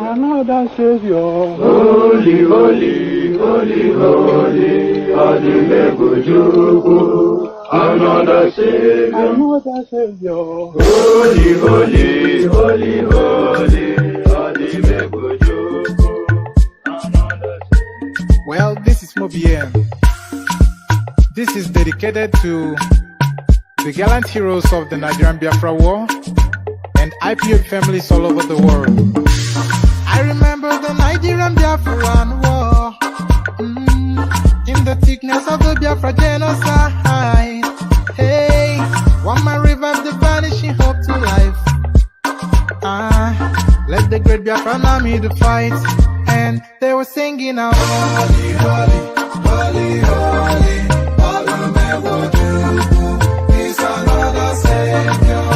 Another Savior. Holy, holy, holy, holy, Adimebujuku. Another Savior. Another Savior. Holy, holy, holy, holy, Adimebujuku. Another Savior. Well, this is Mobien. This is dedicated to the gallant heroes of the Nigerian Biafra War and IPOB families all over the world. I remember the Nigerian Biafran War, in the thickness of the Biafra genocide. Hey, one man revived the vanishing hope to life. Let the great Biafran army to fight, and they were singing out, holy, holy, holy, holy, Olumewojuku is another Savior.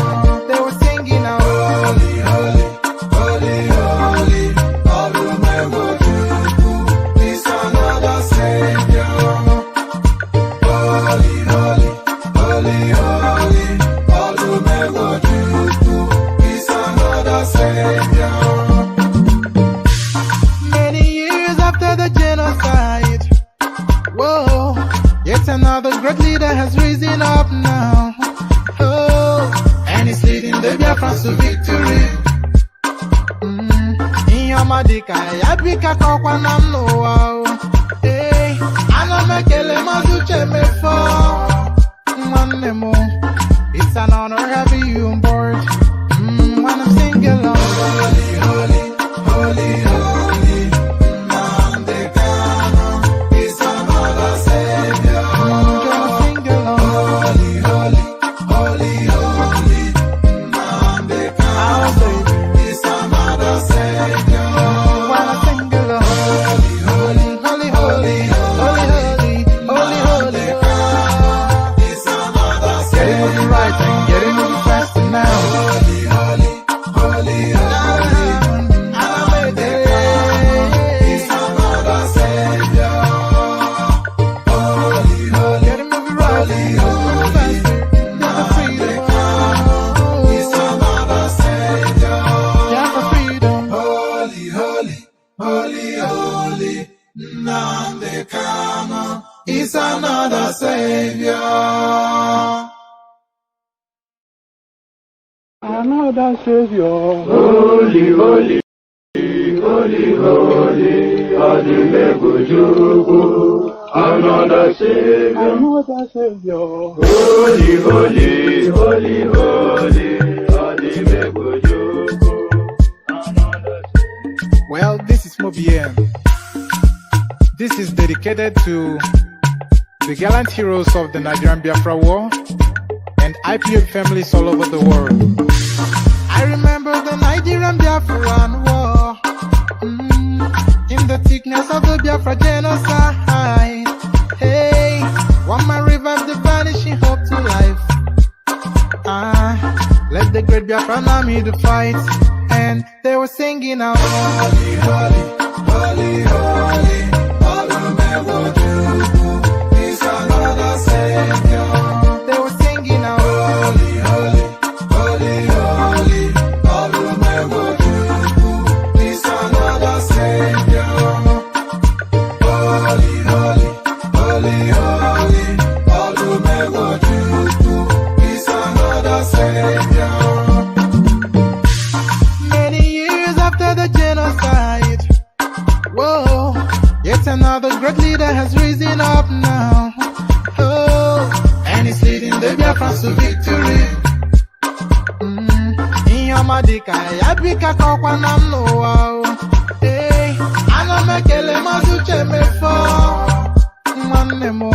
They were singing out, holy, holy, holy, holy, Olumewojuku is another Savior. Holy, holy, holy, holy, Olumewojuku is another Savior. Many years after the genocide, whoa, yet another great leader has risen up now. Oh, and he's leading the Biafrans to victory. Inyamadika yabika kwa namno. Hey, anamekele mazuche mefo. Mwanemo, it's an honor having you on board. When I'm singing along, holy, holy, holy, holy, Nnamdi Kanu is another Savior. Holy, holy, holy, holy, Nnamdi Kanu is another Savior. When I sing along, holy, holy, holy, holy, holy, holy, holy, is another Savior. Getting moving right and getting moving faster now. Holy, holy, holy, holy, Nnamdi Kanu is another Savior. Holy, holy, getting moving right, holy, faster, never freedom. Is another Savior. Yeah, for freedom. Holy, holy, holy, holy, Nnamdi Kanu is another Savior. Another Savior. Holy, holy, holy, holy, Adimebujuku. Another Savior. Another Savior. Holy, holy, holy, holy, Adimebujuku. Another Savior. Well, this is Mobien. This is dedicated to the gallant heroes of the Nigerian Biafra War and IPOB families all over the world. I remember the Nigerian Biafran War, in the thickness of the Biafra genocide. Hey, one man revived the vanishing hope to life. Let the great Biafran army to fight, and they were singing out, holy, holy, holy, holy, Olumewojuku is another Savior. They were singing out, holy, holy, holy, holy, Olumewojuku is another Savior. Holy, holy, holy, holy, Olumewojuku is another Savior. Many years after the genocide, whoa, yet another great leader has risen up now. Oh, and he's leading the Biafrans to victory. Inyamadika yabika kwa namno. Hey, anamekele mazuche mefo. Mwanemo,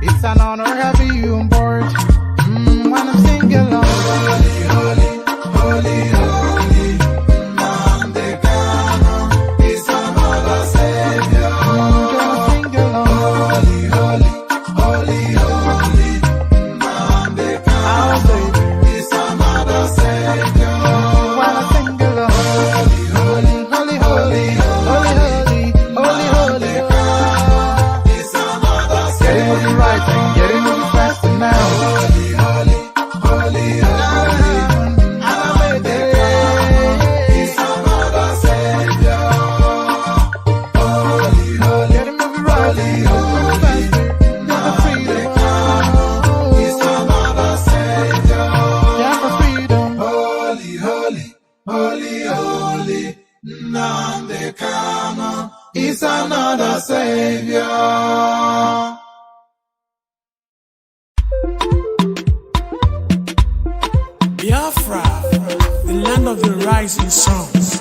it's an honor having you on board. When I'm singing along, holy, holy, holy, holy, Nnamdi Kanu is another Savior. Sing along, holy, holy, holy, holy, Nnamdi Kanu is another Savior. When I sing along, holy, holy, holy, holy, holy, holy, holy, holy, is another Savior. Getting moving right and getting moving faster now. Biafra, the land of the rising suns.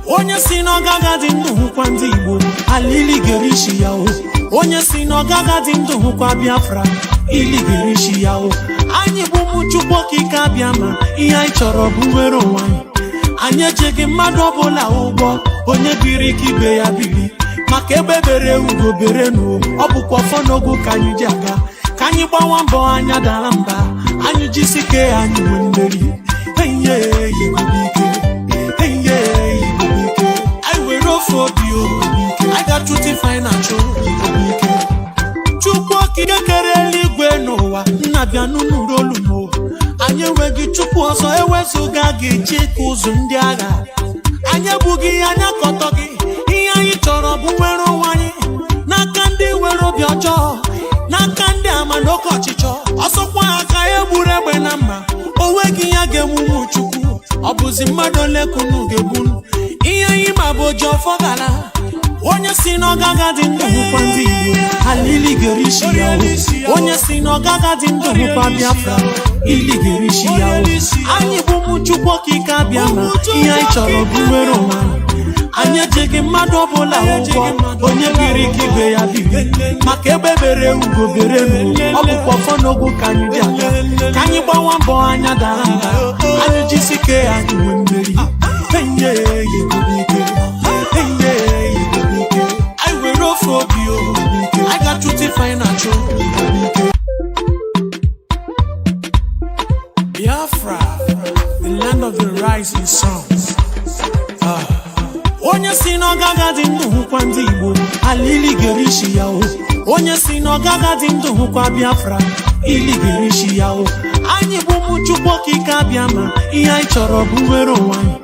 Onye si n'ọgaga dị ndụ hụkwa ndị Igbo, alili gerishi ya o. Onye si n'ọgaga dị ndụ hụkwa Biafra, ili gerishi ya o. Anyị bụ ụmụ Chukwu okike abịa ma ihe anyị chọrọ bụ nwere onwe anyị. Anyị ejeghị mmadụ ọbụla ụgwọ, onye biri ka ibe ya biri. Maka ebe bere ugo bere n'o, ọ bụkwa ọfọ n'ogo ka anyị ji aga. Ka anyị gbawa mbọ anya dara mba, anyị jisike anyị nwe mmeri. Enye Igbo ike, enye Igbo ike. I were off of you, I got to define a ike. Chukwu okike kere eluigwe n'ụwa, nnabịa n'ụlọ olumo. Anyị enweghị Chukwu ọzọ ewezuga gị chịka ụzụ ndị agha. Anyị ebughị anya kọtọ gị, ihe anyị chọrọ bụ nwere onwe anyị. N'aka ndị nwere obi ọjọọ, n'aka ndị ama n'oke ọchịchọ. Ọsọkwa aka egburu egbe na mma, o nweghị ya ga-enwu Chukwu. Ọ bụzi mmadụ ole kunu ga-egbunu. Ihe anyị ma bụ oji ọfọ gara. Onye si n'ọgaga dị ndụ hụkwa ndị Igbo, alili gerishi ya o. Onye si n'ọgaga dị ndụ hụkwa Biafra, ili gerishi ya o. Anyị bụ ụmụ Chukwu okike abịa ma ihe anyị chọrọ bụ nwere onwe anyị. Anyị ejeghị mmadụ ọbụla ụgwọ, onye biri ka ibe ya biri. Maka ebe bere ugo bere n'o, ọ bụkwa ọfọ n'ogo ka anyị ji aga. Ka anyị gbawa mbọ anya dara mba, anyị jisike anyị nwe mmeri. Enye Igbo ike, enye Igbo ike. I were off of you, I got to define a ike. Biafra, the land of the rising suns. Onye si n'ọgaga dị ndụ hụkwa ndị Igbo, alili gerishi ya o. Onye si n'ọgaga dị ndụ hụkwa Biafra, ili gerishi ya o. Anyị bụ ụmụ Chukwu okike abịa ma ihe anyị chọrọ bụ nwere onwe anyị.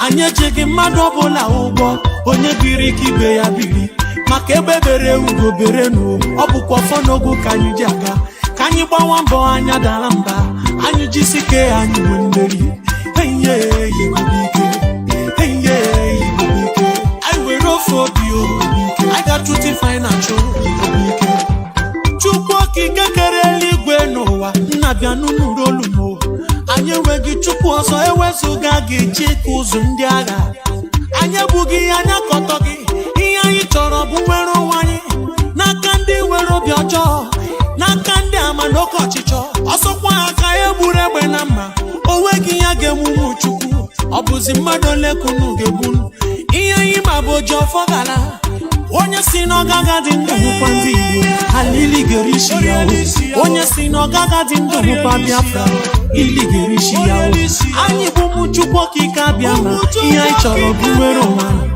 Anyị ejeghị mmadụ ọbụla ụgwọ, onye biri ka ibe ya biri. Maka ebe bere ugo bere n'o, ọ bụkwa ọfọ n'ogo ka anyị ji aga. Ka anyị gbawa mbọ anya dara mba, anyị jisike anyị nwe mmeri. Enye Igbo ike, enye Igbo ike. I were off of you, I got to define a ike. Chukwu okike kere eluigwe n'ụwa, nnabịa n'ụlọ olumo. Anyị enweghị Chukwu ọzọ ewezuga gị chịka ụzụ ndị agha. Anyị ebughị anya kọtọ gị, ihe anyị chọrọ bụ nwere onwe anyị. N'aka ndị nwere obi ọjọọ, n'aka ndị ama n'oke ọchịchọ. Ọsọkwa aka egburu egbe na mma, o nweghị ya ga-enwu Chukwu. Ọ bụzi mmadụ ole kunu ga-egbunu. Ihe anyị ma bụ oji ọfọ gara. Onye si n'ọgaga dị ndụ hụkwa ndị Igbo, alili gerishi ya o. Onye si n'ọgaga dị ndụ hụkwa Biafra, ili gerishi ya o. Anyị bụ ụmụ Chukwu okike abịa ma ihe anyị chọrọ bụ nwere onwe anyị.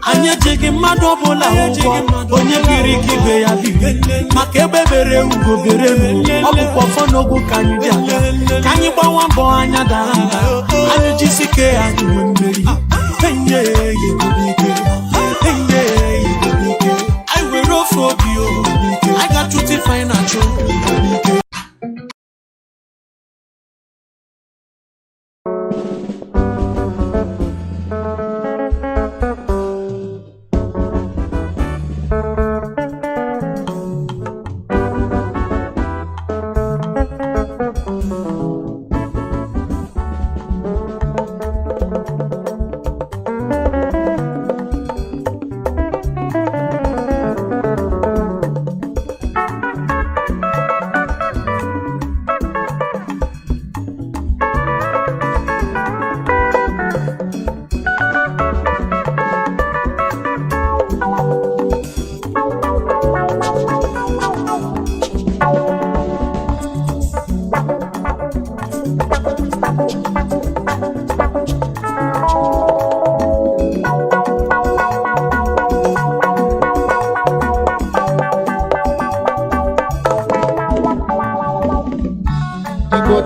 Anyị ejeghị mmadụ ọbụla ụgwọ, onye biri ka ibe ya biri. Maka ebe bere ugo bere n'o, ọ bụkwa ọfọ n'ogo ka anyị ji aga. Ka anyị gbawa mbọ anya dara mba, anyị jisike anyị nwe mmeri. Enye Igbo ike, enye Igbo ike. I were off of you, I got to define a ike.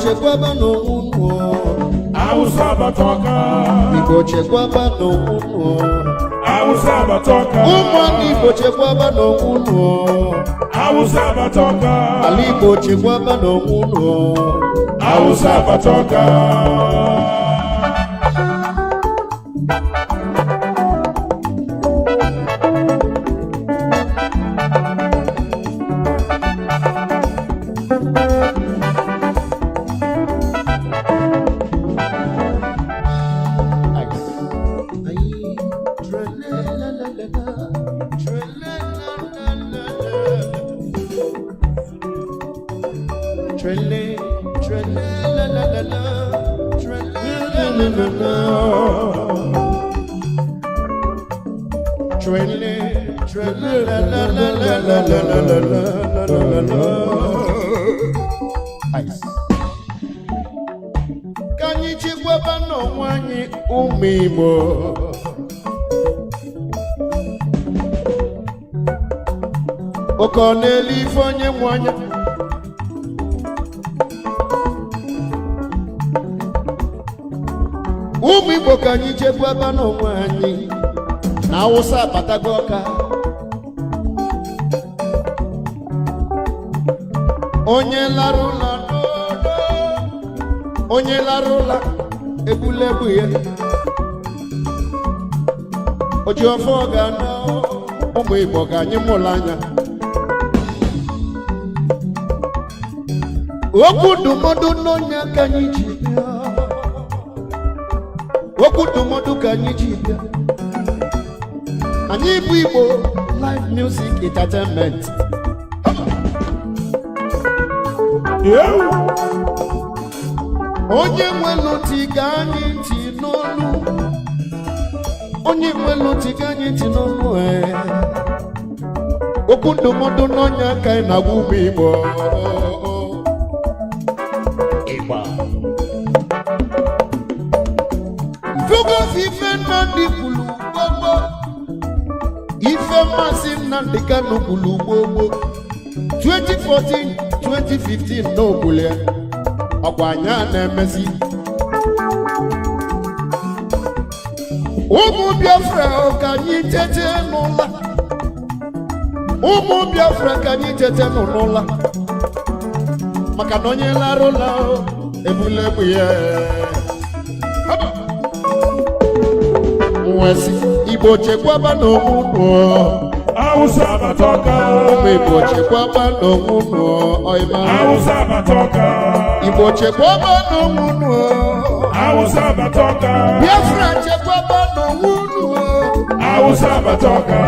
chekwaba n'ụmụ Awusa batoka. Igbo chekwaba n'ụmụ Awusa batoka. ụmụ Igbo chekwaba n'ụmụ Awusa batoka. ala Igbo chekwaba n'ụmụ Awusa batoka. Trele, trele, la la la la. Trele, la la la la. Trele, trele, la la la la la la la la la la. Ice. Kanyi chikwa bano wanyi umimo. Okoneli fonye mwanya. Umimo kanyi chikwa bano wanyi. Na usa patagoka. Onye larula dodo. Onye larula ebulebu ye. Ojo foga no. Omo Igbo kanyi mulanya. Okudumodu nonya kanyi jibia. Okudumodu kanyi jibia. Anyị bụ Igbo live music entertainment. Onye nwelu ntị ga anyị ntị n'olu. Onye nwelu ntị ga anyị ntị n'olu. Okwu ndụmọdụ n'ọnya ka anyị na-agwa ụmụ Igbo. Igba. Mfugo ife Nnamdi kwulu gbogbo. Ife Mazi Nnamdi Kanu kwulu gbogbo. 2014, 2015 n'okwule. Ọkwa anya na-emezi. Ụmụ Biafra ka anyị tete n'ụla. Ụmụ Biafra ka anyị tete n'ụla. Maka na onye lara ụla ebulebu ya. Mwesi Igbo chekwaba n'onwunu. Hausa batoka. Ụmụ Igbo chekwaba n'onwunu. Hausa batoka. Igbo chekwaba n'onwunu. Hausa batoka. Biafra chekwaba n'onwunu. Hausa batoka.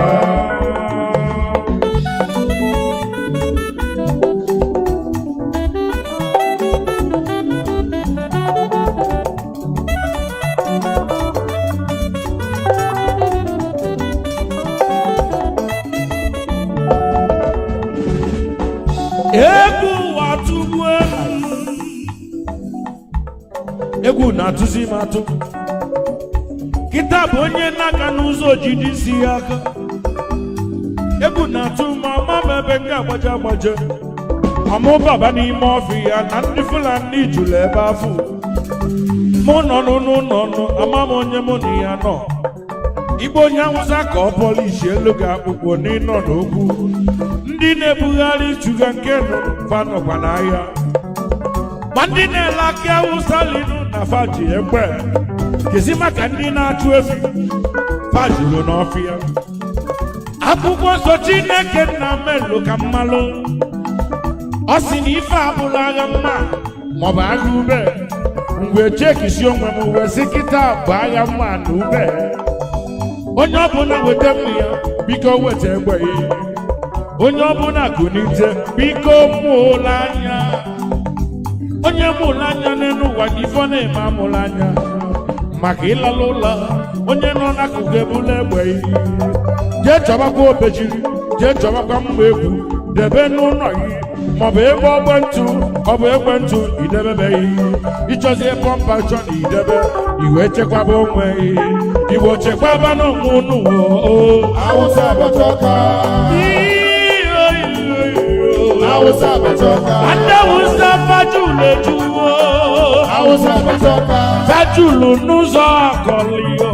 Egwu na-atụzi m atụ. Kịta bụ onye n'aka n'ụzọ ojidi si aka. Egwu na-atụ ma ama m ebe nga agbaje agbaje. Ọmụbaba n'ime ọfịa na ndị Fulani jụrụ ebe afọ. Mụ nọ n'ụlọ ama m onye mụ na ya nọ. Igbo onye Hausa ka ọ polishi elu ga-akpụkpọ n'ịnọ n'okwu. Ndị na-ebugharị shuga nke nọ vanọkwa n'ahịa. Ma ndị na-ele akị Hausa linu na faji egbe. Kezi maka ndị na-achụ efi fajuru n'ọfịa. Akwụkwọ nsọ Chineke nna melu ka mmalụ. Ọ sị na ife abụrụ agha mma maọbụ agha ube. Mgbe chekisi onwe m wee sị kịta bụ agha mma na ube. Onye ọbụla weta mmiri ya biko weta egbe ya. Onye ọbụla kunite biko mụọla anya. Onye mụrụ anya n'elu ụwa gị ifo na-eme amụrụ anya. Maka ịlala ụlọ onye nọ n'akụkụ ebula egbe ya. Jee chọbakwa obejiri, jee chọbakwa mma egwu, debe n'ụlọ gị. Maọbụ ebe ọ bụ ekwentị idebebeghị. Ịchọzie pọmpa chọ na idebe iwe chekwaba onwe gị. Igbo chekwaba n'onwe unu. Hausa batoka. Hausa batoka. Anda Hausa fajule juwo. Hausa batoka. Fajulu n'ụzọ akọlịo.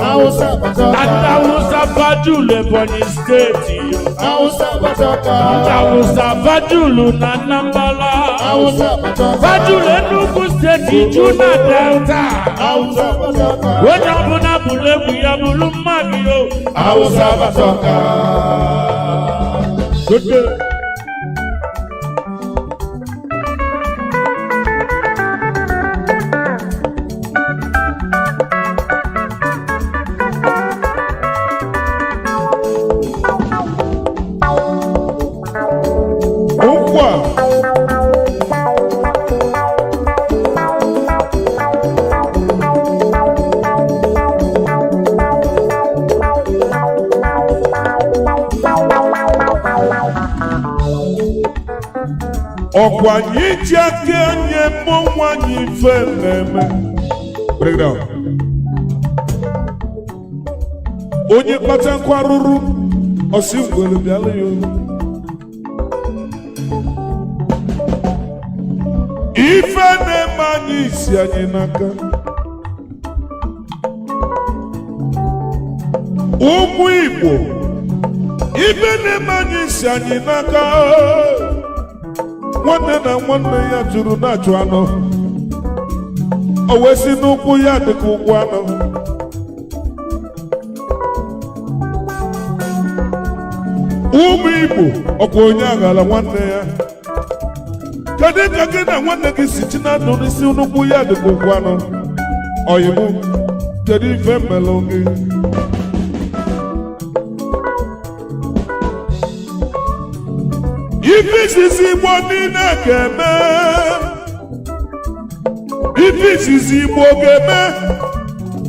Hausa batoka. Anda Hausa fajule Ebonyi steeti. Hausa batoka. Anda Hausa fajulu na Anambra. Hausa batoka. Fajulu Enugu steeti ju na Delta. Hausa batoka. Onye ọbụla bụrụ egwu ya bụrụ mmadụ yo. Hausa batoka. Good day. Ọkwanye ji aka nye mmụọ nwanyị ife mmemme. Break down. Onye kpata nkwa rụrụ ọsị ngwere bịala ya. Ife na-eme anyị isi anyị n'aka. Ụmụ Igbo, ife na-eme anyị isi anyị n'aka. Nwanne na nwanne ya jụrụ na-achụ anọ. O wee si n'ụkwụ ya dịka ụkwụ anọ. Ụmụ Igbo, ọkwa onye aghara nwanne ya. Kedu ka gị na nwanne gị si chi na-adụ n'isi n'ụkwụ ya dịka ụkwụ anọ? Oyibo, kedu ife mmelụ gị? Ife izizi Igbo niile ga-eme. Ife izizi Igbo ga-eme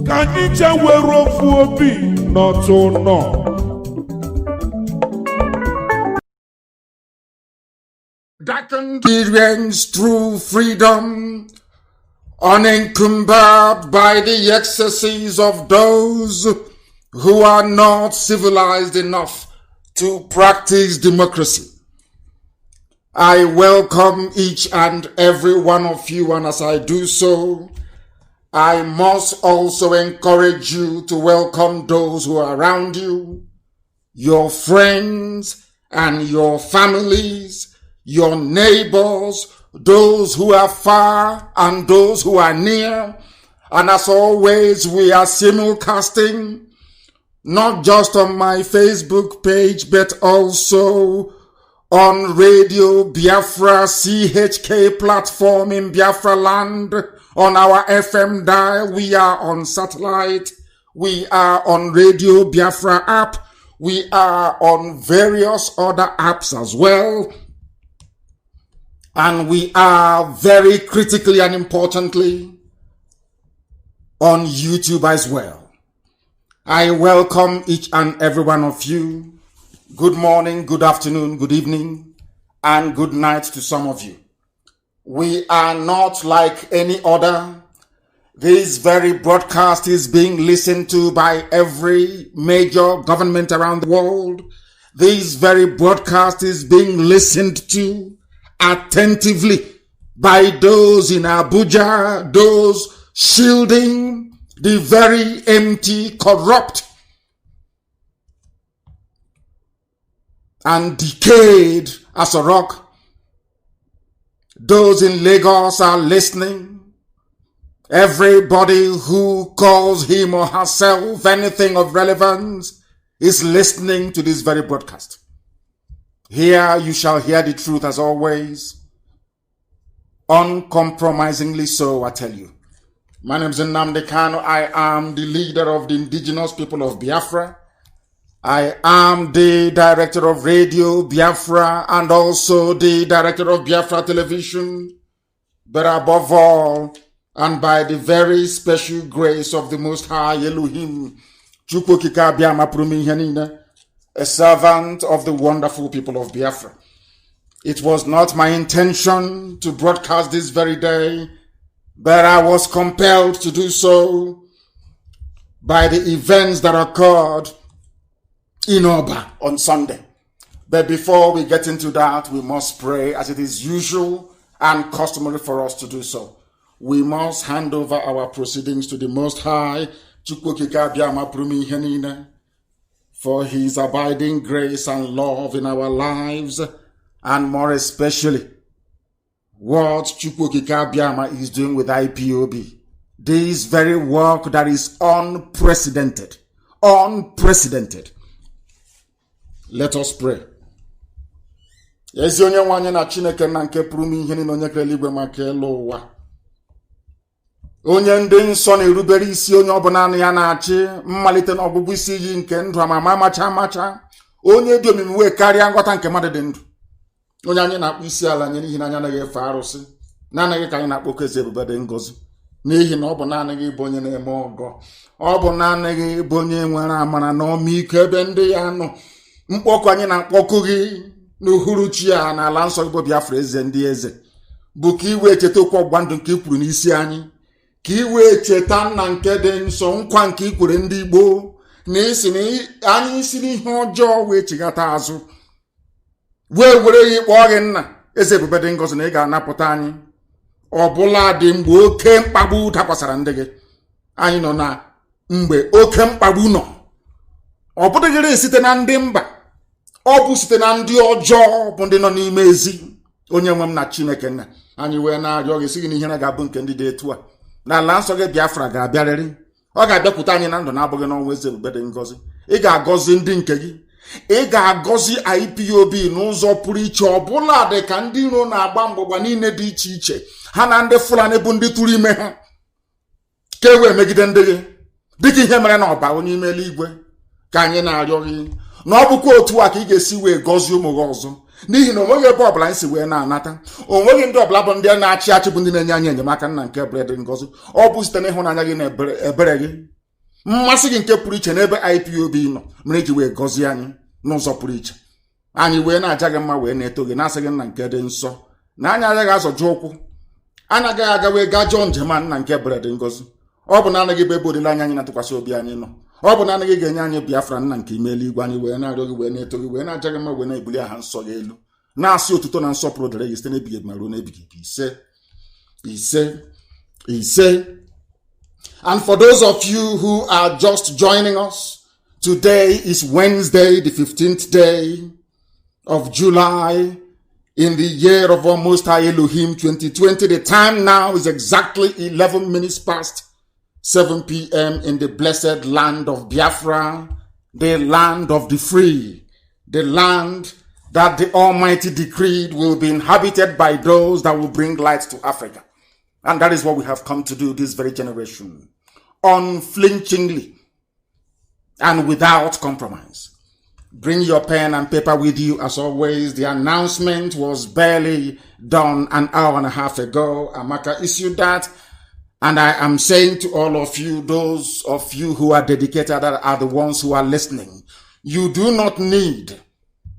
ka anyị chewere ofu obi n'otu nọ. That experience true freedom, unencumbered by the excesses of those who are not civilized enough to practice democracy. I welcome each and every one of you, and as I do so, I must also encourage you to welcome those who are around you, your friends and your families, your neighbors, those who are far and those who are near. And as always, we are simulcasting, not just on my Facebook page, but also on Radio Biafra CHK platform in Biafra land, on our FM dial. We are on satellite. We are on Radio Biafra app. We are on various other apps as well. And we are very critically and importantly on YouTube as well. I welcome each and every one of you. Good morning, good afternoon, good evening, and good night to some of you. We are not like any other. This very broadcast is being listened to by every major government around the world. This very broadcast is being listened to attentively by those in Abuja, those shielding the very empty, corrupt, and decayed as a rock. Those in Lagos are listening. Everybody who calls him or herself anything of relevance is listening to this very broadcast. Here you shall hear the truth as always, uncompromisingly so, I tell you. My name is Nnamdi Kanu. I am the leader of the indigenous people of Biafra. I am the director of Radio Biafra and also the director of Biafra Television. But above all, and by the very special grace of the Most High Elohim, Chukwokika Biama Prumi Henina, a servant of the wonderful people of Biafra. It was not my intention to broadcast this very day, but I was compelled to do so by the events that occurred in Oba on Sunday. But before we get into that, we must pray as it is usual and customary for us to do so. We must hand over our proceedings to the Most High, Chukwokika Biama Prumi Henina, for his abiding grace and love in our lives, and more especially, what Chukwokika Biama is doing with IPOB. This very work that is unprecedented. Unprecedented. Let us pray. Ezi onye nwanyị na Chineke na nke pụrụ m ihe niile onye kere eluigwe maka elu ụwa. Onye ndị nsọ na-erubere isi onye ọbụla ya na-achị mmalite na ọgwụgwụ isi iyi nke ndụ ama amacha onye dị omimi wee karịa nghọta nke mmadụ dị ndụ. Onye anyị na-akpọ isi ala nye n'ihi na anyị anaghị efe arụsị, na-anaghị ka anyị na-akpọ eze ebube dị ngọzi, n'ihi na ọ bụ naanị gị bụ onye na-eme ọgọ, ọ bụ naanị gị bụ onye nwere amara na ọmịiko ebe ndị ya nọ. Mkpọkụ anyị na-akpọkụ gị n'uhuruchi a n'ala nsọ bụ Biafra eze ndị eze bụ ka iwe cheta okwu ọgbụgba ndụ nke ikwuru n'isi anyị, ka iwe cheta nna nke dị nsọ nkwa nke ikwere ndị Igbo na isi na anyị si n'ihe ọjọọ wee chighata azụ wee were ya ịkpọ gị nna eze ebube dị ngọzi na ị ga-anapụta anyị ọbụla dị mgbe oke mkpagbu dakwasara ndị gị. Anyị nọ na mgbe oke mkpagbu nọ, ọ bụdịghịrị site na ndị mba, ọ bụ site na ndị ọjọọ bụ ndị nọ n'ime ezi. Onye nwe m na Chineke nna anyị wee na-arịọ gị sị gị na ihe na ga-abụ nke ndị dị etu a n'ala nsọ gị Biafra ga-abịarịrị. Ọ ga-abịakwute anyị na ndụ na-abụghị n'ọnwa eze ebube dị ngọzi. Ị ga-agọzi ndị nke gị, ị ga-agọzi IPOB n'ụzọ pụrụ iche, ọbụla dị ka ndị iro na-agba mgbagba niile dị iche iche ha na ndị Fulani bụ ndị tụrụ ime ha ka e wee megide ndị gị, dịka ihe mere na ọba onye ime eluigwe. Ka anyị na-arịọ gị na ọ bụkwa otu a ka ị ga-esi wee gọzie ụmụ gị ọzọ, n'ihi na onweghị ebe ọbụla anyị si wee na-anata, onweghị ndị ọbụla bụ ndị na-achị achị bụ ndị na-enye anyị enyemaka nna nke ebere dị ngọzi. Ọ bụ site n'ịhụnanya gị na ebere gị, mmasị gị nke pụrụ iche n'ebe IPOB nọ mere iji wee gọzie anyị n'ụzọ pụrụ iche. Anyị wee na-aja gị mma wee na-eto gị na-asị gị nna nke dị nsọ na anyị agaghị azọju ụkwụ, anyị agaghị aga wee gaa jọọ njem nna nke ebere dị ngọzi. Ọ bụ na anaghị ebe olileanya anyị na-atụkwasị obi anyị nọ, ọ bụ na anaghị ga-enye anyị Biafra nna nke ime eluigwe. Anyị wee na-arịọ gị wee na-eto gị wee na-aja gị mma wee na-ebuli aha nsọ gị elu, na-asị otuto na nsọpụrụ dịrị gị site n'ebighị ebi ma ruo n'ebighị ebi. Ise ise ise. And for those of you who are just joining us, today is Wednesday, the 15th day of July in the year of our Most High Elohim 2020. The time now is exactly 11 minutes past 7 p.m. in the blessed land of Biafra, the land of the free, the land that the Almighty decreed will be inhabited by those that will bring light to Africa. And that is what we have come to do this very generation, unflinchingly and without compromise. Bring your pen and paper with you as always. The announcement was barely done an hour and a half ago. Amaka issued that. And I am saying to all of you, those of you who are dedicated, that are the ones who are listening, you do not need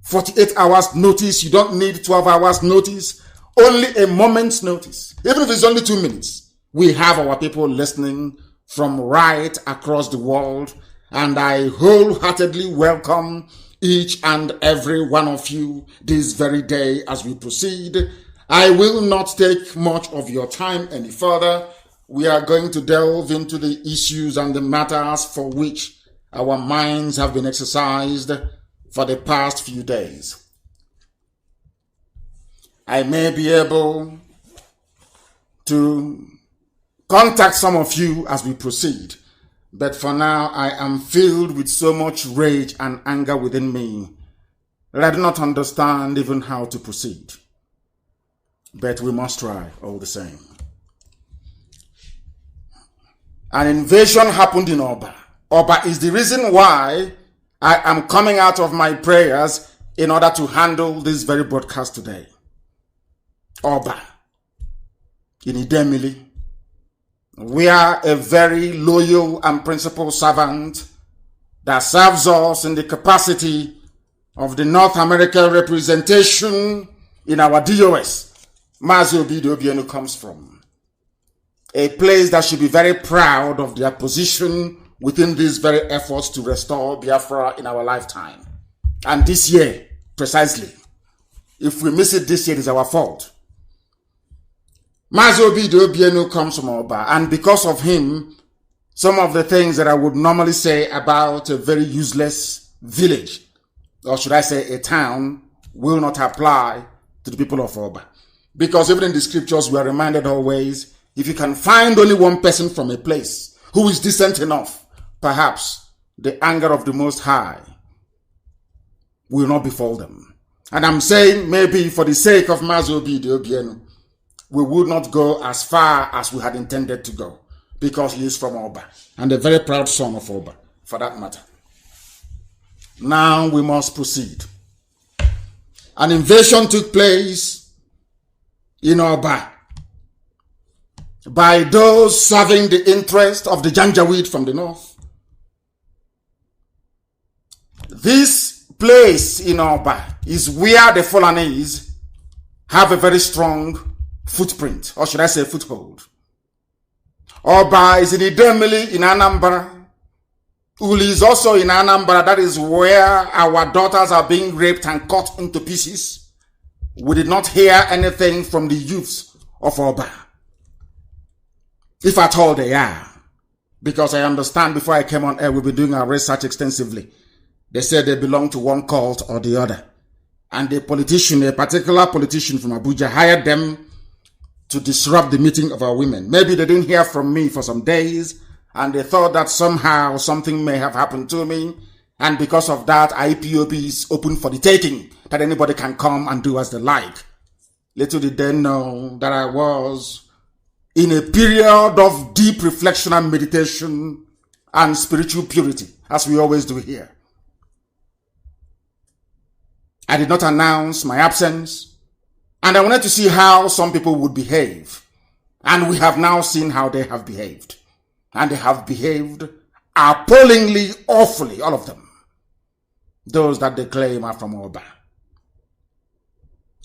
48 hours notice. You don't need 12 hours notice. Only a moment's notice. Even if it's only 2 minutes. We have our people listening from right across the world. And I wholeheartedly welcome each and every one of you this very day as we proceed. I will not take much of your time any further. We are going to delve into the issues and the matters for which our minds have been exercised for the past few days. I may be able to contact some of you as we proceed, but for now I am filled with so much rage and anger within me that I do not understand even how to proceed. But we must try all the same. An invasion happened in Oba. Oba is the reason why I am coming out of my prayers in order to handle this very broadcast today. Oba in Idemili. We are a very loyal and principled servant that serves us in the capacity of the North American representation in our DOS. Mazi Nnamdi Kanu comes from a place that should be very proud of their position within these very efforts to restore Biafra in our lifetime. And this year, precisely, if we miss it this year, it is our fault. Mazi Nnamdi Kanu comes from Oba, and because of him, some of the things that I would normally say about a very useless village, or should I say a town, will not apply to the people of Oba. Because even in the scriptures, we are reminded always, if you can find only one person from a place who is decent enough, perhaps the anger of the Most High will not befall them. And I'm saying maybe for the sake of Mazi Nnamdi Kanu, we would not go as far as we had intended to go, because he is from Oba, and a very proud son of Oba, for that matter. Now we must proceed. An invasion took place in Oba by those serving the interest of the Janjaweed from the north. This place in Oba is where the Fulanese have a very strong footprint, or should I say foothold. Oba is in Idemili in Anambra. Uli is also in Anambra. That is where our daughters are being raped and cut into pieces. We did not hear anything from the youths of Oba, if at all they are. Because I understand before I came on air, we've been doing our research extensively. They said they belong to one cult or the other. And a politician, a particular politician from Abuja, hired them to disrupt the meeting of our women. Maybe they didn't hear from me for some days, and they thought that somehow something may have happened to me. And because of that, IPOB is open for the taking, that anybody can come and do as they like. Little did they know that I was in a period of deep reflection and meditation and spiritual purity, as we always do here. I did not announce my absence, and I wanted to see how some people would behave. And we have now seen how they have behaved. And they have behaved appallingly, awfully, all of them. Those that they claim are from Oba.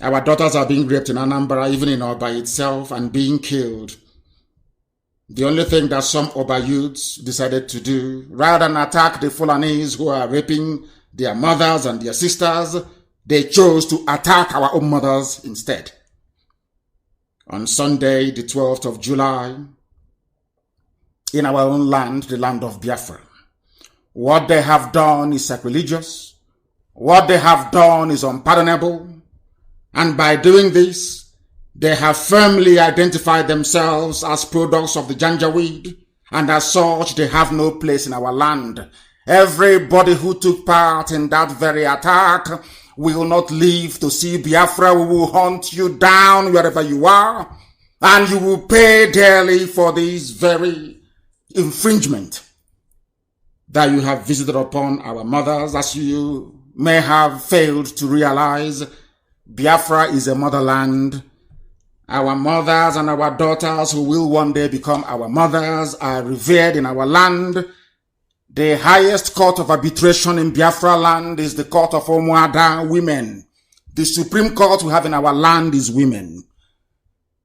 Our daughters are being raped in Anambra, even in Oba itself, and being killed. The only thing that some Oba youths decided to do, rather than attack the Fulanese who are raping their mothers and their sisters, they chose to attack our own mothers instead. On Sunday, the 12th of July, in our own land, the land of Biafra, what they have done is sacrilegious. What they have done is unpardonable. And by doing this, they have firmly identified themselves as products of the Janjaweed, and as such, they have no place in our land. Everybody who took part in that very attack will not live to see Biafra. We will hunt you down wherever you are, and you will pay dearly for this very infringement that you have visited upon our mothers. As you may have failed to realize, Biafra is a motherland. Our mothers and our daughters, who will one day become our mothers, are revered in our land. The highest court of arbitration in Biafra land is the court of Omuada, women. The supreme court we have in our land is women.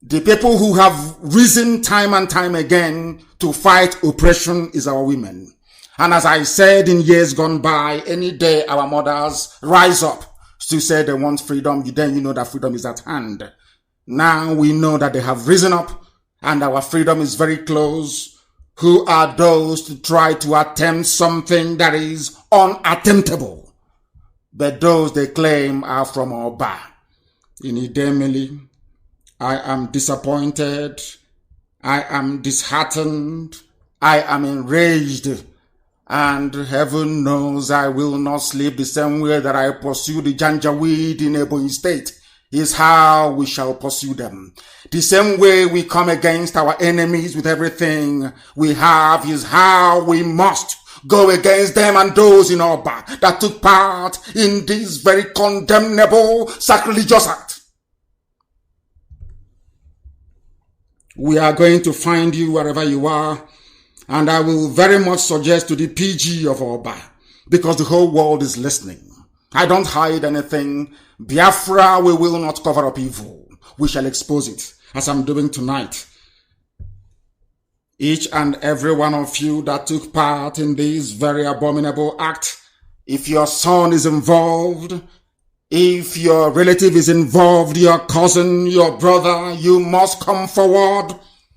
The people who have risen time and time again to fight oppression is our women. And as I said in years gone by, any day our mothers rise up to say they want freedom, then you know that freedom is at hand. Now we know that they have risen up and our freedom is very close. Who are those to try to attempt something that is unattemptable? But those they claim are from Oba. In Idemili, I am disappointed. I am disheartened. I am enraged. And heaven knows I will not sleep the same way that I pursue the Janjaweed in Ebonyi State. Is how we shall pursue them. The same way we come against our enemies with everything we have is how we must go against them and those in Oba that took part in this very condemnable sacrilegious act. We are going to find you wherever you are, and I will very much suggest to the PG of Oba, because the whole world is listening. I don't hide anything. Biafra, we will not cover up evil. We shall expose it, as I'm doing tonight. Each and every one of you that took part in this very abominable act, if your son is involved, if your relative is involved, your cousin, your brother, you must come forward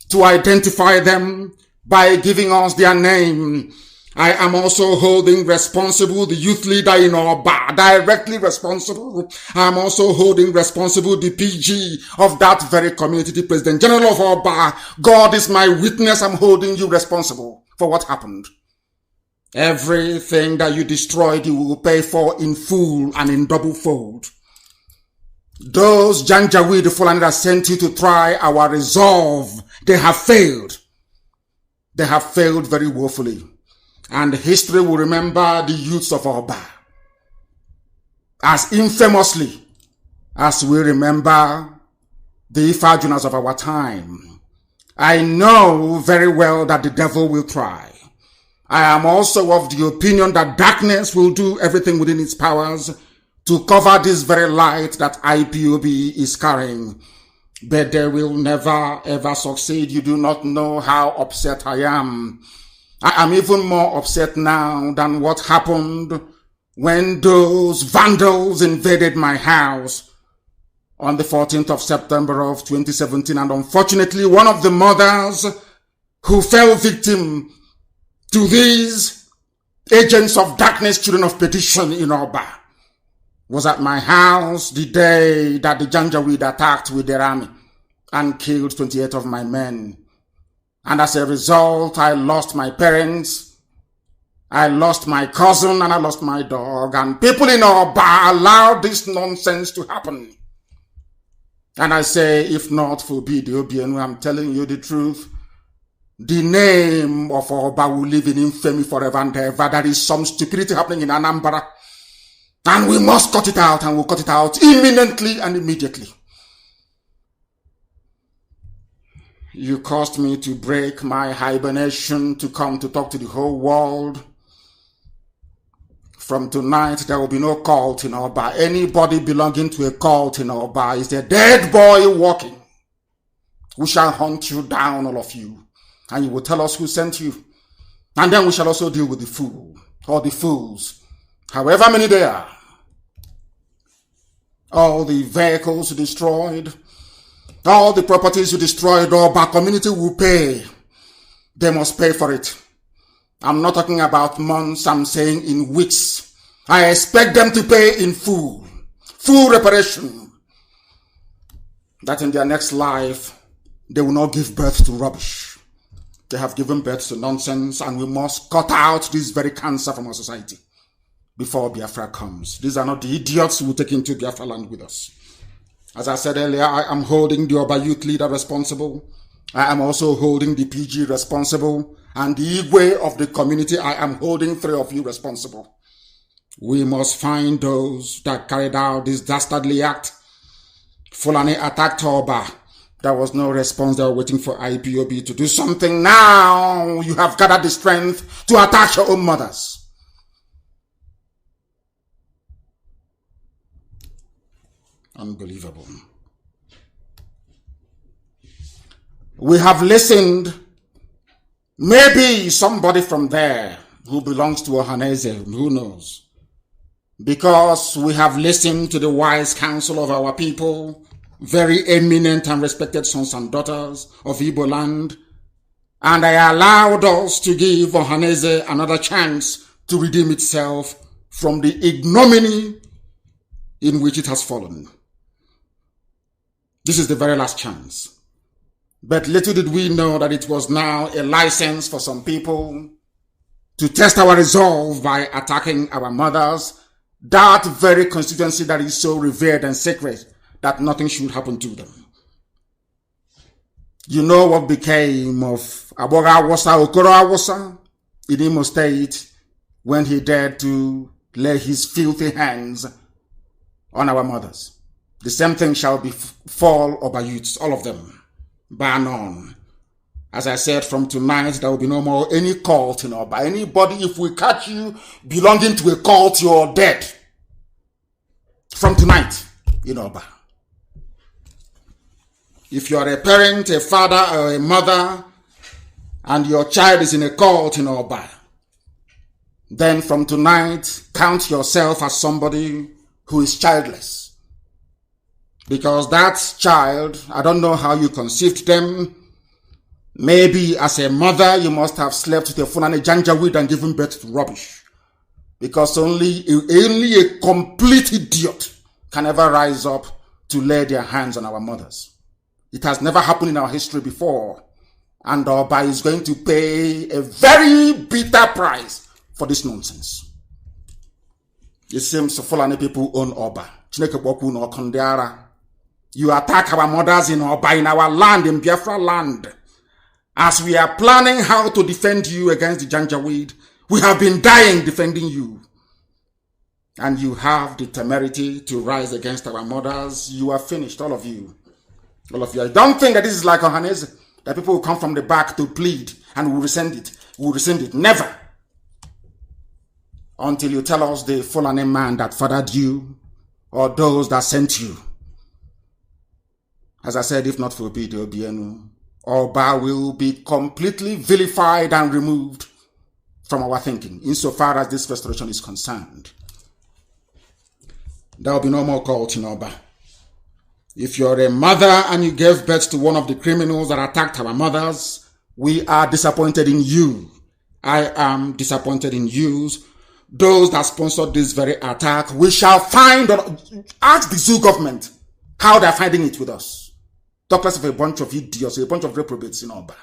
to identify them by giving us their name. I am also holding responsible the youth leader in Oba, directly responsible. I am also holding responsible the PG of that very community, the President General of Oba. God is my witness. I'm holding you responsible for what happened. Everything that you destroyed, you will pay for in full and in double fold. Those Janjaweed, the Fulani that sent you to try our resolve, they have failed. They have failed very woefully. And history will remember the youths of Oba as infamously as we remember the Ifajunas of our time. I know very well that the devil will try. I am also of the opinion that darkness will do everything within its powers to cover this very light that IPOB is carrying. But they will never ever succeed. You do not know how upset I am. I am even more upset now than what happened when those vandals invaded my house on the 14th of September of 2017. And unfortunately, one of the mothers who fell victim to these agents of darkness, children of perdition in Oba, was at my house the day that the Janjaweed attacked with their army and killed 28 of my men. And as a result, I lost my parents, I lost my cousin, and I lost my dog. And people in Oba allowed this nonsense to happen. And I say, if not for BDOBN, I'm telling you the truth, the name of Oba will live in infamy forever and ever. There is some stupidity happening in Anambra. And we must cut it out, and we'll cut it out imminently and immediately. You caused me to break my hibernation to come to talk to the whole world. From tonight, there will be no cult in Oba. Anybody belonging to a cult in Oba is a dead boy walking. We shall hunt you down, all of you. And you will tell us who sent you. And then we shall also deal with the fool, or the fools, however many they are. All the vehicles destroyed, all the properties you destroyed, Oba community will pay. They must pay for it. I'm not talking about months, I'm saying in weeks. I expect them to pay in full reparation. That in their next life, they will not give birth to rubbish. They have given birth to nonsense, and we must cut out this very cancer from our society before Biafra comes. These are not the idiots who will take into Biafra land with us. As I said earlier, I am holding the Oba youth leader responsible. I am also holding the PG responsible. And the Igwe of the community, I am holding 3 of you responsible. We must find those that carried out this dastardly act. Fulani attacked Oba. There was no response. They were waiting for IPOB to do something. Now you have gathered the strength to attack your own mothers. Unbelievable. We have listened. Maybe somebody from there who belongs to Ohaneze, who knows? Because we have listened to the wise counsel of our people, very eminent and respected sons and daughters of Igbo land, and they allowed us to give Ohaneze another chance to redeem itself from the ignominy in which it has fallen. This is the very last chance. But little did we know that it was now a license for some people to test our resolve by attacking our mothers, that very constituency that is so revered and sacred that nothing should happen to them. You know what became of Aboga Awasa, Okoro Awasa in Imo State when he dared to lay his filthy hands on our mothers. The same thing shall befall Oba youths, all of them. Bar none. As I said, from tonight, there will be no more any cult in Oba. Anybody, if we catch you belonging to a cult, you're dead. From tonight, in Oba. If you're a parent, a father, or a mother, and your child is in a cult in Oba, then from tonight, count yourself as somebody who is childless. Because that child, I don't know how you conceived them. Maybe as a mother, you must have slept with a Fulani Janjaweed and given birth to rubbish. Because only a complete idiot can ever rise up to lay their hands on our mothers. It has never happened in our history before. And Oba is going to pay a very bitter price for this nonsense. It seems Fulani people own Oba. You attack our mothers in Oba, in our land, in Biafra land. As we are planning how to defend you against the Janjaweed, we have been dying defending you. And you have the temerity to rise against our mothers. You are finished, all of you. All of you. I don't think that this is like Ohanese, that people will come from the back to plead and will rescind it. We will rescind it. Never. Until you tell us the Fulani man that fathered you or those that sent you. As I said, if not for Peter Obienu, Oba will be completely vilified and removed from our thinking, insofar as this restoration is concerned. There will be no more cult in Oba. If you're a mother and you gave birth to one of the criminals that attacked our mothers, we are disappointed in you. I am disappointed in you. Those that sponsored this very attack, we shall find, ask the zoo government how they're finding it with us. Talk less of a bunch of idiots, a bunch of reprobates in Oba.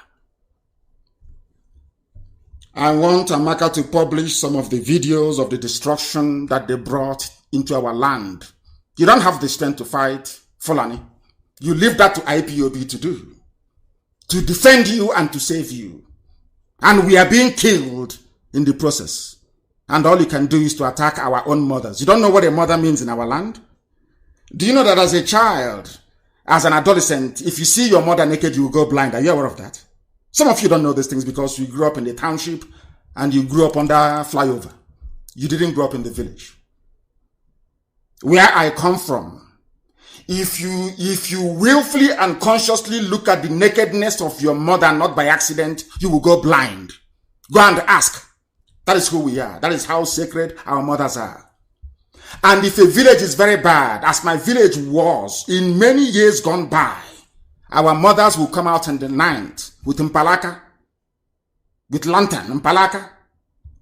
I want Amaka to publish some of the videos of the destruction that they brought into our land. You don't have the strength to fight Fulani. You leave that to IPOB to do, to defend you and to save you. And we are being killed in the process. And all you can do is to attack our own mothers. You don't know what a mother means in our land? Do you know that as a child, as an adolescent, if you see your mother naked, you will go blind? Are you aware of that? Some of you don't know these things because you grew up in the township and you grew up under flyover. You didn't grow up in the village. Where I come from, if you willfully and consciously look at the nakedness of your mother, not by accident, you will go blind. Go and ask. That is who we are. That is how sacred our mothers are. And if a village is very bad, as my village was in many years gone by, our mothers will come out in the night with impalaka, with lantern, impalaka,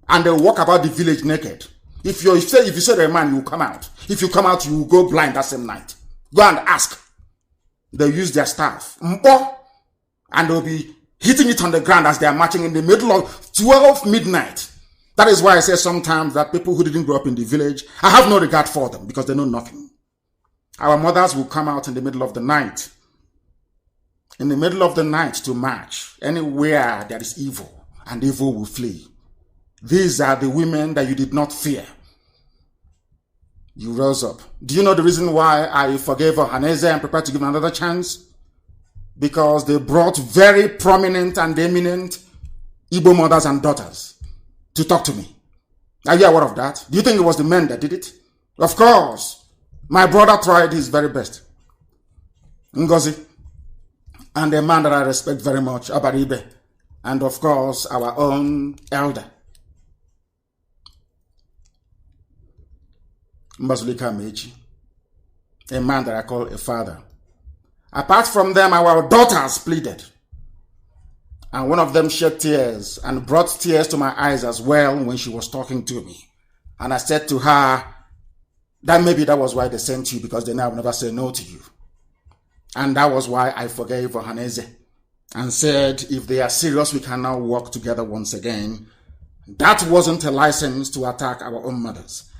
and they'll walk about the village naked. If you say to a man, you will come out. If you come out, you will go blind that same night. Go and ask. They'll use their staff. And they'll be hitting it on the ground as they are marching in the middle of 12 midnight. That is why I say sometimes that people who didn't grow up in the village, I have no regard for them because they know nothing. Our mothers will come out in the middle of the night. In the middle of the night to march. Anywhere there is evil, and evil will flee. These are the women that you did not fear. You rose up. Do you know the reason why I forgave Ohaneze and prepared to give another chance? Because they brought very prominent and eminent Igbo mothers and daughters to talk to me. Are you aware of that? Do you think it was the men that did it? Of course. My brother tried his very best. Ngozi. And a man that I respect very much, Abaribe. And of course, our own elder. Mbazulika Mechi, a man that I call a father. Apart from them, our daughters pleaded. And one of them shed tears and brought tears to my eyes as well when she was talking to me. And I said to her, that maybe that was why they sent you, because they now will never say no to you. And that was why I forgave Ohaneze and said, if they are serious, we can now work together once again. That wasn't a license to attack our own mothers.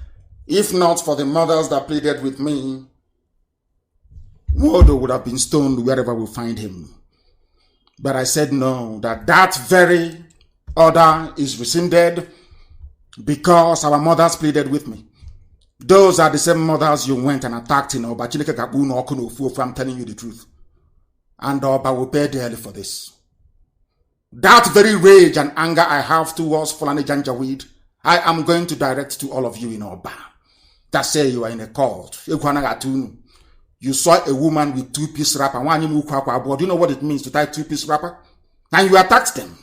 If not for the mothers that pleaded with me, Waldo would have been stoned wherever we find him. But I said no, that very order is rescinded because our mothers pleaded with me. Those are the same mothers you went and attacked in Oba. I'm telling you the truth. And Oba will pay dearly for this. That very rage and anger I have towards Fulani Janjaweed, I am going to direct to all of you in Oba. That say you are in a cult. You saw a woman with two-piece wrapper. Do you know what it means to tie two-piece wrapper? And you attacked them.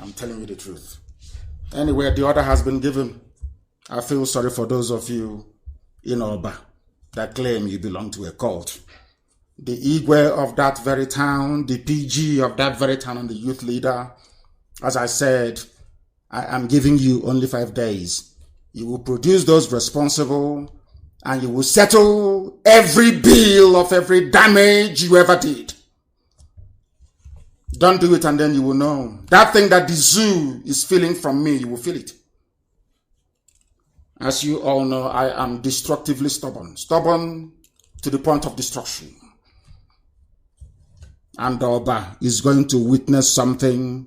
I'm telling you the truth. Anyway, the order has been given. I feel sorry for those of you in Oba that claim you belong to a cult. The Igwe of that very town, the PG of that very town, and the youth leader, as I said, I am giving you only 5 days. You will produce those responsible and you will settle every bill of every damage you ever did. Don't do it and then you will know. That thing that the zoo is feeling from me, you will feel it. As you all know, I am destructively stubborn. Stubborn to the point of destruction. And Oba is going to witness something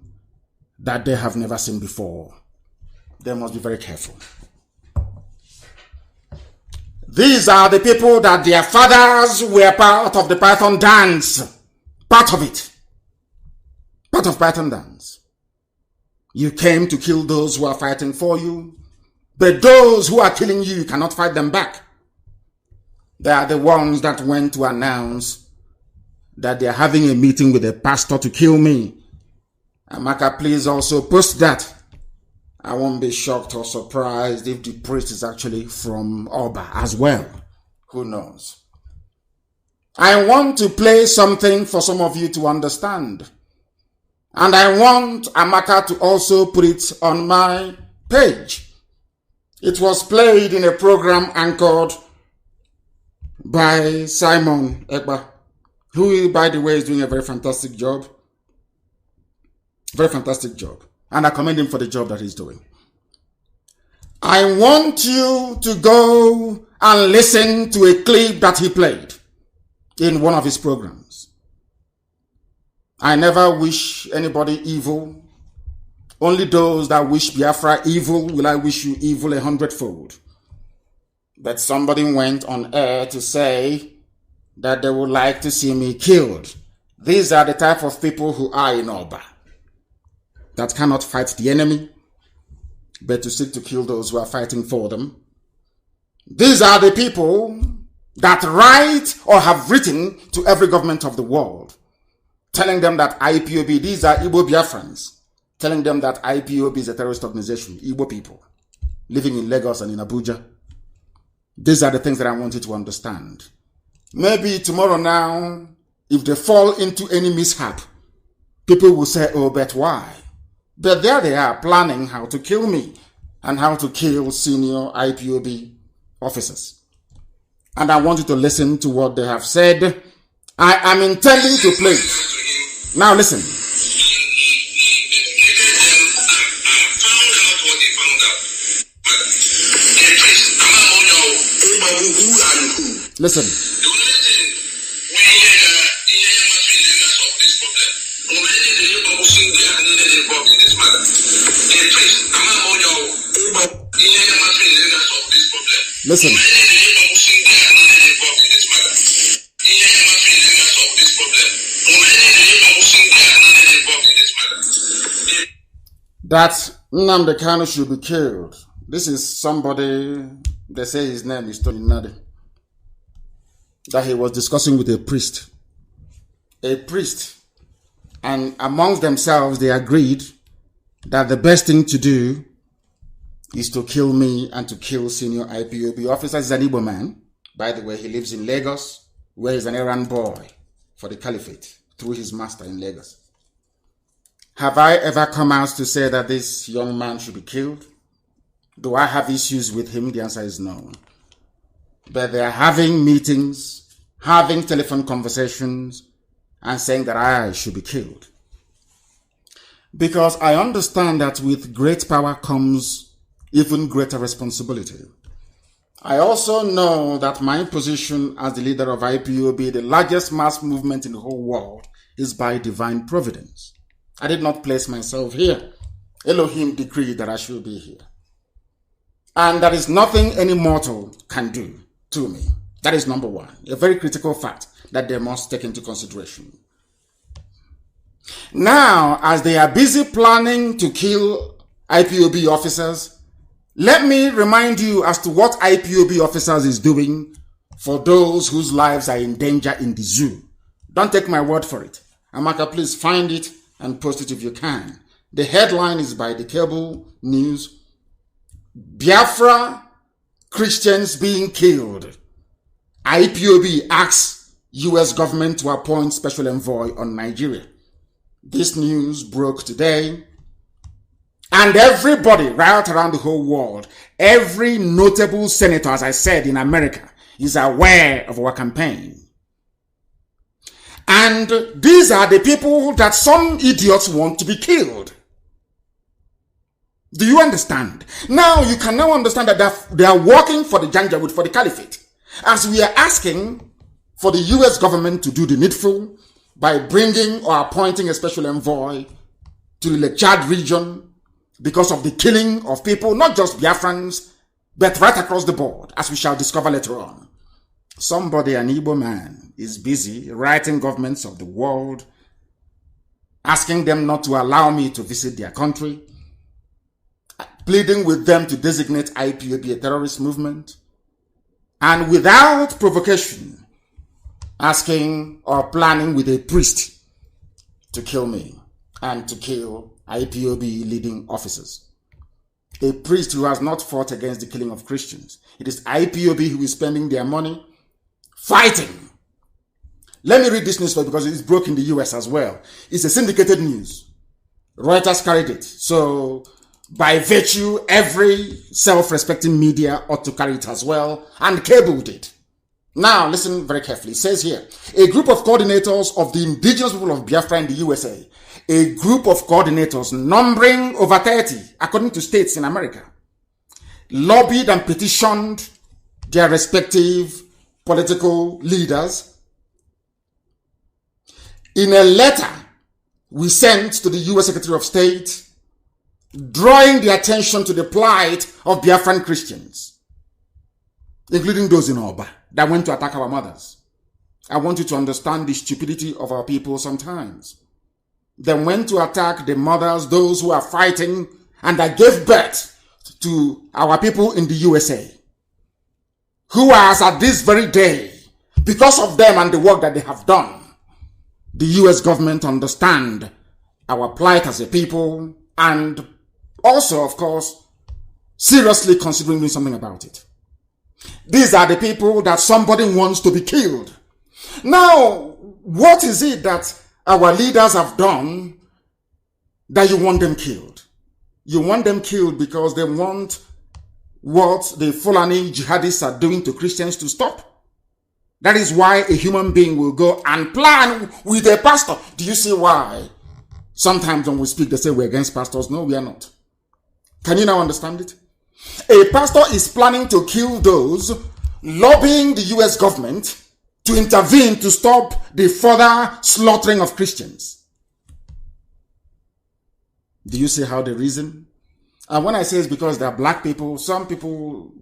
that they have never seen before. They must be very careful. These are the people that their fathers were part of the Python dance. Part of it. Part of Python dance. You came to kill those who are fighting for you, but those who are killing you, you cannot fight them back. They are the ones that went to announce that they are having a meeting with a pastor to kill me. Amaka, please also post that. I won't be shocked or surprised if the priest is actually from Oba as well. Who knows? I want to play something for some of you to understand. And I want Amaka to also put it on my page. It was played in a program anchored by Simon Ekpa, who, by the way, is doing a very fantastic job. Very fantastic job. And I commend him for the job that he's doing. I want you to go and listen to a clip that he played in one of his programs. I never wish anybody evil. Only those that wish Biafra evil will I wish you evil 100-fold. But somebody went on air to say that they would like to see me killed. These are the type of people who are in Oba, that cannot fight the enemy, but to seek to kill those who are fighting for them. These are the people that write or have written to every government of the world, telling them that IPOB, these are Igbo Biafrans, telling them that IPOB is a terrorist organization, Igbo people, living in Lagos and in Abuja. These are the things that I want you to understand. Maybe tomorrow now, if they fall into any mishap, people will say, oh, but why? But there they are planning how to kill me and how to kill senior IPOB officers. And I want you to listen to what they have said. I am intending to play it. Now listen. Listen. Listen. That Nnamdi Kanu should be killed. This is somebody, they say his name is Tony Nadi, that he was discussing with a priest. A priest. And amongst themselves, they agreed that the best thing to do is to kill me and to kill senior IPOB officers. He's an Igbo man. By the way, he lives in Lagos, where he's an errand boy for the caliphate through his master in Lagos. Have I ever come out to say that this young man should be killed? Do I have issues with him? The answer is no. But they are having meetings, having telephone conversations, and saying that I should be killed. Because I understand that with great power comes even greater responsibility. I also know that my position as the leader of IPOB, the largest mass movement in the whole world, is by divine providence. I did not place myself here. Elohim decreed that I should be here. And there is nothing any mortal can do to me. That is number one. A very critical fact that they must take into consideration. Now, as they are busy planning to kill IPOB officers, let me remind you as to what IPOB officers is doing for those whose lives are in danger in the zoo. Don't take my word for it. Amaka, please find it and post it if you can. The headline is by the cable news. Biafra Christians being killed. IPOB asks US government to appoint special envoy on Nigeria. This news broke today. And everybody right around the whole world, every notable senator, as I said, in America, is aware of our campaign. And these are the people that some idiots want to be killed. Do you understand? Now, you can now understand that they are working for the Janjaweed, for the caliphate. As we are asking for the US government to do the needful by bringing or appointing a special envoy to the Lake Chad region because of the killing of people, not just Biafrans, but right across the board, as we shall discover later on. Somebody, an Igbo man, is busy writing governments of the world, asking them not to allow me to visit their country, pleading with them to designate IPOB a terrorist movement, and without provocation, asking or planning with a priest to kill me and to kill IPOB leading officers. A priest who has not fought against the killing of Christians. It is IPOB who is spending their money fighting. Let me read this newspaper because it is broke in the US as well. It's a syndicated news. Reuters carried it. So, by virtue, every self-respecting media ought to carry it as well, and cable did. Now, listen very carefully. It says here, a group of coordinators of the indigenous people of Biafra in the USA, a group of coordinators numbering over 30, according to states in America, lobbied and petitioned their respective political leaders in a letter we sent to the US Secretary of State, drawing the attention to the plight of Biafran Christians, including those in Oba that went to attack our mothers. I want you to understand the stupidity of our people sometimes. They went to attack the mothers, those who are fighting and that gave birth to our people in the USA, who are at this very day, because of them and the work that they have done, the US government understand our plight as a people and also, of course, seriously considering doing something about it. These are the people that somebody wants to be killed. Now, what is it that our leaders have done that you want them killed? You want them killed because they want what the Fulani jihadists are doing to Christians to stop. That is why a human being will go and plan with a pastor. Do you see why? Sometimes when we speak, they say we're against pastors. No, we are not. Can you now understand it? A pastor is planning to kill those lobbying the US government to intervene to stop the further slaughtering of Christians. Do you see how they reason? And when I say it's because they are black people, some people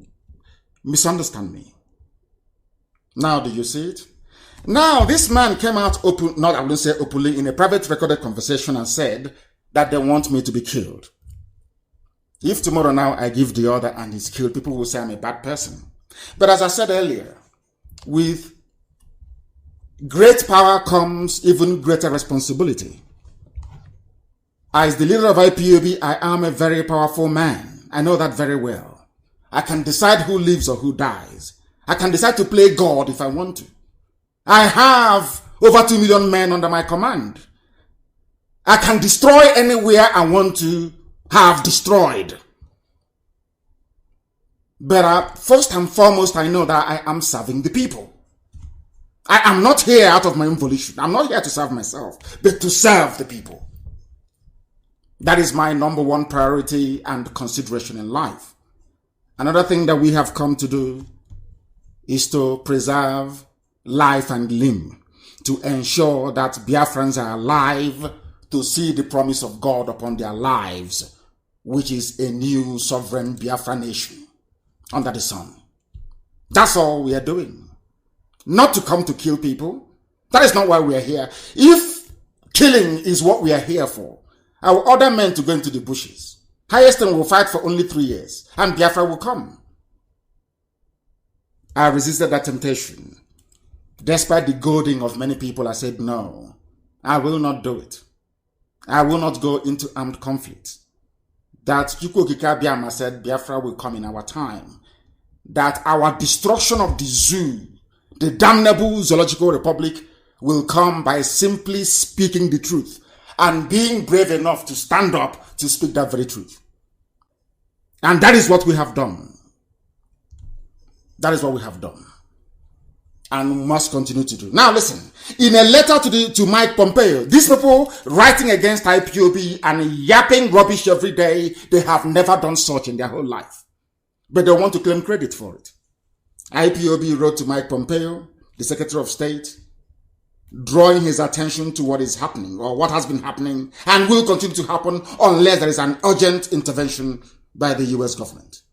misunderstand me. Now, do you see it? Now, this man came out open, not I wouldn't say openly, in a private recorded conversation and said that they want me to be killed. If tomorrow now I give the order and he's killed, people will say I'm a bad person. But as I said earlier, with great power comes even greater responsibility. As the leader of IPOB, I am a very powerful man. I know that very well. I can decide who lives or who dies. I can decide to play God if I want to. I have over 2 million men under my command. I can destroy anywhere I want to have destroyed. But first and foremost, I know that I am serving the people. I am not here out of my own volition. I'm not here to serve myself, but to serve the people. That is my number one priority and consideration in life. Another thing that we have come to do is to preserve life and limb, to ensure that Biafrans are alive to see the promise of God upon their lives, which is a new sovereign Biafra nation under the sun. That's all we are doing. Not to come to kill people. That is not why we are here. If killing is what we are here for, I will order men to go into the bushes. Highest will fight for only 3 years, and Biafra will come. I resisted that temptation. Despite the goading of many people, I said, no, I will not do it. I will not go into armed conflict. That Chukwuokike Abiama said Biafra will come in our time. That our destruction of the zoo, the damnable zoological republic, will come by simply speaking the truth and being brave enough to stand up to speak that very truth. And that is what we have done. That is what we have done. And must continue to do. Now listen, in a letter to Mike Pompeo, these people writing against IPOB and yapping rubbish every day, they have never done such in their whole life. But they want to claim credit for it. IPOB wrote to Mike Pompeo, the Secretary of State, drawing his attention to what is happening or what has been happening and will continue to happen unless there is an urgent intervention by the US government.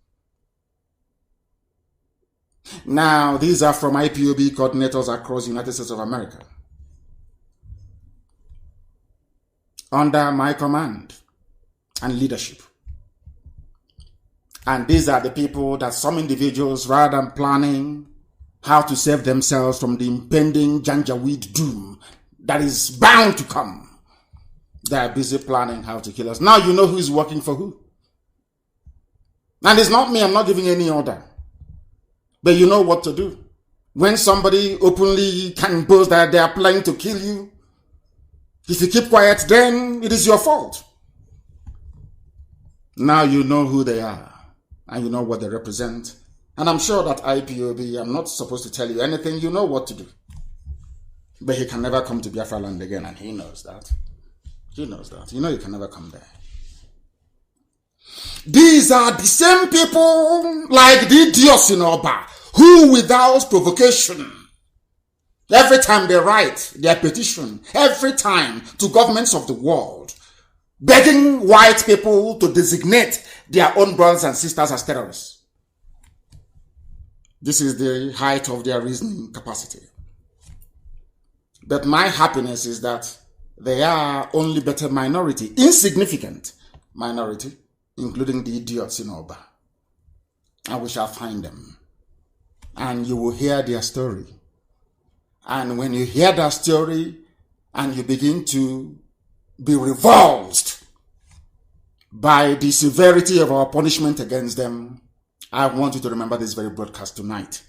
Now, these are from IPOB coordinators across the United States of America. Under my command and leadership. And these are the people that some individuals, rather than planning how to save themselves from the impending Janjaweed doom that is bound to come, they are busy planning how to kill us. Now you know who is working for who. And it's not me, I'm not giving any order. But you know what to do. When somebody openly can boast that they are planning to kill you, if you keep quiet, then it is your fault. Now you know who they are, and you know what they represent. And I'm sure that IPOB, I'm not supposed to tell you anything, you know what to do. But he can never come to Biafra land again, and he knows that. He knows that. You know he can never come there. These are the same people like the idiots in Oba, who without provocation, every time they write their petition, every time to governments of the world, begging white people to designate their own brothers and sisters as terrorists. This is the height of their reasoning capacity. But my happiness is that they are only but a minority, insignificant minority, including the idiots in Oba. And we shall find them. And you will hear their story. And when you hear that story and you begin to be revolted by the severity of our punishment against them, I want you to remember this very broadcast tonight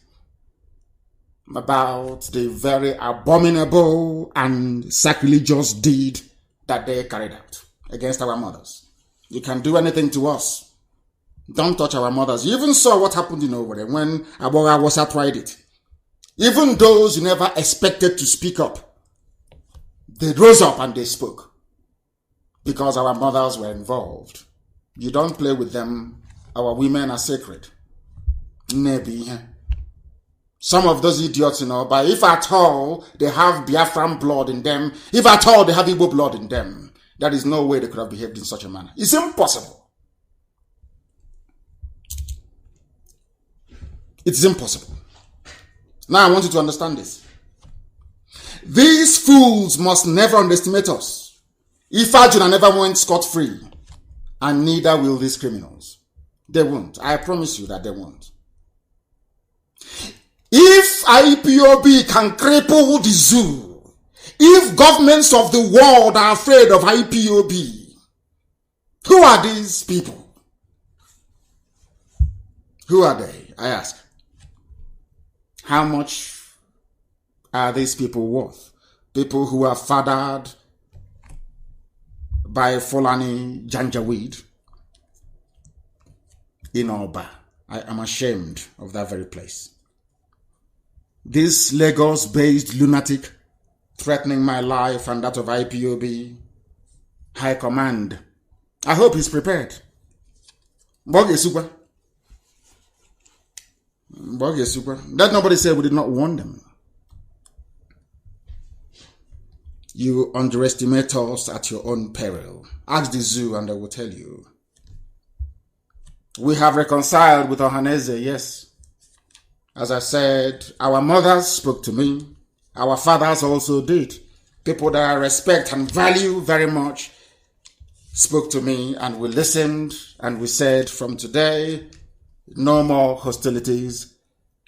about the very abominable and sacrilegious deed that they carried out against our mothers. You can do anything to us. Don't touch our mothers. You even saw what happened in Owerri when Aboga Wasa tried it. Even those who never expected to speak up, they rose up and they spoke because our mothers were involved. You don't play with them. Our women are sacred. Maybe. Some of those idiots, but if at all they have Biafran blood in them, if at all they have Igbo blood in them, there is no way they could have behaved in such a manner. It's impossible. It's impossible. Now I want you to understand this. These fools must never underestimate us. If Arjuna never went scot-free, and neither will these criminals. They won't. I promise you that they won't. If IPOB can cripple the zoo, if governments of the world are afraid of IPOB, who are these people? Who are they? I ask. How much are these people worth? People who are fathered by Fulani Janjaweed in Oba. I am ashamed of that very place. This Lagos-based lunatic threatening my life and that of IPOB High Command. I hope he's prepared. Let nobody say we did not warn them. You underestimate us at your own peril. Ask the zoo and they will tell you. We have reconciled with Ohaneze, yes. As I said, our mothers spoke to me. Our fathers also did. People that I respect and value very much spoke to me, and we listened and we said, from today, no more hostilities,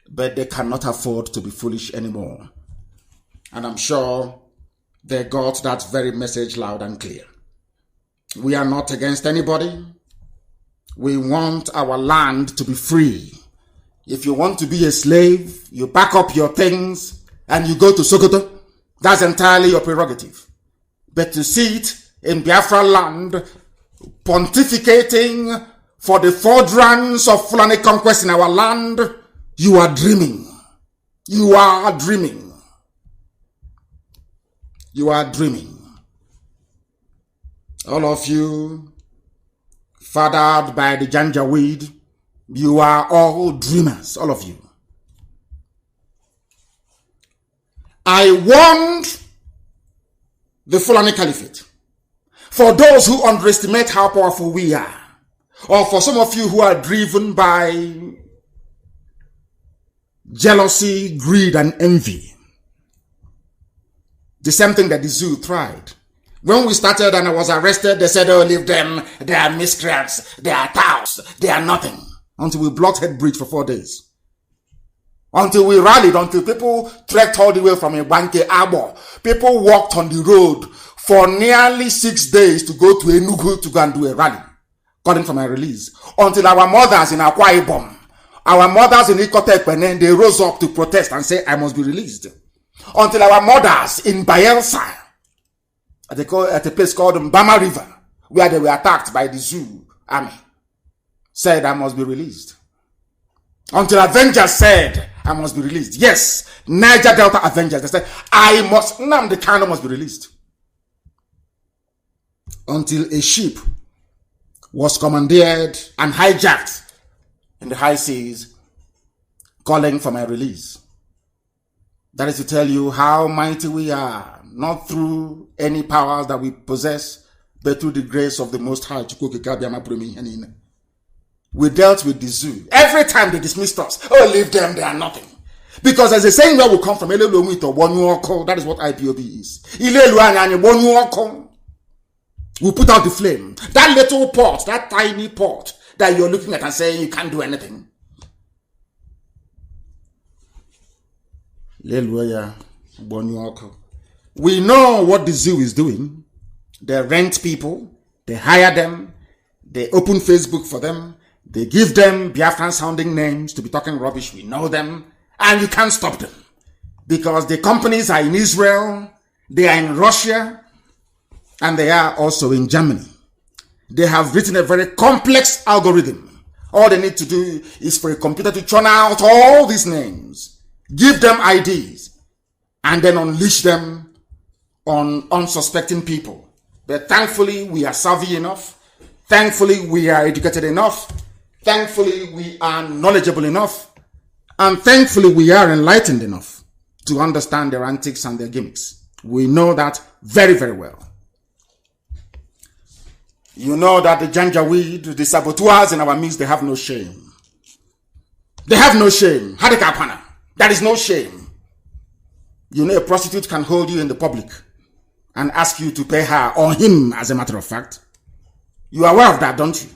but they cannot afford to be foolish anymore. And I'm sure they got that very message loud and clear. We are not against anybody. We want our land to be free. If you want to be a slave, you pack up your things and you go to Sokoto. That's entirely your prerogative. But to sit in Biafra land, pontificating for the furtherance of Fulani conquest in our land, you are dreaming. You are dreaming. You are dreaming. All of you, fathered by the Janjaweed, you are all dreamers, all of you. I warned the Fulani Caliphate. For those who underestimate how powerful we are, or for some of you who are driven by jealousy, greed, and envy, the same thing that the zoo tried. When we started and I was arrested, they said, oh, leave them, they are miscreants, they are touts, they are nothing. until we blocked Head Bridge for 4 days. Until we rallied, until people trekked all the way from Ibanke Arbor. People walked on the road for nearly 6 days to go to Enugu to go and do a rally, calling for my release. Until our mothers in Akwa Ibom, our mothers in Ikotekpenen, they rose up to protest and say, I must be released. Until our mothers in Bayelsa, at a place called Mbama River, where they were attacked by the Zoo army, said, I must be released. Until Avengers said, I must be released. Yes, Niger Delta Avengers, they said, Nnamdi Kanu must be released. Until a ship was commandeered and hijacked in the high seas, calling for my release. That is to tell you how mighty we are, not through any powers that we possess, but through the grace of the Most High. We dealt with the zoo. Every time they dismissed us, oh, leave them, they are nothing. Because as a saying where we come from, that is what IPOB is. We put out the flame. That little pot, that tiny pot that you're looking at and saying you can't do anything. We know what the zoo is doing. They rent people, they hire them, they open Facebook for them, they give them Biafran sounding names to be talking rubbish. We know them, and you can't stop them. Because the companies are in Israel, they are in Russia, and they are also in Germany. They have written a very complex algorithm. All they need to do is for a computer to churn out all these names, give them IDs, and then unleash them on unsuspecting people. But thankfully, we are savvy enough. Thankfully, we are educated enough. Thankfully, we are knowledgeable enough. And thankfully, we are enlightened enough to understand their antics and their gimmicks. We know that very, very well. You know that the Janjaweed, the saboteurs in our midst, they have no shame. They have no shame. Hadikapana. There is no shame. You know, a prostitute can hold you in the public and ask you to pay her or him, as a matter of fact. You are aware of that, don't you?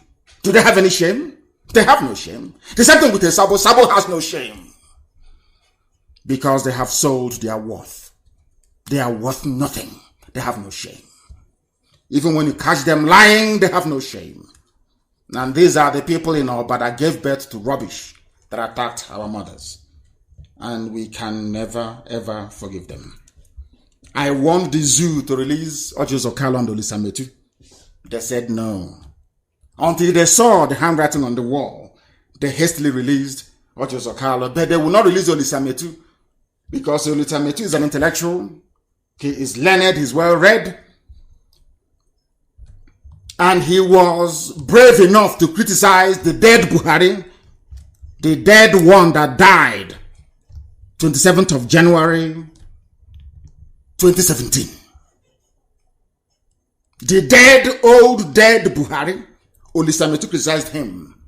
Do they have any shame? They have no shame. The same thing with a Sabo. Sabo has no shame. Because they have sold their worth. They are worth nothing. They have no shame. Even when you catch them lying, they have no shame. And these are the people in Oba that gave birth to rubbish that attacked our mothers. And we can never, ever forgive them. I want the zoo to release Ojo Zokalo and Olisametu. They said no. Until they saw the handwriting on the wall, they hastily released Ojo Zokalo. But they will not release Olisametu because Olisametu is an intellectual. He is learned, he's well read. And he was brave enough to criticize the dead Buhari, the dead one that died 27th of January 2017. The dead, old dead Buhari, Olisametu criticized him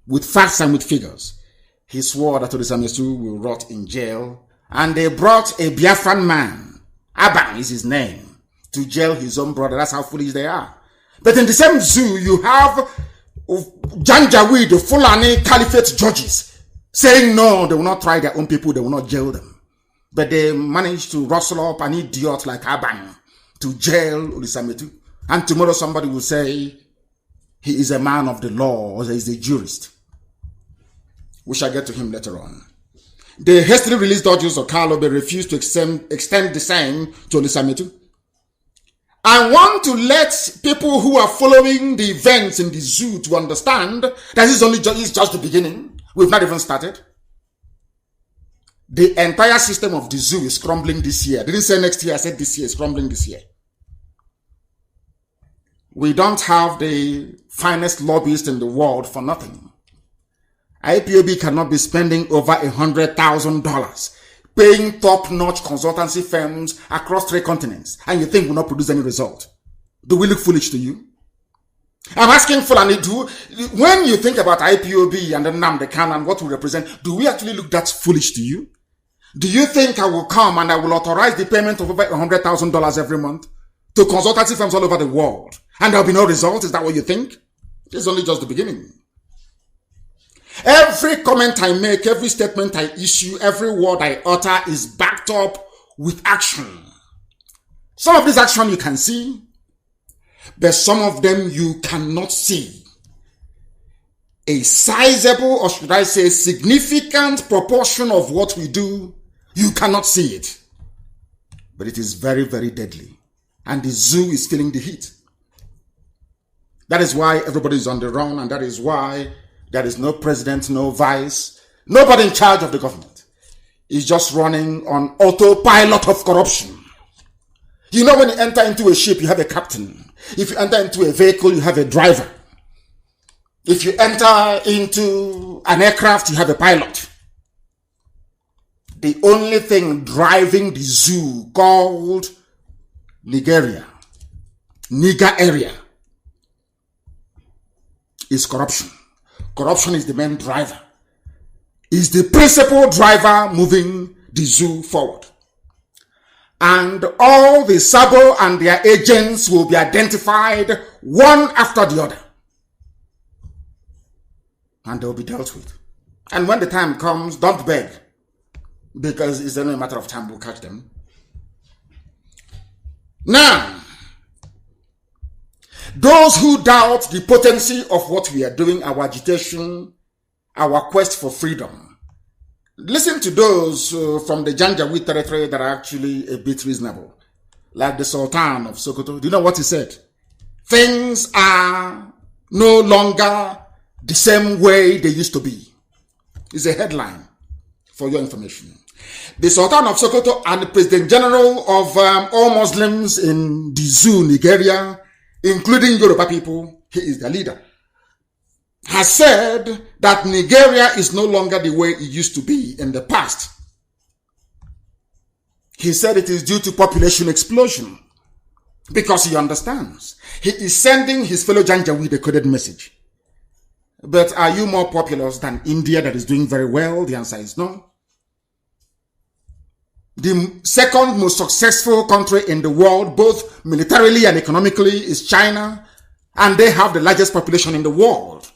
with facts and with figures. He swore that Olisametu will rot in jail, and they brought a Biafran man, Aban is his name, to jail his own brother. That's how foolish they are. But in the same zoo, you have Janjaweed, the Fulani Caliphate judges, saying no, they will not try their own people, they will not jail them. But they managed to rustle up an idiot like Aban to jail Olisametu. And tomorrow somebody will say he is a man of the law or he is a jurist. We shall get to him later on. They hastily released Ojo Zokalo but refused to extend the same to Olisametu. I want to let people who are following the events in the zoo to understand that this is just the beginning. We've not even started. The entire system of the zoo is crumbling this year. I didn't say next year, I said this year. It's crumbling this year. We don't have the finest lobbyists in the world for nothing. IPOB cannot be spending over $100,000 paying top-notch consultancy firms across 3 continents, and you think will not produce any result. Do we look foolish to you? I'm asking Fulani, when you think about IPOB and Nnamdi Kanu and what we represent, do we actually look that foolish to you? Do you think I will come and I will authorize the payment of over $100,000 every month to consultancy firms all over the world, and there will be no result? Is that what you think? This is only just the beginning. Every comment I make, every statement I issue, every word I utter is backed up with action. Some of this action you can see, but some of them you cannot see. A sizable, or should I say, significant proportion of what we do, you cannot see it. But it is very, very deadly. And the zoo is feeling the heat. That is why everybody is on the run, and that is why there is no president, no vice, nobody in charge of the government. It's just running on autopilot of corruption. You know, when you enter into a ship, you have a captain. If you enter into a vehicle, you have a driver. If you enter into an aircraft, you have a pilot. The only thing driving the zoo called Niger area, is corruption. Corruption is the main driver. Is the principal driver moving the zoo forward. And all the Sabo and their agents will be identified one after the other. And they will be dealt with. And when the time comes, don't beg. Because it's only a matter of time we'll catch them. Now, those who doubt the potency of what we are doing, our agitation, our quest for freedom, listen to those from the Janjaweed territory that are actually a bit reasonable. Like the Sultan of Sokoto. Do you know what he said? Things are no longer the same way they used to be. It's a headline for your information. The Sultan of Sokoto and the President General of all Muslims in the zoo, Nigeria, including Yoruba people, he is the leader, has said that Nigeria is no longer the way it used to be in the past. He said it is due to population explosion because he understands. He is sending his fellow Janjaweed a coded message. But are you more populous than India that is doing very well? The answer is no. The second most successful country in the world, both militarily and economically, is China, and they have the largest population in the world.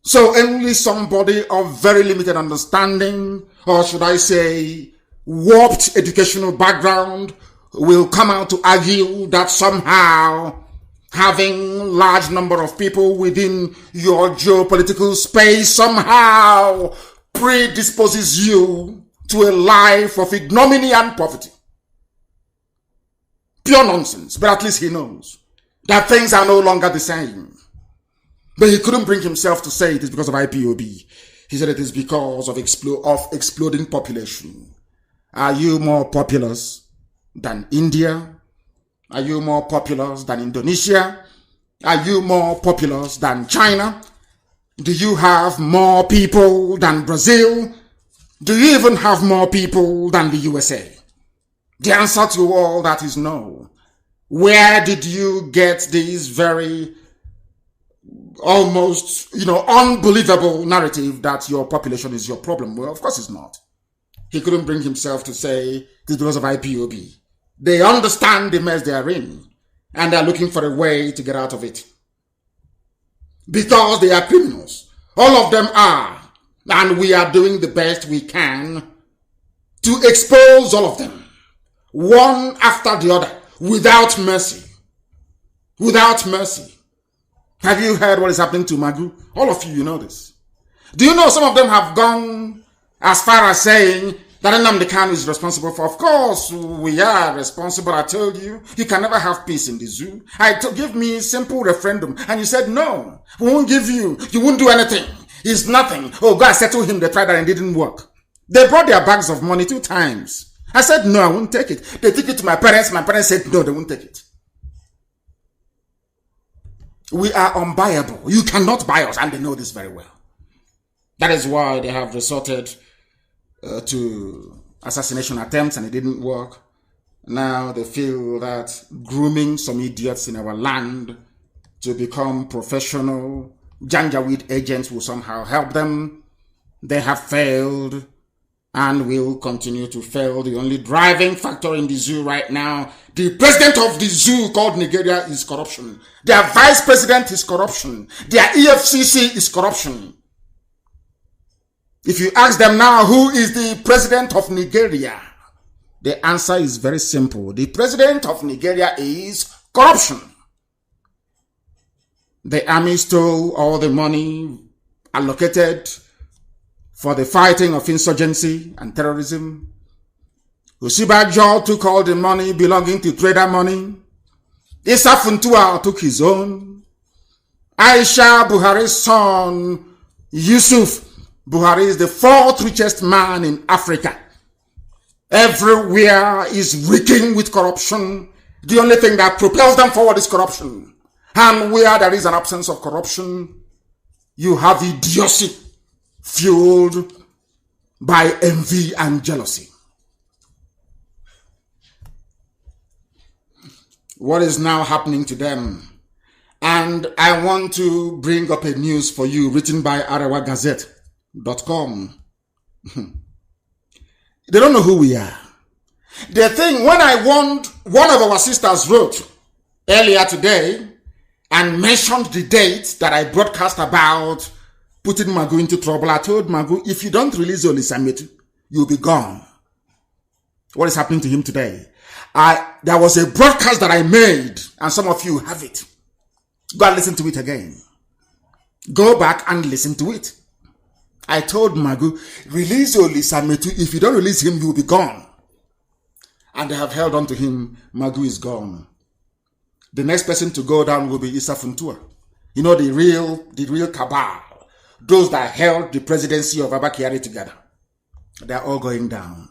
So only somebody of very limited understanding, or should I say, warped educational background, will come out to argue that somehow having large number of people within your geopolitical space somehow predisposes you to a life of ignominy and poverty. Pure nonsense, but at least he knows that things are no longer the same. But he couldn't bring himself to say it is because of IPOB. He said it is because of exploding population. Are you more populous than India? Are you more populous than Indonesia? Are you more populous than China? Do you have more people than Brazil? Do you even have more people than the USA? The answer to all that is no. Where did you get this very almost, unbelievable narrative that your population is your problem? Well, of course it's not. He couldn't bring himself to say it is because of IPOB. They understand the mess they are in, and they are looking for a way to get out of it. Because they are criminals. All of them are. And we are doing the best we can to expose all of them, one after the other, without mercy. Without mercy. Have you heard what is happening to Magu? All of you know this. Do you know some of them have gone as far as saying that Nnamdi Kanu is responsible for? Of course, we are responsible. I told you, you can never have peace in the zoo. Give me a simple referendum. And you said, no, we won't give you. You won't do anything. It's nothing. Oh, God settled him. They tried that and it didn't work. They brought their bags of money 2 times. I said, no, I won't take it. They took it to my parents. My parents said, no, they won't take it. We are unbuyable. You cannot buy us. And they know this very well. That is why they have resorted to assassination attempts and it didn't work. Now they feel that grooming some idiots in our land to become professional Janjaweed agents will somehow help them. They have failed and will continue to fail. The only driving factor in the zoo right now, the president of the zoo called Nigeria, is corruption. Their vice president is corruption. Their EFCC is corruption. If you ask them now, who is the president of Nigeria? The answer is very simple. The president of Nigeria is corruption. The army stole all the money allocated for the fighting of insurgency and terrorism. Osibajo took all the money belonging to trader money. Issa Funtua took his own. Aisha Buhari's son, Yusuf Buhari, is the fourth richest man in Africa. Everywhere is reeking with corruption. The only thing that propels them forward is corruption. And where there is an absence of corruption, you have idiocy fueled by envy and jealousy. What is now happening to them? And I want to bring up a news for you written by arawagazette.com. They don't know who we are. The thing, when I warned, one of our sisters wrote earlier today and mentioned the date that I broadcast about putting Magu into trouble. I told Magu, if you don't release Oli Summit, you'll be gone. What is happening to him today? There was a broadcast that I made, and some of you have it. Go and listen to it again. Go back and listen to it. I told Magu, release Oli Summit. If you don't release him, you'll be gone. And they have held on to him. Magu is gone. The next person to go down will be Issa Funtua. You know, the real cabal. Those that held the presidency of Abba Kyari together. They are all going down.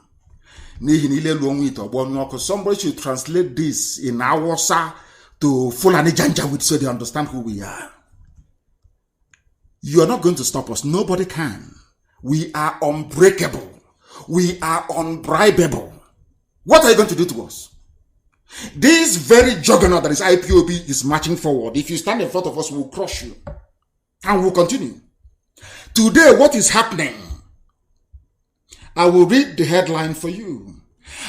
Somebody should translate this in Awasa to Fulani Janjaweed so they understand who we are. You are not going to stop us. Nobody can. We are unbreakable. We are unbribable. What are you going to do to us? This very juggernaut that is IPOB is marching forward. If you stand in front of us, we'll crush you. And we'll continue. Today, what is happening? I will read the headline for you.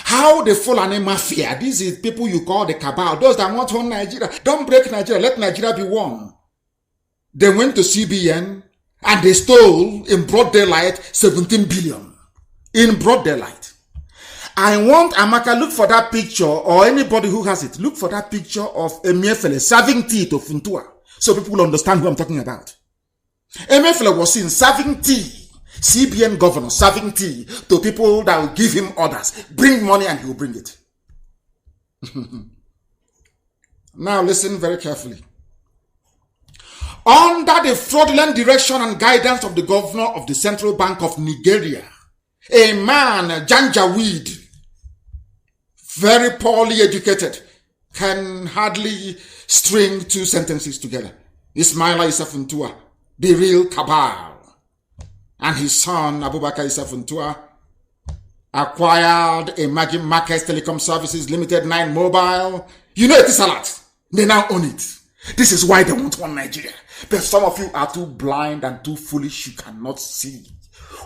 How the Fulani Mafia, these is people you call the cabal, those that want one Nigeria. Don't break Nigeria, let Nigeria be one. They went to CBN and they stole in broad daylight 17 billion. In broad daylight. I want Amaka, look for that picture, or anybody who has it, look for that picture of Emefiele serving tea to Funtua, so people will understand who I'm talking about. Emefiele was seen serving tea, CBN governor serving tea to people that will give him orders. Bring money and he will bring it. Now listen very carefully. Under the fraudulent direction and guidance of the governor of the Central Bank of Nigeria, a man, Janjaweed, very poorly educated, can hardly string two sentences together. Ismaila Issa Funtua, the real cabal, and his son, Abubakar Issa Funtua, acquired a Maggi Markets Telecom Services Limited 9 Mobile. You know it is a lot. They now own it. This is why they want one Nigeria. But some of you are too blind and too foolish. You cannot see.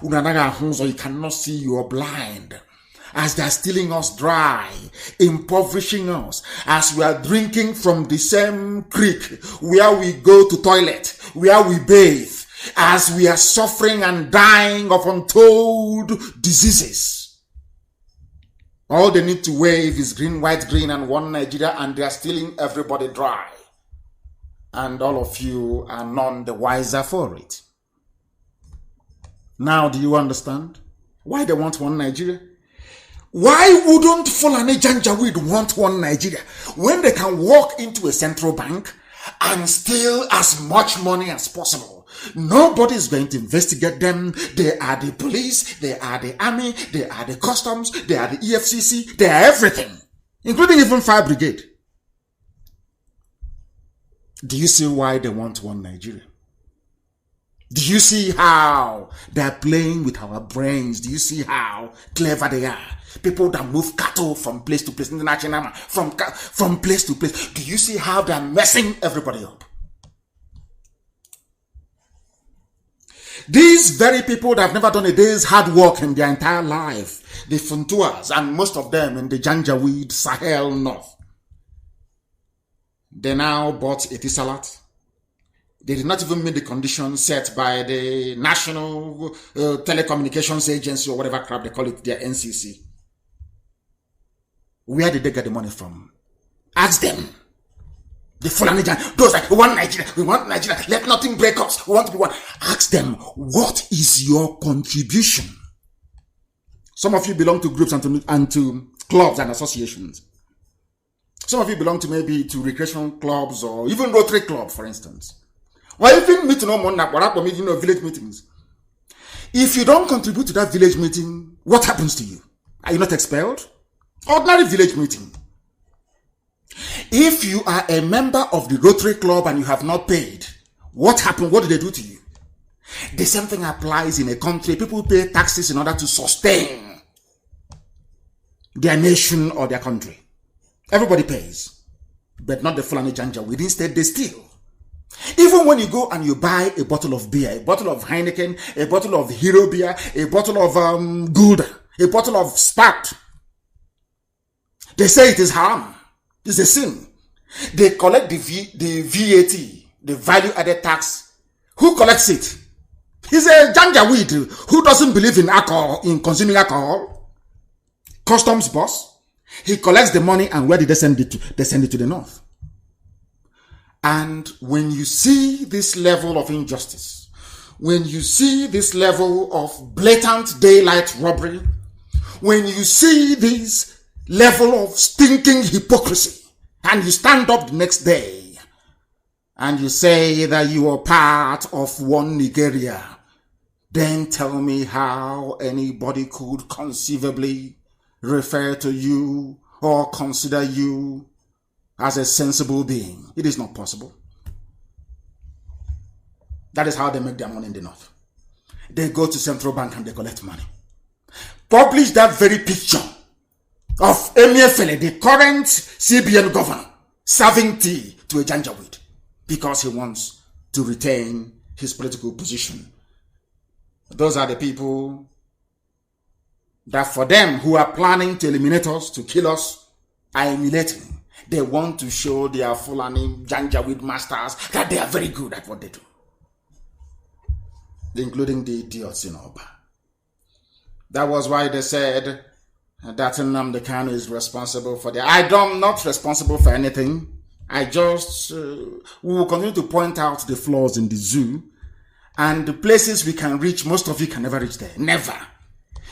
You cannot see. You are blind. As they are stealing us dry, impoverishing us, as we are drinking from the same creek where we go to toilet, where we bathe, as we are suffering and dying of untold diseases. All they need to wave is green, white, green, and one Nigeria, and they are stealing everybody dry. And all of you are none the wiser for it. Now, do you understand why they want one Nigeria? Why wouldn't Fulani Janjaweed want one Nigeria when they can walk into a central bank and steal as much money as possible? Nobody is going to investigate them. They are the police, they are the army, they are the customs, they are the EFCC, they are everything, including even fire brigade. Do you see why they want one Nigeria? Do you see how they are playing with our brains? Do you see how clever they are? People that move cattle from place to place, international, from place to place. Do you see how they are messing everybody up? These very people that have never done a day's hard work in their entire life, the Funtuas, and most of them in the Janjaweed Sahel North, they now bought Etisalat. They did not even meet the conditions set by the National Telecommunications Agency or whatever crap they call it, their NCC. Where did they get the money from? Ask them. The Fulani, those like, we want Nigeria, let nothing break us, we want to be one. Ask them, what is your contribution? Some of you belong to groups and to clubs and associations. Some of you belong to maybe to recreation clubs or even Rotary Club, for instance. Or even village meetings. If you don't contribute to that village meeting, what happens to you? Are you not expelled? Ordinary village meeting. If you are a member of the Rotary Club and you have not paid, what happened? What do they do to you? The same thing applies in a country. People pay taxes in order to sustain their nation or their country. Everybody pays, but not the Fulani Janjaweed. Instead, they steal. Even when you go and you buy a bottle of beer, a bottle of Heineken, a bottle of Hero beer, a bottle of Gouda, a bottle of Spat, they say it is haram. It's a sin. They collect the VAT, the value added tax. Who collects it? He's a Janjaweed who doesn't believe in alcohol, in consuming alcohol. Customs boss. He collects the money, and where did they send it to? They send it to the north. And when you see this level of injustice, when you see this level of blatant daylight robbery, when you see this level of stinking hypocrisy, and you stand up the next day and you say that you are part of one Nigeria, then tell me how anybody could conceivably refer to you or consider you as a sensible being. It is not possible. That is how they make their money in the north. They go to central bank and they collect money. Publish that very picture of Emir Fele, the current CBN governor, serving tea to a Janjaweed because he wants to retain his political position. Those are the people that for them who are planning to eliminate us, to kill us, are emulating. They want to show their Fulani Janjaweed masters that they are very good at what they do. Including the idiots in Oba. That was why they said that Nnamdi Kanu is responsible for that. I'm not responsible for anything. I just we will continue to point out the flaws in the zoo and the places we can reach. Most of you can never reach there. Never.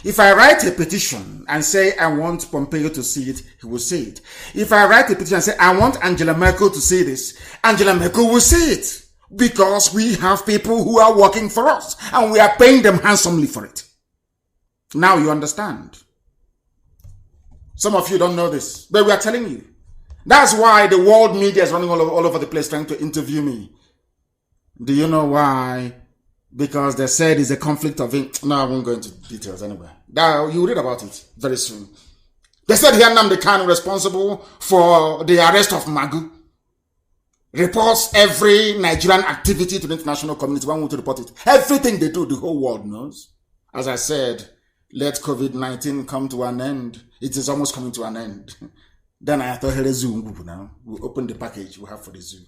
If I write a petition and say I want Pompeo to see it, he will see it. If I write a petition and say I want Angela Merkel to see this, Angela Merkel will see it. Because we have people who are working for us and we are paying them handsomely for it. Now you understand. Some of you don't know this, but we are telling you. That's why the world media is running all over the place trying to interview me. Do you know why? Because they said it's a conflict of interest. No, I won't go into details anyway. You'll read about it very soon. They said here Nnamdi Kanu responsible for the arrest of Magu. Reports every Nigerian activity to the international community. One want to report it. Everything they do, the whole world knows. As I said, let COVID-19 come to an end. It is almost coming to an end. Then I thought, hey, zoo now. We'll open the package we have for the zoo.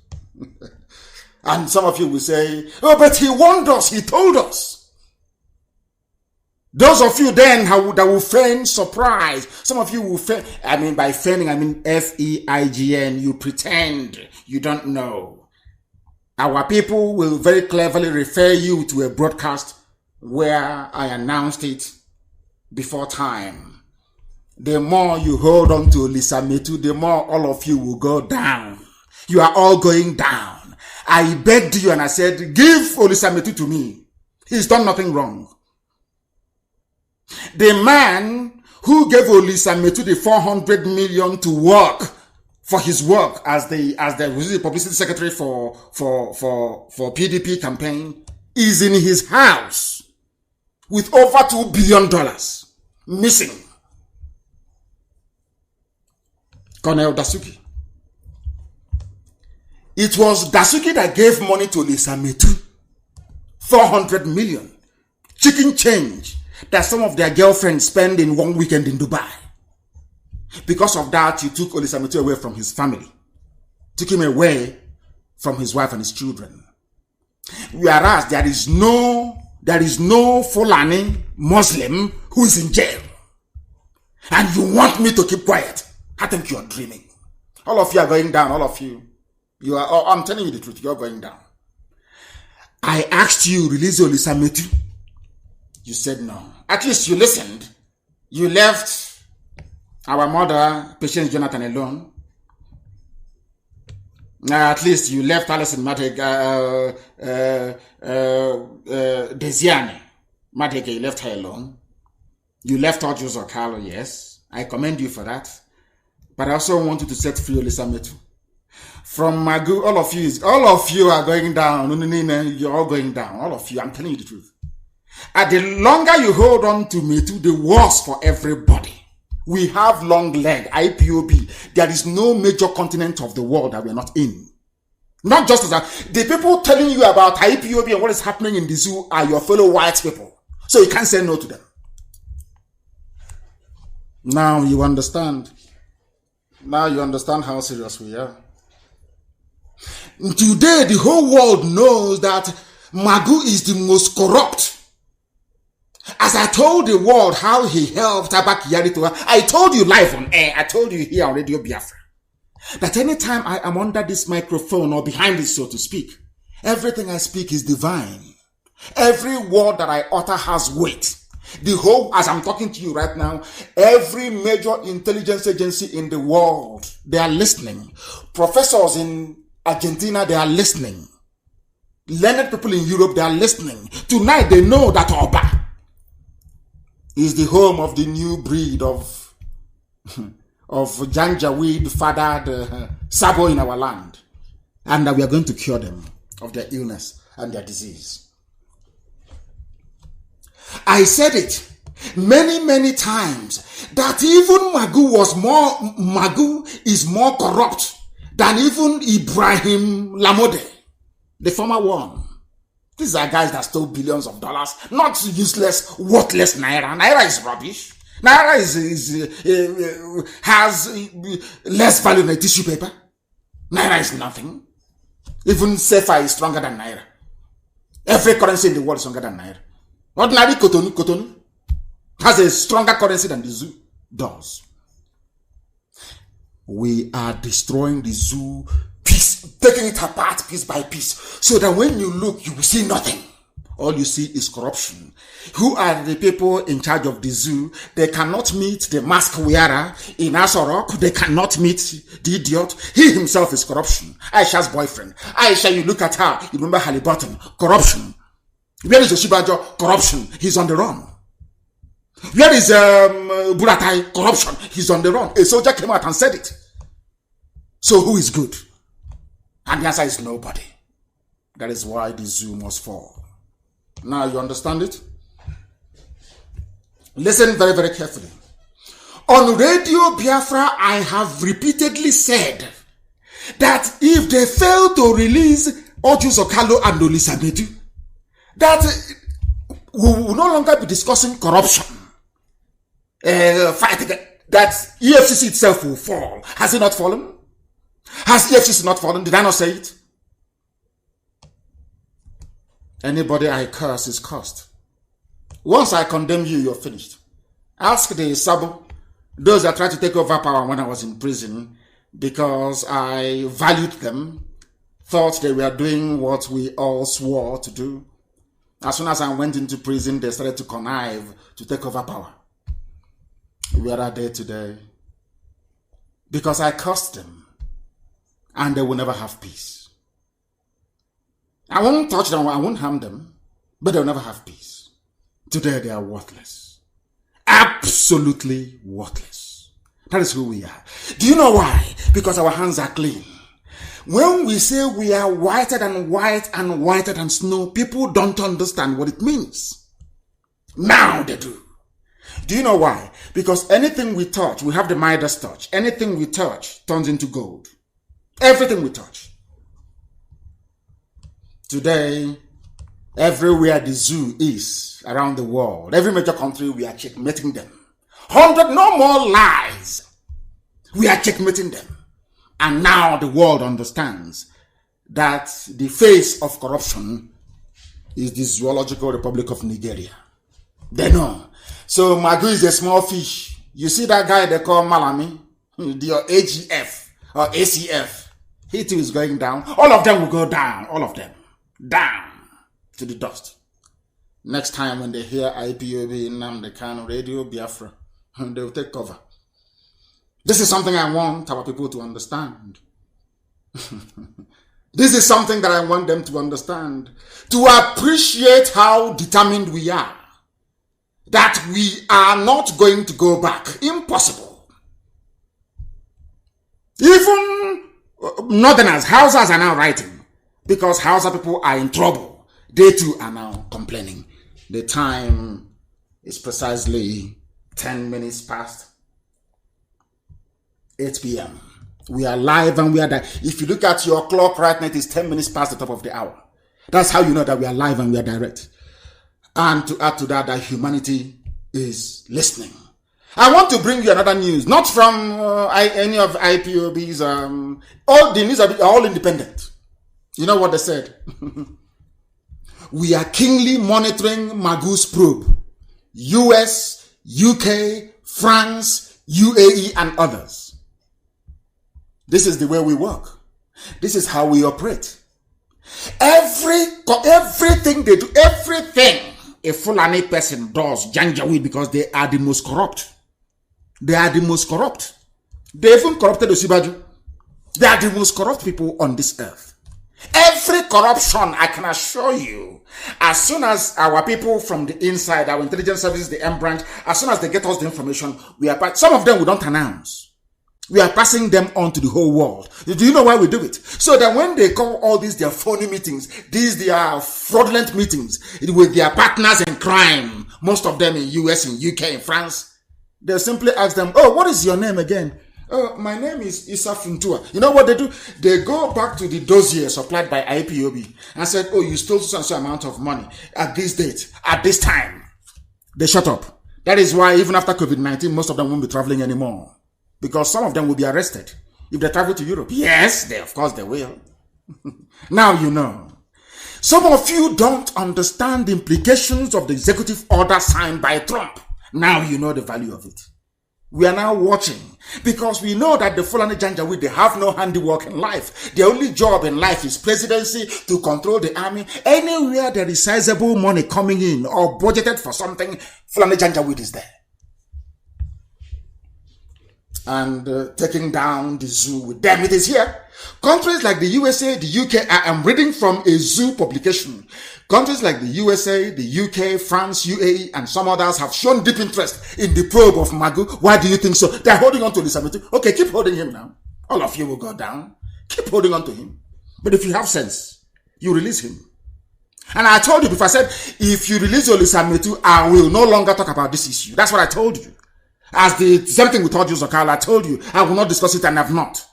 And some of you will say, oh, but he warned us. He told us. Those of you then that will feign surprise. Some of you will feign, by feigning, F-E-I-G-N. You pretend you don't know. Our people will very cleverly refer you to a broadcast where I announced it before time. The more you hold on to Lisa Metu, the more all of you will go down. You are all going down. I begged you and I said, give Olisa Metu to me. He's done nothing wrong. The man who gave Olisa Metu the 400 million to work for his work as the publicity secretary for PDP campaign is in his house with over $2 billion missing. Colonel Dasuki. It was Dasuki that gave money to Lisa Metu. 400 million. Chicken change that some of their girlfriends spend in one weekend in Dubai. Because of that, he took Olisa Metu away from his family. Took him away from his wife and his children. Whereas there is no Fulani Muslim who is in jail. And you want me to keep quiet? I think you are dreaming. All of you are going down, all of you. You are, I'm telling you the truth, you're going down. I asked you, release your Lisametu. You said no. At least you listened. You left our mother, Patience Jonathan, alone. At least you left Alison Desiane Mateke, you left her alone. You left Ojus Okalo, yes. I commend you for that. But I also want you to set free Olisametu. From Magu, all of you are going down. You're all going down. All of you, I'm telling you the truth. And the longer you hold on to Metu, the worse for everybody. We have long leg, IPOB. There is no major continent of the world that we're not in. Not just that. The people telling you about IPOB and what is happening in the zoo are your fellow white people. So you can't say no to them. Now you understand. Now you understand how serious we are. Today, the whole world knows that Magu is the most corrupt. As I told the world how he helped Abak Yarito, I told you live on air, I told you here on Radio Biafra, that anytime I am under this microphone or behind it, so to speak, everything I speak is divine. Every word that I utter has weight. The whole, as I'm talking to you right now, every major intelligence agency in the world, they are listening. Professors in Argentina, they are listening. Learned people in Europe, they are listening. Tonight, they know that Oba is the home of the new breed of Janjaweed fathered Sabo in our land. And that we are going to cure them of their illness and their disease. I said it many, many times that even Magu is more corrupt than even Ibrahim Lamode, the former one. These are guys that stole billions of dollars, not useless, worthless Naira. Naira is rubbish. Naira has less value than a tissue paper. Naira is nothing. Even Sefa is stronger than Naira. Every currency in the world is stronger than Naira. Ordinary Kotonu has a stronger currency than the zoo does. We are destroying the zoo taking it apart piece by piece, so that when you look, you will see nothing. All you see is corruption. Who are the people in charge of the zoo? They cannot meet the mask wearer in Asorok. They cannot meet the idiot. He himself is corruption. Aisha's boyfriend. Aisha, you look at her, you remember Halliburton. Corruption. Where is Oshibajo? Corruption. He's on the run. Where is Buratai? Corruption. He's on the run. A soldier came out and said it. So who is good? And the answer is nobody. That is why the zoo must fall. Now you understand it? Listen very, very carefully. On Radio Biafra, I have repeatedly said that if they fail to release Ojus Okalo and Olisamedu, that we will no longer be discussing corruption. Fight that EFCC itself will fall. Has it not fallen? Has EFCC not fallen? Did I not say it? Anybody I curse is cursed. Once I condemn you, you're finished. Ask the Sabo, those that tried to take over power when I was in prison, because I valued them, thought they were doing what we all swore to do. As soon as I went into prison, they started to connive to take over power. Where are they today? Because I cursed them. And they will never have peace. I won't touch them, I won't harm them, but they'll never have peace. Today they are worthless. Absolutely worthless. That is who we are. Do you know why? Because our hands are clean. When we say we are whiter than white and whiter than snow, people don't understand what it means. Now they do. Do you know why? Because anything we touch, we have the Midas touch. Anything we touch turns into gold. Everything we touch. Today, everywhere the zoo is around the world, every major country, we are checkmating them. 100, no more lies. We are checkmating them. And now the world understands that the face of corruption is the Zoological Republic of Nigeria. They know. So Magu is a small fish. You see that guy they call Malami, the AGF or ACF. He too is going down. All of them will go down. All of them. Down to the dust. Next time when they hear IPOB, Nnamdi Kanu, Radio Biafra, they will take cover. This is something I want our people to understand. This is something that I want them to understand. To appreciate how determined we are. That we are not going to go back. Impossible. Even Northerners, Hausas are now writing. Because Hausa people are in trouble. They too are now complaining. The time is precisely 10 minutes past 8 p.m. We are live and we are there. If you look at your clock right now, it is 10 minutes past the top of the hour. That's how you know that we are live and we are direct. And to add to that, that humanity is listening. I want to bring you another news, not from any of IPOB's. All the news are all independent. You know what they said? We are keenly monitoring Magu's probe. US, UK, France, UAE, and others. This is the way we work. This is how we operate. Everything they do, everything a Fulani person does, Janjaweed, because they are the most corrupt. They are the most corrupt. They even corrupted Osibaju. They are the most corrupt people on this earth. Every corruption, I can assure you, as soon as our people from the inside, our intelligence services, the M branch, as soon as they get us the information, some of them we don't announce. We are passing them on to the whole world. Do you know why we do it? So that when they call all these their phony meetings, these their fraudulent meetings with their partners in crime, most of them in US, in UK, in France, they simply ask them, oh, what is your name again? Oh, my name is Issa Funtua. You know what they do? They go back to the dossier supplied by IPOB and said, oh, you stole so and so amount of money at this date, at this time. They shut up. That is why even after COVID-19, most of them won't be traveling anymore. Because some of them will be arrested if they travel to Europe. Yes, of course they will. Now you know. Some of you don't understand the implications of the executive order signed by Trump. Now you know the value of it. We are now watching because we know that the Fulani Janjaweed, they have no handiwork in life. Their only job in life is presidency, to control the army. Anywhere there is sizable money coming in or budgeted for something, Fulani Janjaweed is there. And taking down the zoo with them. It is here. Countries like the USA, the UK, I am reading from a zoo publication. Countries like the USA, the UK, France, UAE, and some others have shown deep interest in the probe of Magu. Why do you think so? They're holding on to the summit. Okay, keep holding him now. All of you will go down. Keep holding on to him. But if you have sense, you release him. And I told you before, I said, if you release Olisametu, I will no longer talk about this issue. That's what I told you. As the same thing we told you, Zokala, I told you, I will not discuss it and have not.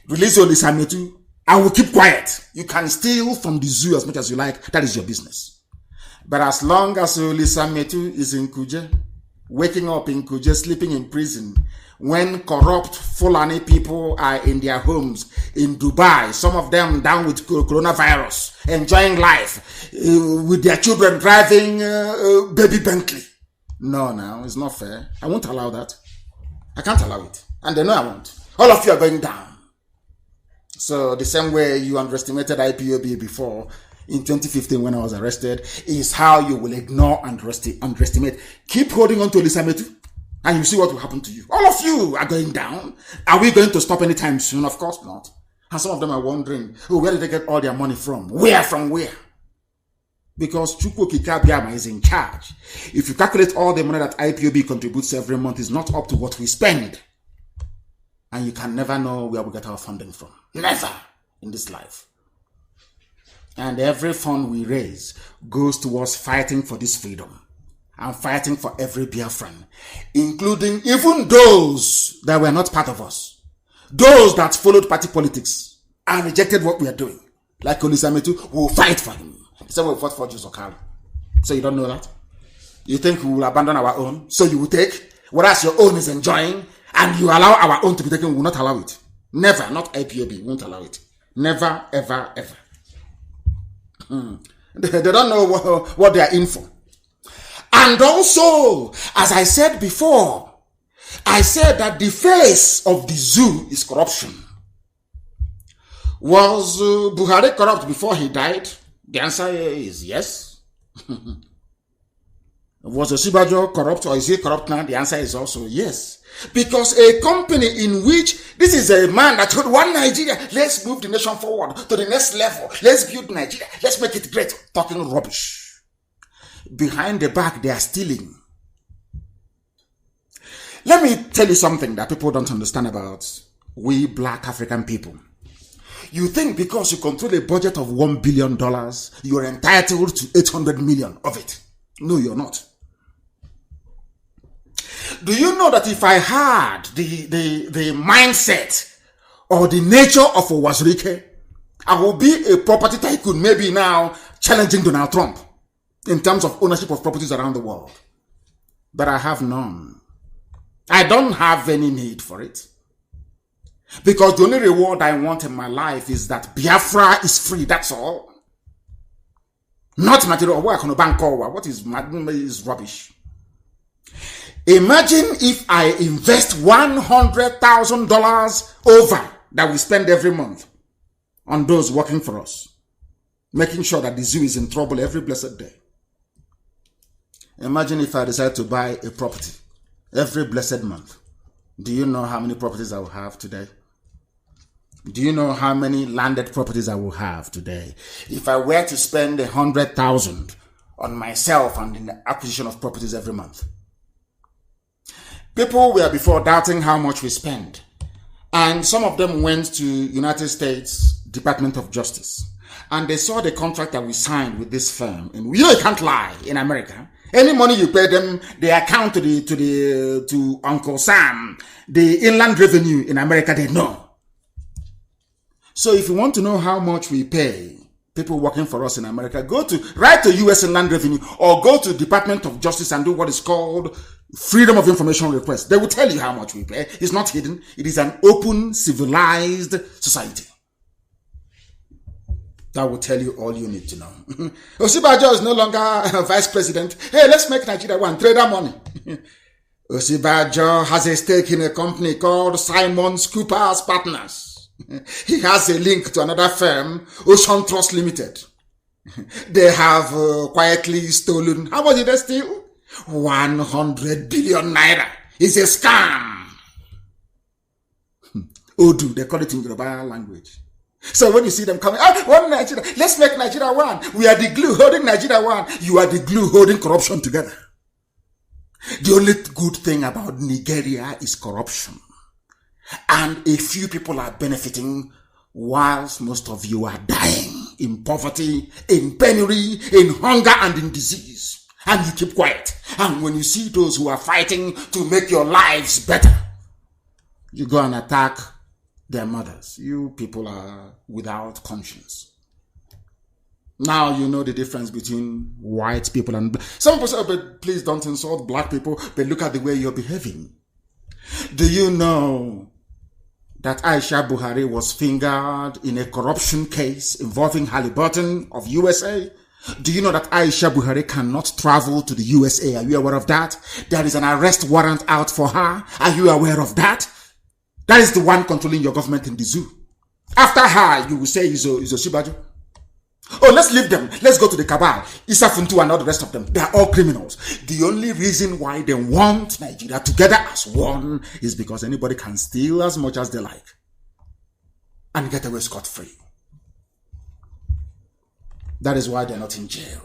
Release Olisametu, I will keep quiet. You can steal from the zoo as much as you like. That is your business. But as long as Olisametu is in Kuje, waking up in Kuje, sleeping in prison, when corrupt Fulani people are in their homes in Dubai, some of them down with coronavirus, enjoying life, with their children driving baby Bentley. No, it's not fair. I won't allow that. I can't allow it. And they know I won't. All of you are going down. So the same way you underestimated IPOB before in 2015 when I was arrested is how you will ignore and underestimate. Keep holding on to Olisametu and you see what will happen to you. All of you are going down. Are we going to stop anytime soon? Of course not. And some of them are wondering, oh, where did they get all their money from? Where from where? Because Chukwu Kikabiama is in charge. If you calculate all the money that IPOB contributes every month, is not up to what we spend. And you can never know where we get our funding from. Never in this life. And every fund we raise goes towards fighting for this freedom. And fighting for every Biafran. Including even those that were not part of us. Those that followed party politics and rejected what we are doing. Like Olisametu, will fight for him. So we fought for Juzokala. So you don't know that? You think we will abandon our own? So you will take, whereas your own is enjoying, and you allow our own to be taken, we will not allow it. Never, not IPOB, we won't allow it. Never, ever, ever. They don't know what they are in for. And also, as I said before, I said that the face of the zoo is corruption. Was Buhari corrupt before he died? The answer is yes. Was Osibajo corrupt or is he corrupt now? The answer is also yes. Because a company in which this is a man that told one Nigeria, let's move the nation forward to the next level. Let's build Nigeria. Let's make it great. Talking rubbish. Behind the back, they are stealing. Let me tell you something that people don't understand about we black African people. You think because you control a budget of $1 billion, you are entitled to 800 million of it. No, you're not. Do you know that if I had the mindset or the nature of a Wazirike, I will be a property tycoon, maybe now challenging Donald Trump in terms of ownership of properties around the world. But I have none. I don't have any need for it. Because the only reward I want in my life is that Biafra is free, that's all. Not material work on a bank or what is rubbish. Imagine if I invest $100,000 over that we spend every month on those working for us, making sure that the zoo is in trouble every blessed day. Imagine if I decide to buy a property every blessed month. Do you know how many properties I will have today? Do you know how many landed properties I will have today? If I were to spend 100,000 on myself and in the acquisition of properties every month. People were before doubting how much we spend. And some of them went to United States Department of Justice. And they saw the contract that we signed with this firm. And you can't lie in America. Any money you pay them, they account to Uncle Sam, the Inland Revenue in America, they know. So if you want to know how much we pay people working for us in America, write to U.S. Inland Revenue or go to Department of Justice and do what is called Freedom of Information Request. They will tell you how much we pay. It's not hidden. It is an open, civilized society. That will tell you all you need to know. Osibajo is no longer vice president. Hey, let's make Nigeria one. Trader money. Osibajo has a stake in a company called Simon Cooper's Partners. He has a link to another firm, Ocean Trust Limited. They have quietly stolen, how much did they steal? 100 billion naira. It's a scam. Odu, they call it in Yoruba language. So when you see them coming, one Nigeria, let's make Nigeria one. We are the glue holding Nigeria one. You are the glue holding corruption together. The only good thing about Nigeria is corruption. And a few people are benefiting whilst most of you are dying in poverty, in penury, in hunger and in disease. And you keep quiet. And when you see those who are fighting to make your lives better, you go and attack their mothers. You people are without conscience. Now you know the difference between white people and black. Some people say, oh, but please don't insult black people, but look at the way you're behaving. Do you know that Aisha Buhari was fingered in a corruption case involving Halliburton of USA? Do you know that Aisha Buhari cannot travel to the USA? Are you aware of that? There is an arrest warrant out for her. Are you aware of that? That is the one controlling your government in the zoo. After her, you will say is Osibajo. Oh, let's leave them. Let's go to the cabal. Issa Funtu and all the rest of them. They are all criminals. The only reason why they want Nigeria together as one is because anybody can steal as much as they like and get away scot-free. That is why they're not in jail.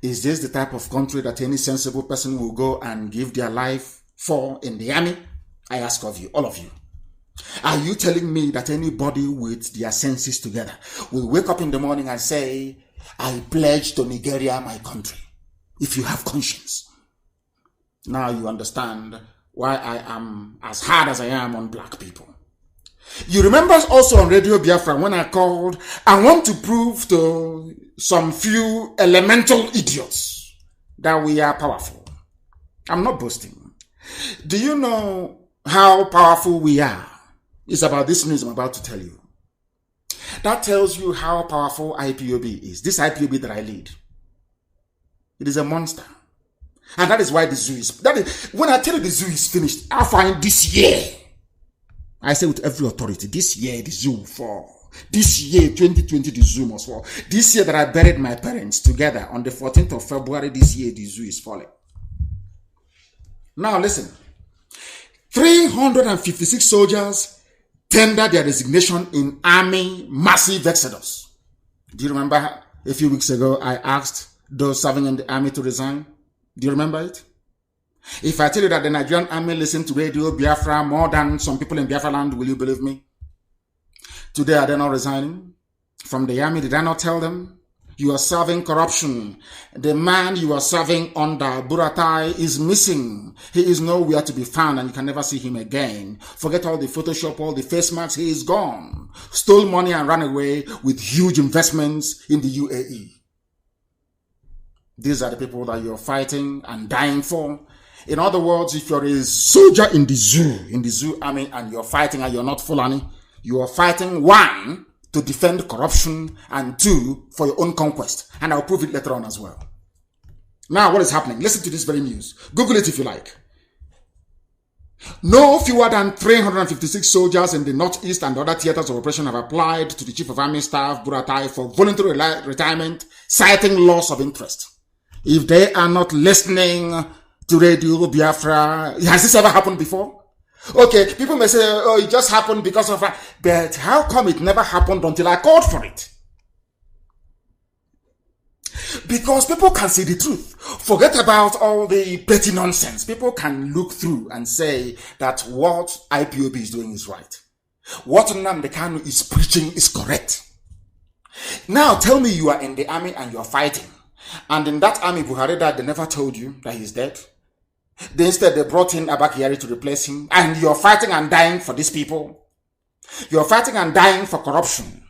Is this the type of country that any sensible person will go and give their life for in the army? I ask of you, all of you. Are you telling me that anybody with their senses together will wake up in the morning and say, I pledge to Nigeria my country? If you have conscience. Now you understand why I am as hard as I am on black people. You remember also on Radio Biafra when I called, I want to prove to some few elemental idiots that we are powerful. I'm not boasting. Do you know how powerful we are? It's about this news I'm about to tell you. That tells you how powerful IPOB is. This IPOB that I lead, it is a monster. And that is why the zoo is, when I tell you the zoo is finished, I find this year, I say with every authority, this year the zoo will fall. This year, 2020, the zoo must fall. This year that I buried my parents together on the 14th of February, this year the zoo is falling. Now listen, 356 soldiers tendered their resignation in army massive exodus. Do you remember a few weeks ago I asked those serving in the army to resign? Do you remember it? If I tell you that the Nigerian army listened to Radio Biafra more than some people in Biafra land, will you believe me? Today, are they not resigning from the army? Did I not tell them? You are serving corruption. The man you are serving under, Buratai, is missing. He is nowhere to be found and you can never see him again. Forget all the Photoshop, all the face masks. He is gone. Stole money and ran away with huge investments in the UAE. These are the people that you're fighting and dying for. In other words, if you're a soldier in the zoo army, and you're fighting and you're not Fulani, you are fighting, one, to defend corruption, and two, for your own conquest. And I'll prove it later on as well. Now, what is happening? Listen to this very news. Google it if you like. No fewer than 356 soldiers in the Northeast and other theaters of operation have applied to the Chief of Army Staff, Buratai, for voluntary retirement, citing loss of interest. If they are not listening to Radio Biafra, has this ever happened before? Okay, people may say, oh, it just happened because of... But how come it never happened until I called for it? Because people can see the truth. Forget about all the petty nonsense. People can look through and say that what IPOB is doing is right. What Nnamdi Kanu is preaching is correct. Now tell me you are in the army and you are fighting. And in that army, Buhari died, they never told you that he's dead. Instead, they brought in Abakari to replace him. And you're fighting and dying for these people. You're fighting and dying for corruption.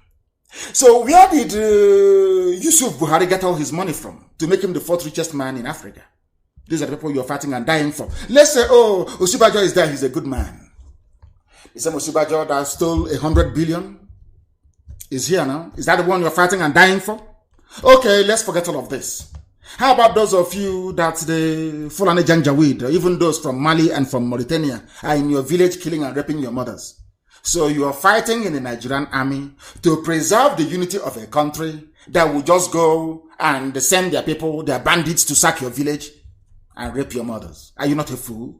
So where did Yusuf Buhari get all his money from to make him the fourth richest man in Africa? These are the people you're fighting and dying for. Let's say, oh, Osibajo is there, he's a good man. The same Osibajo that stole 100 billion is here now. Is that the one you're fighting and dying for? Okay, let's forget all of this. How about those of you that the Fulani Janjaweed, even those from Mali and from Mauritania, are in your village killing and raping your mothers? So you are fighting in the Nigerian army to preserve the unity of a country that will just go and send their people, their bandits, to sack your village and rape your mothers. Are you not a fool?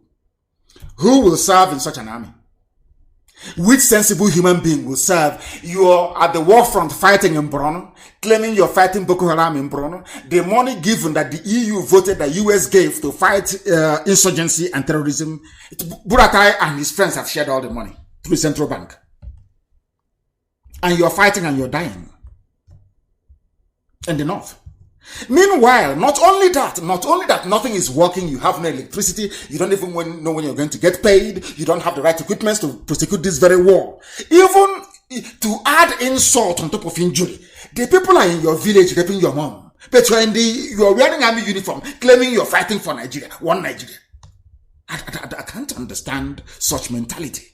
Who will serve in such an army? Which sensible human being will serve? You are at the war front fighting in Borno, claiming you're fighting Boko Haram in Borno. The money given that the EU voted, the US gave to fight insurgency and terrorism, Buratai and his friends have shared all the money through central bank. And you're fighting and you're dying in the north. Meanwhile, not only that, nothing is working. You have no electricity. You don't even know when you're going to get paid. You don't have the right equipment to prosecute this very war. Even to add insult on top of injury, the people are in your village raping your mom. But you're wearing army uniform, claiming you're fighting for Nigeria, one Nigeria. I can't understand such mentality.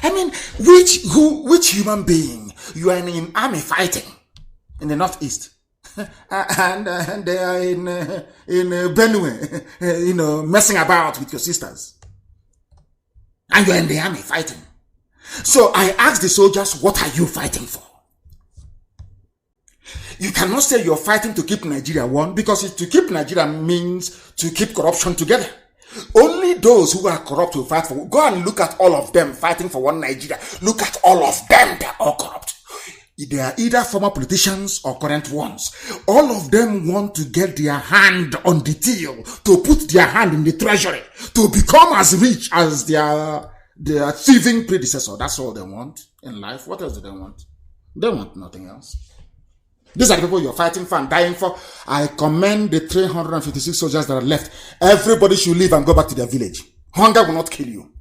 I mean, which human being you are in army fighting in the Northeast? and they are in Benue, messing about with your sisters. And you're in the army fighting. So I asked the soldiers, what are you fighting for? You cannot say you're fighting to keep Nigeria one, because to keep Nigeria means to keep corruption together. Only those who are corrupt will fight for. Go and look at all of them fighting for one Nigeria. Look at all of them, they're all corrupt. They are either former politicians or current ones. All of them want to get their hand on the till, to put their hand in the treasury, to become as rich as their thieving predecessor. That's all they want in life. What else do they want? They want nothing else. These are the people you're fighting for and dying for. I commend the 356 soldiers that are left. Everybody should leave and go back to their village. Hunger will not kill you.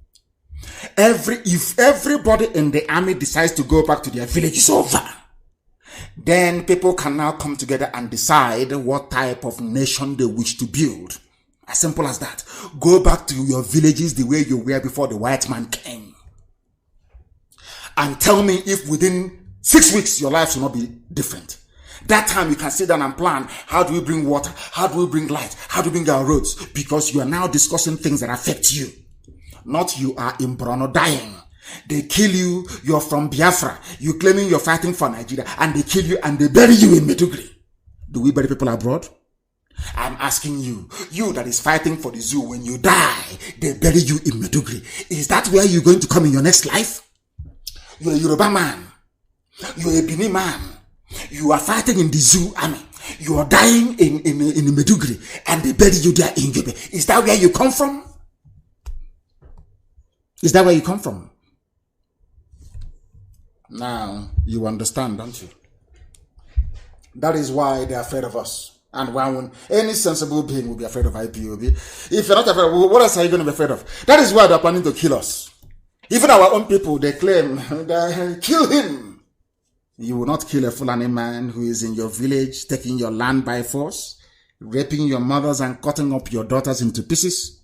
If everybody in the army decides to go back to their village, it's over. Then people can now come together and decide what type of nation they wish to build. As simple as that. Go back to your villages the way you were before the white man came. And tell me if within 6 weeks, your lives will not be different. That time you can sit down and plan, how do we bring water? How do we bring light? How do we bring our roads? Because you are now discussing things that affect you. Not you are in Bruno dying. They kill you, you're from Biafra. You claiming you're fighting for Nigeria, and they kill you and they bury you in Medugri. Do we bury people abroad? I'm asking you, you that is fighting for the zoo, when you die, they bury you in Medugri. Is that where you're going to come in your next life? You're a Yoruba man. You're a Bini man. You are fighting in the zoo army. You are dying in Medugri, and they bury you there in Gebe. Is that where you come from? Is that where you come from? Now, you understand, don't you? That is why they're afraid of us. And why won't any sensible being will be afraid of IPOB? If you're not afraid, what else are you going to be afraid of? That is why they're planning to kill us. Even our own people, they claim, kill him. You will not kill a Fulani man who is in your village, taking your land by force, raping your mothers and cutting up your daughters into pieces.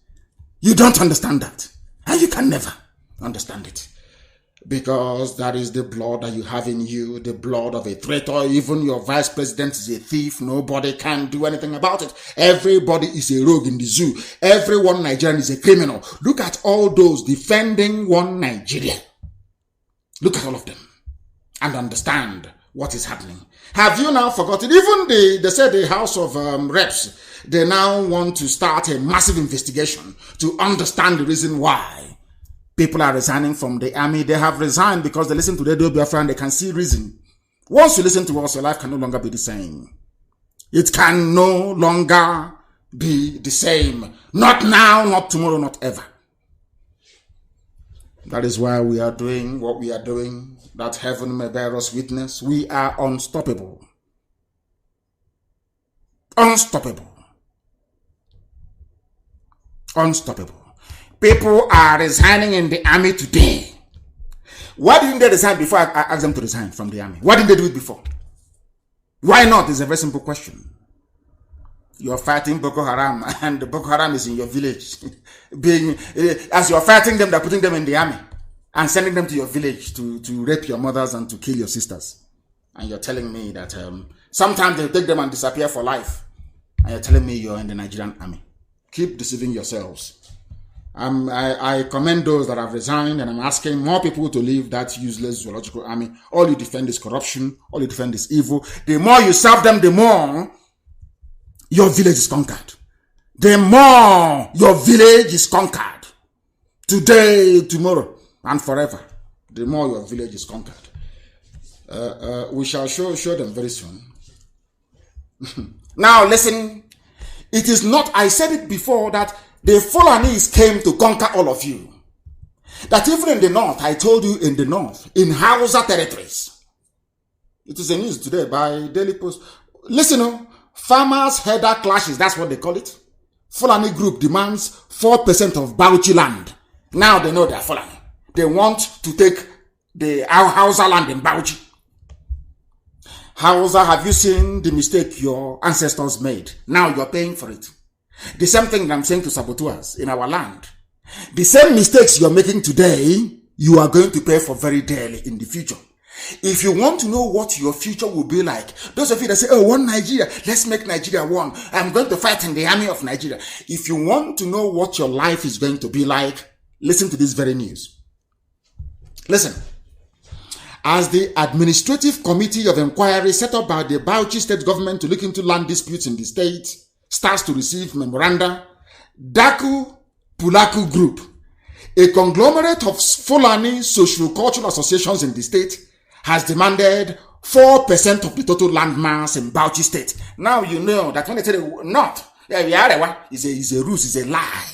You don't understand that. And you can never understand it. Because that is the blood that you have in you, the blood of a traitor. Even your vice president is a thief. Nobody can do anything about it. Everybody is a rogue in the zoo. Every one Nigerian is a criminal. Look at all those defending one Nigeria. Look at all of them and understand what is happening. Have you now forgotten? Even they said the House of Reps, they now want to start a massive investigation to understand the reason why people are resigning from the army. They have resigned because they listen to Radio Biafra and they can see reason. Once you listen to us, your life can no longer be the same. It can no longer be the same. Not now, not tomorrow, not ever. That is why we are doing what we are doing, that heaven may bear us witness. We are unstoppable. Unstoppable. Unstoppable. People are resigning in the army today. Why didn't they resign before I asked them to resign from the army? Why didn't they do it before? Why not? It's a very simple question. You're fighting Boko Haram, and the Boko Haram is in your village. As you're fighting them, they're putting them in the army and sending them to your village to rape your mothers and to kill your sisters. And you're telling me that sometimes they take them and disappear for life. And you're telling me you're in the Nigerian army. Keep deceiving yourselves. I commend those that have resigned, and I'm asking more people to leave that useless zoological army. All you defend is corruption. All you defend is evil. The more you serve them, the more your village is conquered. The more your village is conquered. Today, tomorrow, and forever. The more your village is conquered. We shall show them very soon. Now listen. It is not, I said it before, that the Fulanis came to conquer all of you. That even in the north, I told you in the north, in Hausa territories. It is a news today by Daily Post. Listen, farmers' header clashes, that's what they call it. Fulani group demands 4% of Bauchi land. Now they know they are Fulani. They want to take the Hausa land in Bauchi. Hausa, have you seen the mistake your ancestors made? Now you're paying for it. The same thing I'm saying to saboteurs in our land. The same mistakes you're making today, you are going to pay for very dearly in the future. If you want to know what your future will be like, those of you that say, oh, one Nigeria, let's make Nigeria one. I'm going to fight in the army of Nigeria. If you want to know what your life is going to be like, listen to this very news. Listen. As the Administrative Committee of Inquiry set up by the Bauchi state government to look into land disputes in the state starts to receive memoranda, Daku Pulaku Group, a conglomerate of Fulani socio-cultural associations in the state, has demanded 4% of the total land mass in Bauchi state. Now you know that when they tell you not, is a ruse, is a lie.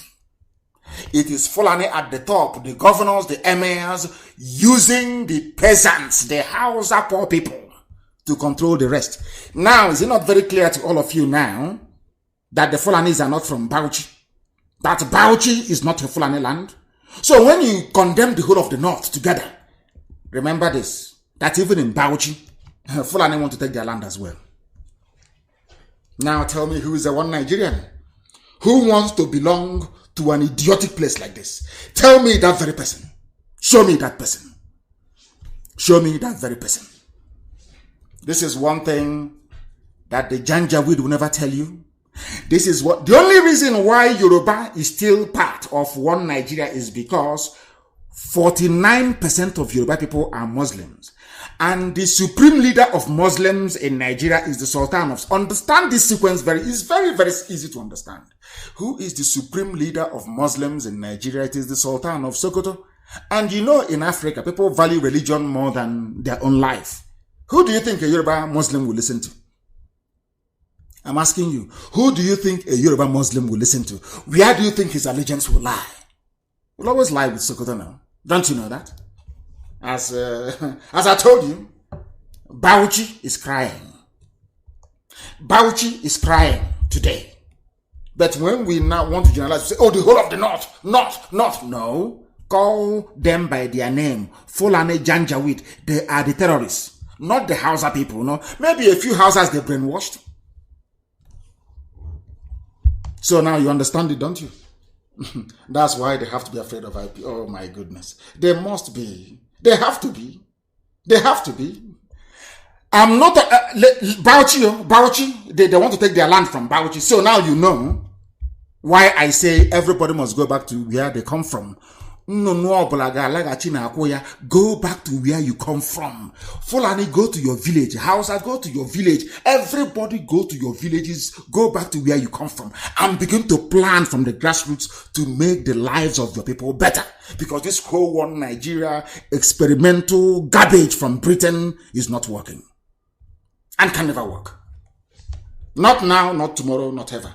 It is Fulani at the top, the governors, the emirs, using the peasants, the Hausa poor people, to control the rest. Now, is it not very clear to all of you now that the Fulanis are not from Bauchi? That Bauchi is not a Fulani land? So when you condemn the whole of the north together, remember this, that even in Bauchi, Fulani want to take their land as well. Now tell me, who is the one Nigerian? Who wants to belong to an idiotic place like this? Tell me that very person. Show me that person. Show me that very person. This is one thing that the Janjaweed will never tell you. This is what the only reason why Yoruba is still part of one Nigeria is because 49% of Yoruba people are Muslims. And the supreme leader of Muslims in Nigeria is the Sultan of... Understand this sequence it's very, very easy to understand. Who is the supreme leader of Muslims in Nigeria? It is the Sultan of Sokoto. And you know, in Africa, people value religion more than their own life. Who do you think a Yoruba Muslim will listen to? I'm asking you, who do you think a Yoruba Muslim will listen to? Where do you think his allegiance will lie? He'll always lie with Sokoto now. Don't you know that? As I told you, Bauchi is crying. Bauchi is crying today. But when we now want to generalize, we say, oh, the whole of the North. No. Call them by their name. Fulani Janjaweed. They are the terrorists. Not the Hausa people, no. Maybe a few Hausas they brainwashed. So now you understand it, don't you? That's why they have to be afraid of IP. Oh my goodness. They must be. They have to be. They have to be. I'm not Bauchi. They want to take their land from Bauchi. So now you know why I say everybody must go back to where they come from. Go back to where you come from. Fulani, go to your village. Hausa, go to your village. Everybody go to your villages. Go back to where you come from and begin to plan from the grassroots to make the lives of your people better. Because this whole one Nigeria experimental garbage from Britain is not working and can never work. Not now, not tomorrow, not ever.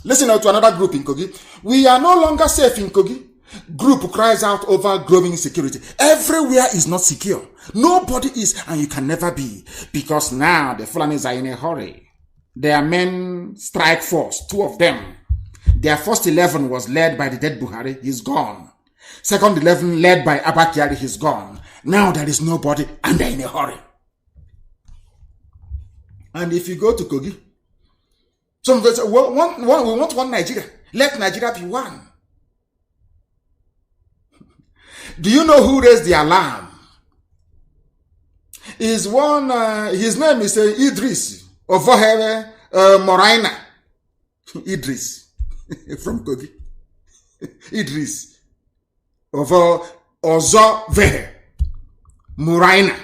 Listen out to another group in Kogi. We are no longer safe in Kogi. Group cries out over growing insecurity. Everywhere is not secure. Nobody is, and you can never be. Because now the Fulanis are in a hurry. Their men strike force, 2 of them. Their first 11 was led by the dead Buhari, he's gone. Second 11 led by Abakiari, he's gone. Now there is nobody, and they're in a hurry. And if you go to Kogi, some of us say, we want one Nigeria. Let Nigeria be one. Do you know who raised the alarm? Is one, his name is Idris Ovohere Moraina. Idris from Kogi. Idris Ozovehe Moraina.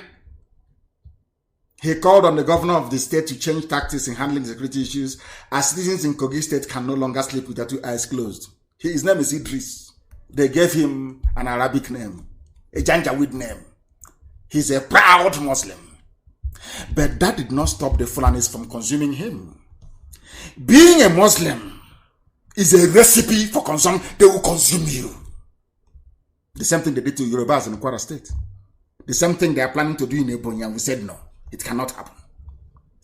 He called on the governor of the state to change tactics in handling security issues, as citizens in Kogi state can no longer sleep with their 2 eyes closed. His name is Idris. They gave him an Arabic name, a Janjaweed name. He's a proud Muslim. But that did not stop the Fulanis from consuming him. Being a Muslim is a recipe for consumption. They will consume you. The same thing they did to Yorubas in Kwara State. The same thing they are planning to do in Ebonyi, and we said no, it cannot happen.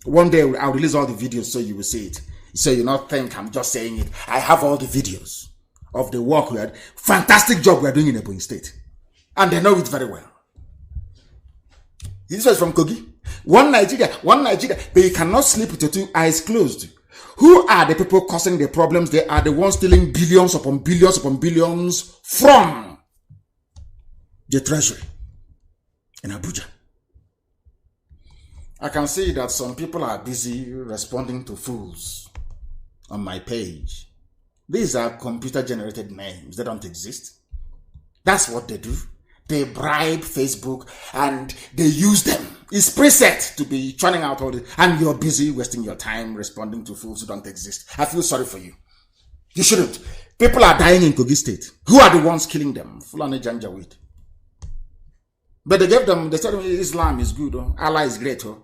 One day I'll release all the videos so you will see it. So you not think I'm just saying it. I have all the videos of the work we had. Fantastic job we are doing in Ebonyi State. And they know it very well. This was from Kogi. One Nigeria, but you cannot sleep with your 2 eyes closed. Who are the people causing the problems? They are the ones stealing billions upon billions upon billions from the treasury in Abuja. I can see that some people are busy responding to fools on my page. These are computer-generated names. They don't exist. That's what they do. They bribe Facebook and they use them. It's preset to be churning out all this. And you're busy wasting your time responding to fools who don't exist. I feel sorry for you. You shouldn't. People are dying in Kogi State. Who are the ones killing them? Fulani Janjaweed. But they said Islam is good. Oh. Allah is great. Oh.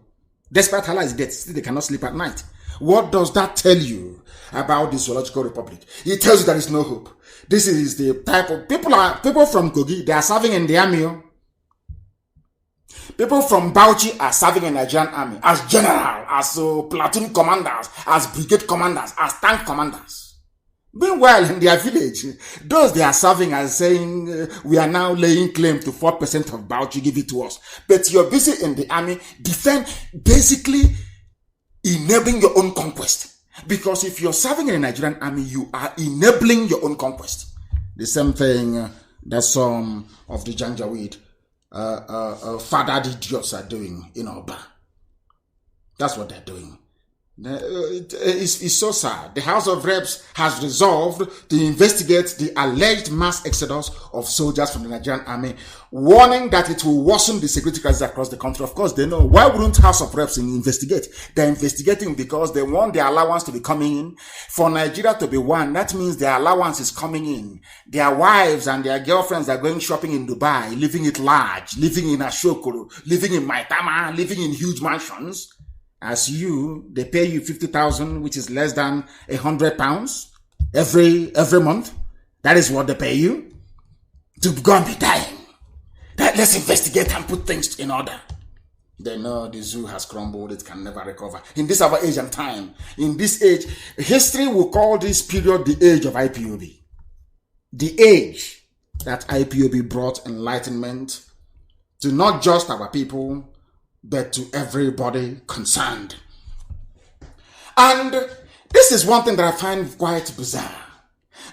Despite Allah is dead, still they cannot sleep at night. What does that tell you about the Zoological Republic? It tells you there is no hope. This is the type of people from Kogi, they are serving in the army. People from Bauchi are serving in the Nigerian army as general, as platoon commanders, as brigade commanders, as tank commanders. Meanwhile, in their village, those they are serving are saying, we are now laying claim to 4% of Bauchi, give it to us. But you're busy in the army, basically enabling your own conquest. Because if you're serving in the Nigerian army, you are enabling your own conquest. The same thing that some of the Janjaweed fathered idiots are doing in Oba. That's what they're doing. It's so sad. The House of Reps has resolved to investigate the alleged mass exodus of soldiers from the Nigerian army, warning that it will worsen the security crisis across the country. Of course, they know. Why wouldn't House of Reps investigate? They're investigating because they want their allowance to be coming in. For Nigeria to be one, that means their allowance is coming in. Their wives and their girlfriends are going shopping in Dubai, living it large, living in Ashokoro, living in Maitama, living in huge mansions. As they pay you 50,000, which is less than £100 every month. That is what they pay you to go and be dying. Let's investigate and put things in order. They know the zoo has crumbled; it can never recover. In this our age and time, in this age, history will call this period the age of IPOB, the age that IPOB brought enlightenment to not just our people, but to everybody concerned. And this is one thing that I find quite bizarre.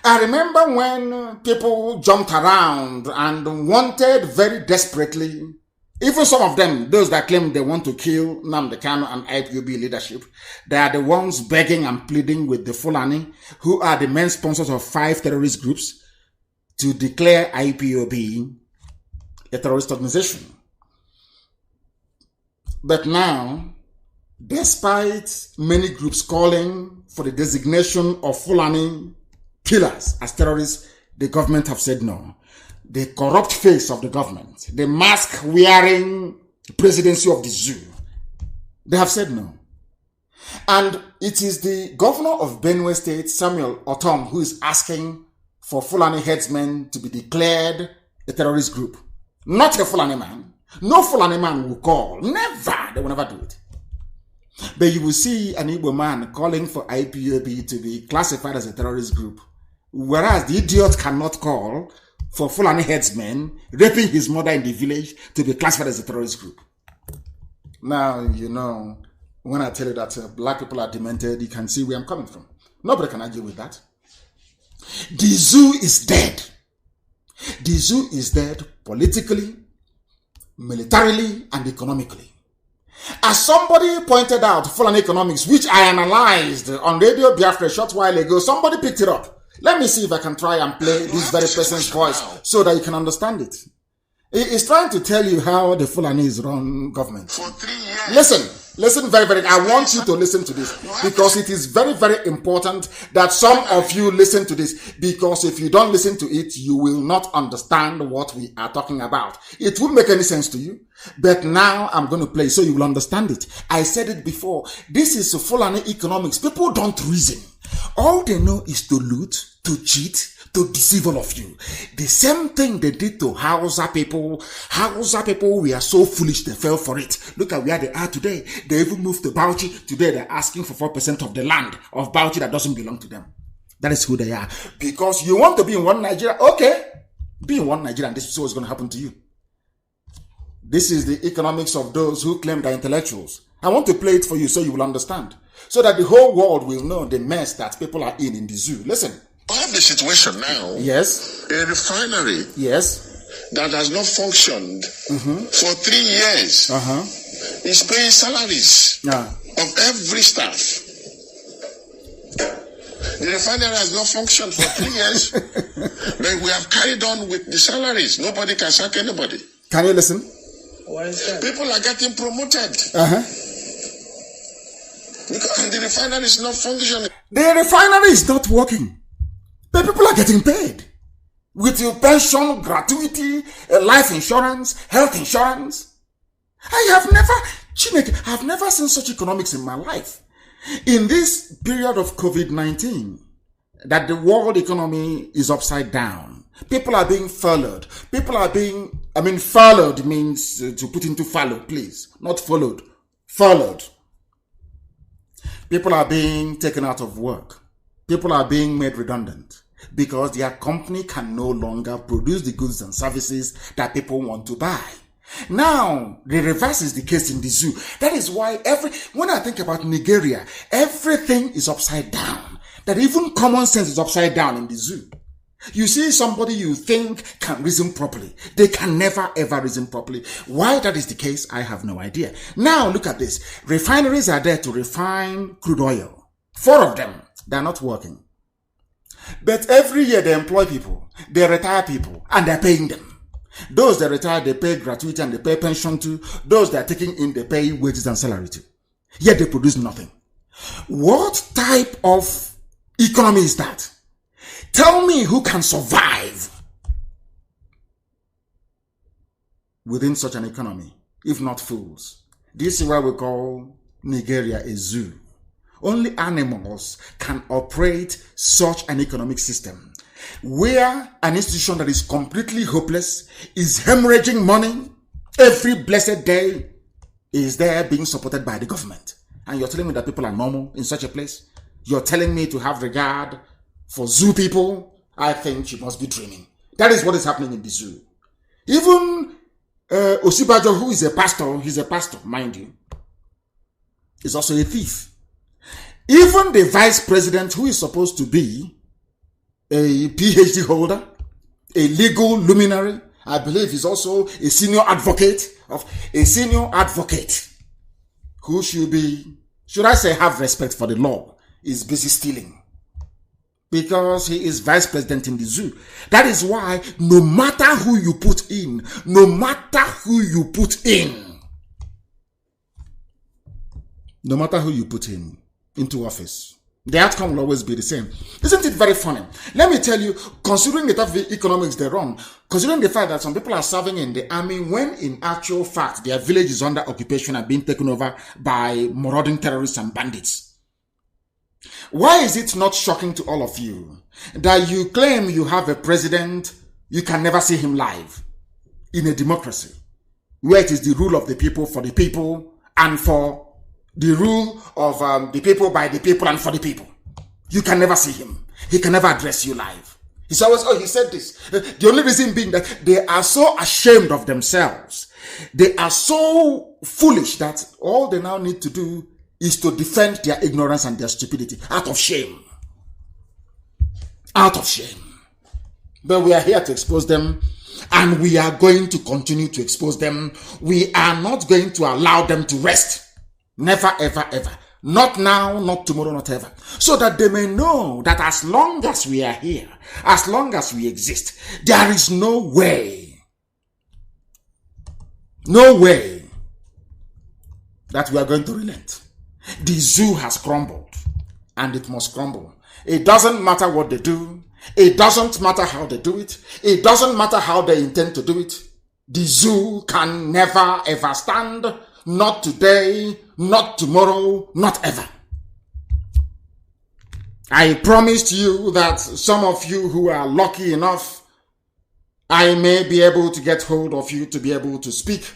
I remember when people jumped around and wanted very desperately, even some of them, those that claim they want to kill Nnamdi Kanu and IPOB leadership, they are the ones begging and pleading with the Fulani, who are the main sponsors of 5 terrorist groups, to declare IPOB a terrorist organization. But now, despite many groups calling for the designation of Fulani killers as terrorists, the government have said no. The corrupt face of the government, the mask-wearing presidency of the zoo, they have said no. And it is the governor of Benue State, Samuel Otom, who is asking for Fulani headsmen to be declared a terrorist group. Not a Fulani man. No Fulani man will call. Never. They will never do it. But you will see an Igbo man calling for IPOB to be classified as a terrorist group. Whereas the idiot cannot call for Fulani headsmen raping his mother in the village to be classified as a terrorist group. Now, you know, when I tell you that black people are demented, you can see where I'm coming from. Nobody can argue with that. The zoo is dead. The zoo is dead politically, militarily, and economically. As somebody pointed out, Fulani economics, which I analyzed on Radio Biafra a short while ago, somebody picked it up. Let me see if I can try and play this very person's voice so that you can understand it. It's trying to tell you how the Fulanis run government. For 3 years. Listen very, very, I want you to listen to this because it is very, very important that some of you listen to this, because if you don't listen to it, you will not understand what we are talking about. It won't make any sense to you, but now I'm going to play so you will understand it. I said it before. This is Fulani economics. People don't reason. All they know is to loot, to cheat, to deceive all of you. The same thing they did to Hausa people. Hausa people were so foolish they fell for it. Look at where they are today. They even moved to Bauchi. Today they're asking for 4% of the land of Bauchi that doesn't belong to them. That is who they are. Because you want to be in one Nigeria. Okay. Be in one Nigeria and this is what's going to happen to you. This is the economics of those who claim they're intellectuals. I want to play it for you so you will understand. So that the whole world will know the mess that people are in the zoo. Listen. I have the situation now. Yes. A refinery. Yes. That has not functioned for 3 years. Is paying salaries of every staff. The refinery has not functioned for 3 years. But we have carried on with the salaries. Nobody can sack anybody. Can you listen? What is that? People are getting promoted. And the refinery is not functioning. The refinery is not working. But people are getting paid. With your pension, gratuity, life insurance, health insurance. I have never seen such economics in my life. In this period of COVID-19, that the world economy is upside down. People are being furloughed. Furloughed means to put into fallow, please. Not followed. Furloughed. People are being taken out of work. People are being made redundant because their company can no longer produce the goods and services that people want to buy. Now, the reverse is the case in the zoo. That is why when I think about Nigeria, everything is upside down. That even common sense is upside down in the zoo. You see somebody you think can reason properly. They can never ever reason properly. Why that is the case, I have no idea. Now look at this. Refineries are there to refine crude oil. 4 of them, they're not working. But every year they employ people, they retire people, and they're paying them. Those that retire, they pay gratuity and they pay pension to. Those that are taking in, they pay wages and salary to. Yet they produce nothing. What type of economy is that? Tell me who can survive within such an economy, if not fools. This is why we call Nigeria a zoo. Only animals can operate such an economic system, where an institution that is completely hopeless is hemorrhaging money every blessed day is there being supported by the government. And you're telling me that people are normal in such a place? You're telling me to have regard for zoo people? I think you must be dreaming. That is what is happening in the zoo. Even Osibajo, who is a pastor, he's a pastor, mind you, is also a thief. Even the vice president, who is supposed to be a PhD holder, a legal luminary, I believe he's also a senior advocate who should be, should I say, have respect for the law, is busy stealing. Because he is vice president in the zoo. That is why no matter who you put in into office, the outcome will always be the same. Isn't it very funny? Let me tell you, considering the type of economics they run, considering the fact that some people are serving in the army when in actual fact their village is under occupation and being taken over by marauding terrorists and bandits. Why is it not shocking to all of you that you claim you have a president, you can never see him live in a democracy, where it is the rule of the people for the people and for the rule of the people by the people and for the people? You can never see him. He can never address you live. He's always, oh, he said this. The only reason being that they are so ashamed of themselves. They are so foolish that all they now need to do is to defend their ignorance and their stupidity out of shame. Out of shame. But we are here to expose them, and we are going to continue to expose them. We are not going to allow them to rest. Never, ever, ever. Not now, not tomorrow, not ever. So that they may know that as long as we are here, as long as we exist, there is no way that we are going to relent. The zoo has crumbled, and it must crumble. It doesn't matter what they do. It doesn't matter how they do it. It doesn't matter how they intend to do it. The zoo can never ever stand. Not today, not tomorrow, not ever. I promised you that some of you who are lucky enough, I may be able to get hold of you to be able to speak.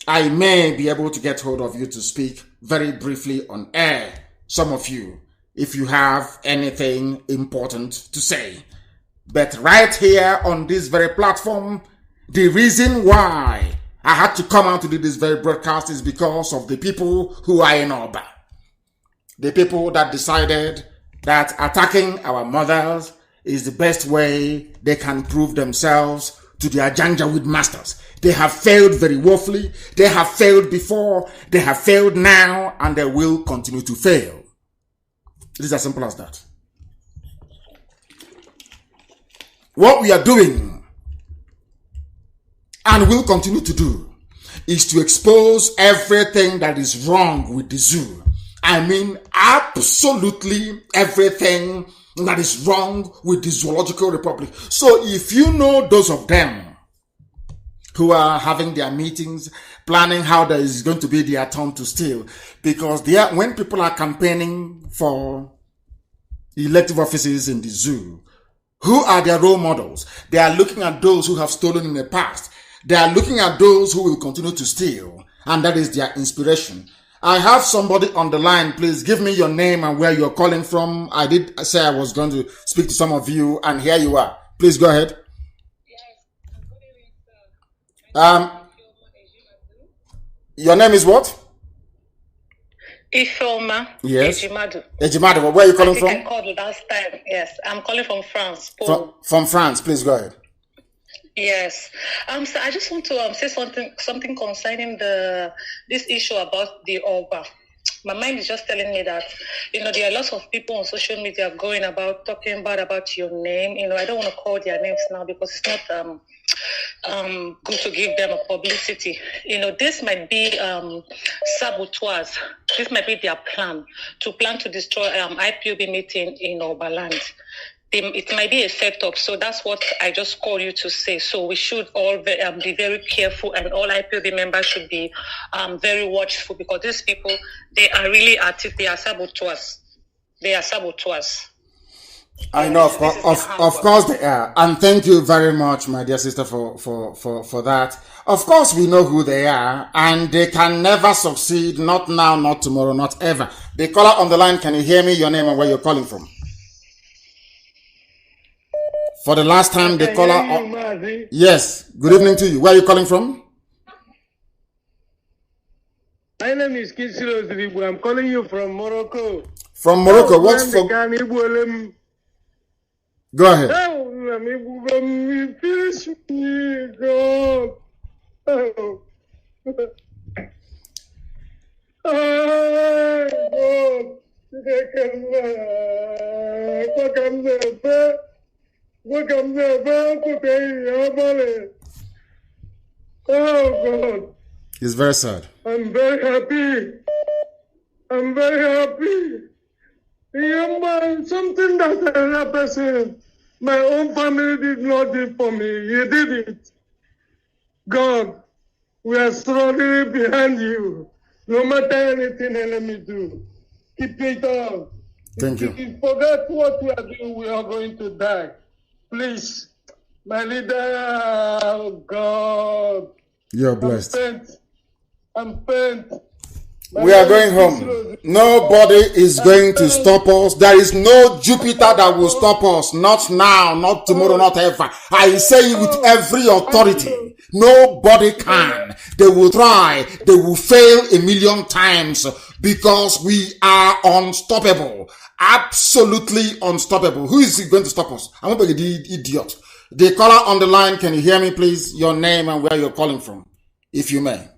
I may be able to get hold of you to speak very briefly on air. Some of you, if you have anything important to say. But right here on this very platform, the reason why I had to come out to do this very broadcast is because of the people who are in Oba. The people that decided that attacking our mothers is the best way they can prove themselves to their Janjaweed masters. They have failed very woefully. They have failed before. They have failed now, and they will continue to fail. It is as simple as that. What we are doing and will continue to do is to expose everything that is wrong with the zoo. I mean, absolutely everything that is wrong with the Zoological Republic. So if you know those of them who are having their meetings, planning how there is going to be their turn to steal, because when people are campaigning for elective offices in the zoo, who are their role models? They are looking at those who have stolen in the past. They are looking at those who will continue to steal, and that is their inspiration. I have somebody on the line. Please give me your name and where you're calling from. I did say I was going to speak to some of you, and here you are. Please go ahead. Yes, Your name is what? Ifeoma. Yes. Ejimadu. Ejimadu, where are you calling from? I called last time. Yes, I'm calling from France. From France, please go ahead. Yes. So I just want to say something concerning this issue about the Oba. My mind is just telling me that, there are lots of people on social media going about talking bad about your name. I don't want to call their names now because it's not good to give them a publicity. This might be saboteurs. This might be their plan to destroy IPOB meeting in Oberland. It might be a setup, so that's what I just called you to say. So we should all be very careful, and all IPOB members should be very watchful, because these people, they are really they are saboteurs. They are saboteurs. I know, of course they are, and thank you very much, my dear sister, for that. Of course, we know who they are, and they can never succeed. Not now, not tomorrow, not ever. The caller on the line, can you hear me? Your name and where you're calling from? For the last time, the caller. Yes. Good evening to you. Where are you calling from? My name is Kisilo Ziribu. I'm calling you from Morocco. From Morocco. What's for? Go ahead. Oh God. It's very sad. I'm very happy. I'm very happy. Something that another person, my own family did not do for me. You did it. God, we are struggling behind you. No matter anything enemy do, keep it on. Thank you. If you forget what we are doing, we are going to die. Please, my leader, oh God. You're blessed. I'm spent. We are going home. Nobody is going to stop us. There is no Jupiter that will stop us. Not now, not tomorrow, not ever. I say it with every authority. Nobody can. They will try. They will fail 1,000,000 times because we are unstoppable. Absolutely unstoppable. Who is going to stop us? I'm not the idiot. The caller on the line, can you hear me, please? Your name and where you're calling from, if you may.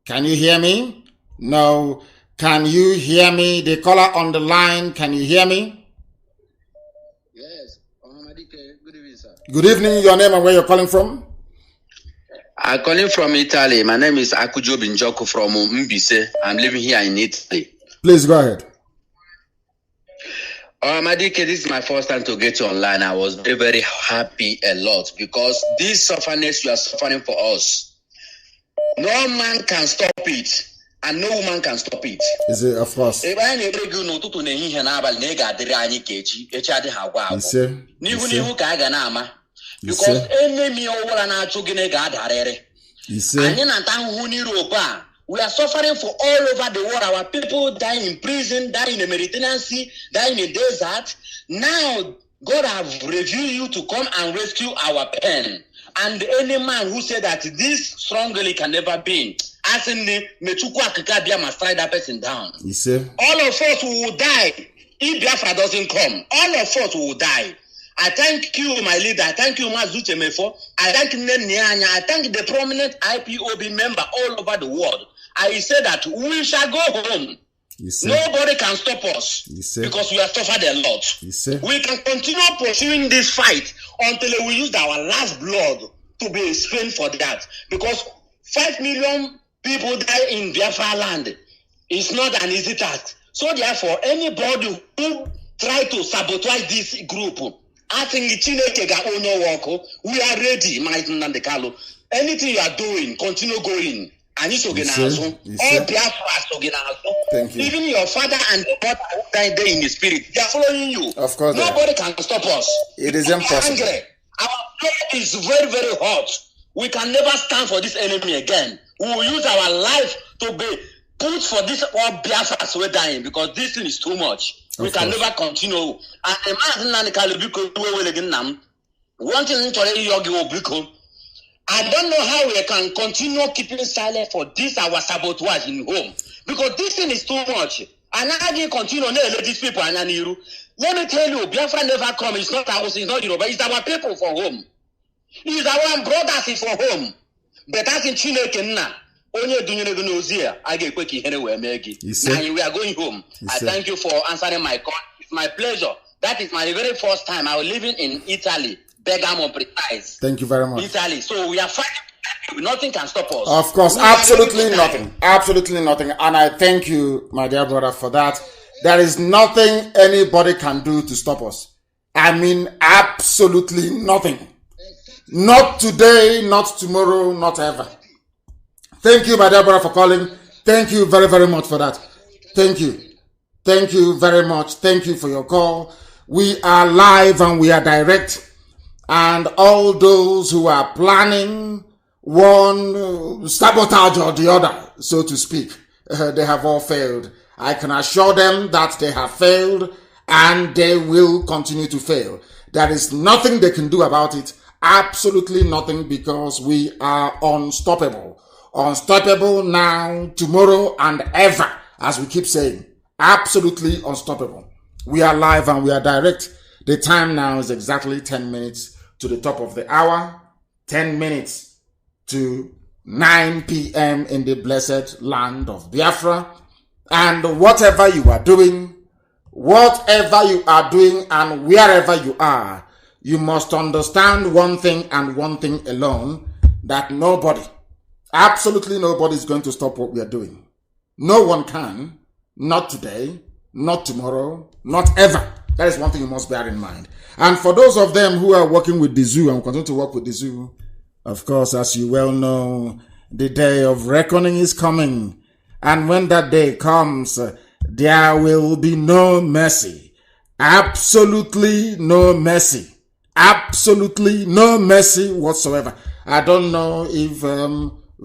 Can you hear me? No. Can you hear me? The caller on the line, can you hear me? Yes. Good evening, sir. Good evening. Your name and where you're calling from? I'm calling from Italy. My name is Akujo Binjoko from Mbise. I'm living here in Italy. Please go ahead. Madike, this is my first time to get you online. I was very, very happy a lot because this suffering you are suffering for us, no man can stop it, and no woman can stop it. Is it, of course? Because enemy we are suffering for all over the world. Our people die in prison, die in the Mediterranean Sea, die in the desert. Now, God have revealed you to come and rescue our pen. And any man who said that this strongly can never be, as in the Mechuku Akikabia must strike that person down. All of us will die if Biafra doesn't come. All of us will die. I thank you, my leader. I thank you, Mazi Nnamdi. I thank Nenianya. I thank the prominent IPOB member all over the world. I say that we shall go home. Nobody can stop us because we have suffered a lot. We can continue pursuing this fight until we use our last blood to be spent for that. Because 5 million people die in Biafra land. It's not an easy task. So therefore, anybody who try to sabotage this group, I think we are ready, Mazi Nnamdi Kanu. Anything you are doing, continue going. And it's organization. All Biafra Thank you. Even your father and your mother who died there in the spirit, they are following you. Of course. Nobody can stop us. It is impossible. Our blood is very, very hot. We can never stand for this enemy again. We will use our life to be put for this all Biafras we're dying because this thing is too much. We can never continue. One thing I don't know how we can continue keeping silent for this our sabotage in home. Because this thing is too much. And now you continue to let these people. Let me tell you, Biafra never come. It's not ours, it's not Yoruba. It's our people for home. It's our brothers is for home. But as in Chile, only doing the I get quick here where Maggie. And we are going home. I thank you for answering my call. It's my pleasure. That is my very first time. I was living in Italy. Bergamo precise. Thank you very much. Italy. So we are fighting. Nothing can stop us. Of course, absolutely nothing. Absolutely nothing. And I thank you, my dear brother, for that. There is nothing anybody can do to stop us. I mean, absolutely nothing. Not today, not tomorrow, not ever. Thank you, my dear brother, for calling. Thank you very, very much for that. Thank you. Thank you very much. Thank you for your call. We are live and we are direct. And all those who are planning one sabotage or the other, so to speak, they have all failed. I can assure them that they have failed and they will continue to fail. There is nothing they can do about it. Absolutely nothing, because we are unstoppable. Unstoppable now, tomorrow, and ever, as we keep saying. Absolutely unstoppable. We are live and we are direct. The time now is exactly 10 minutes to the top of the hour. 10 minutes to 9 p.m. in the blessed land of Biafra. And whatever you are doing and wherever you are, you must understand one thing and one thing alone, that nobody, absolutely nobody is going to stop what we are doing. No one can, not today, not tomorrow, not ever. That is one thing you must bear in mind. And for those of them who are working with the zoo and continue to work with the zoo, of course, as you well know, the day of reckoning is coming. And when that day comes, there will be no mercy. Absolutely no mercy. Absolutely no mercy whatsoever. I don't know if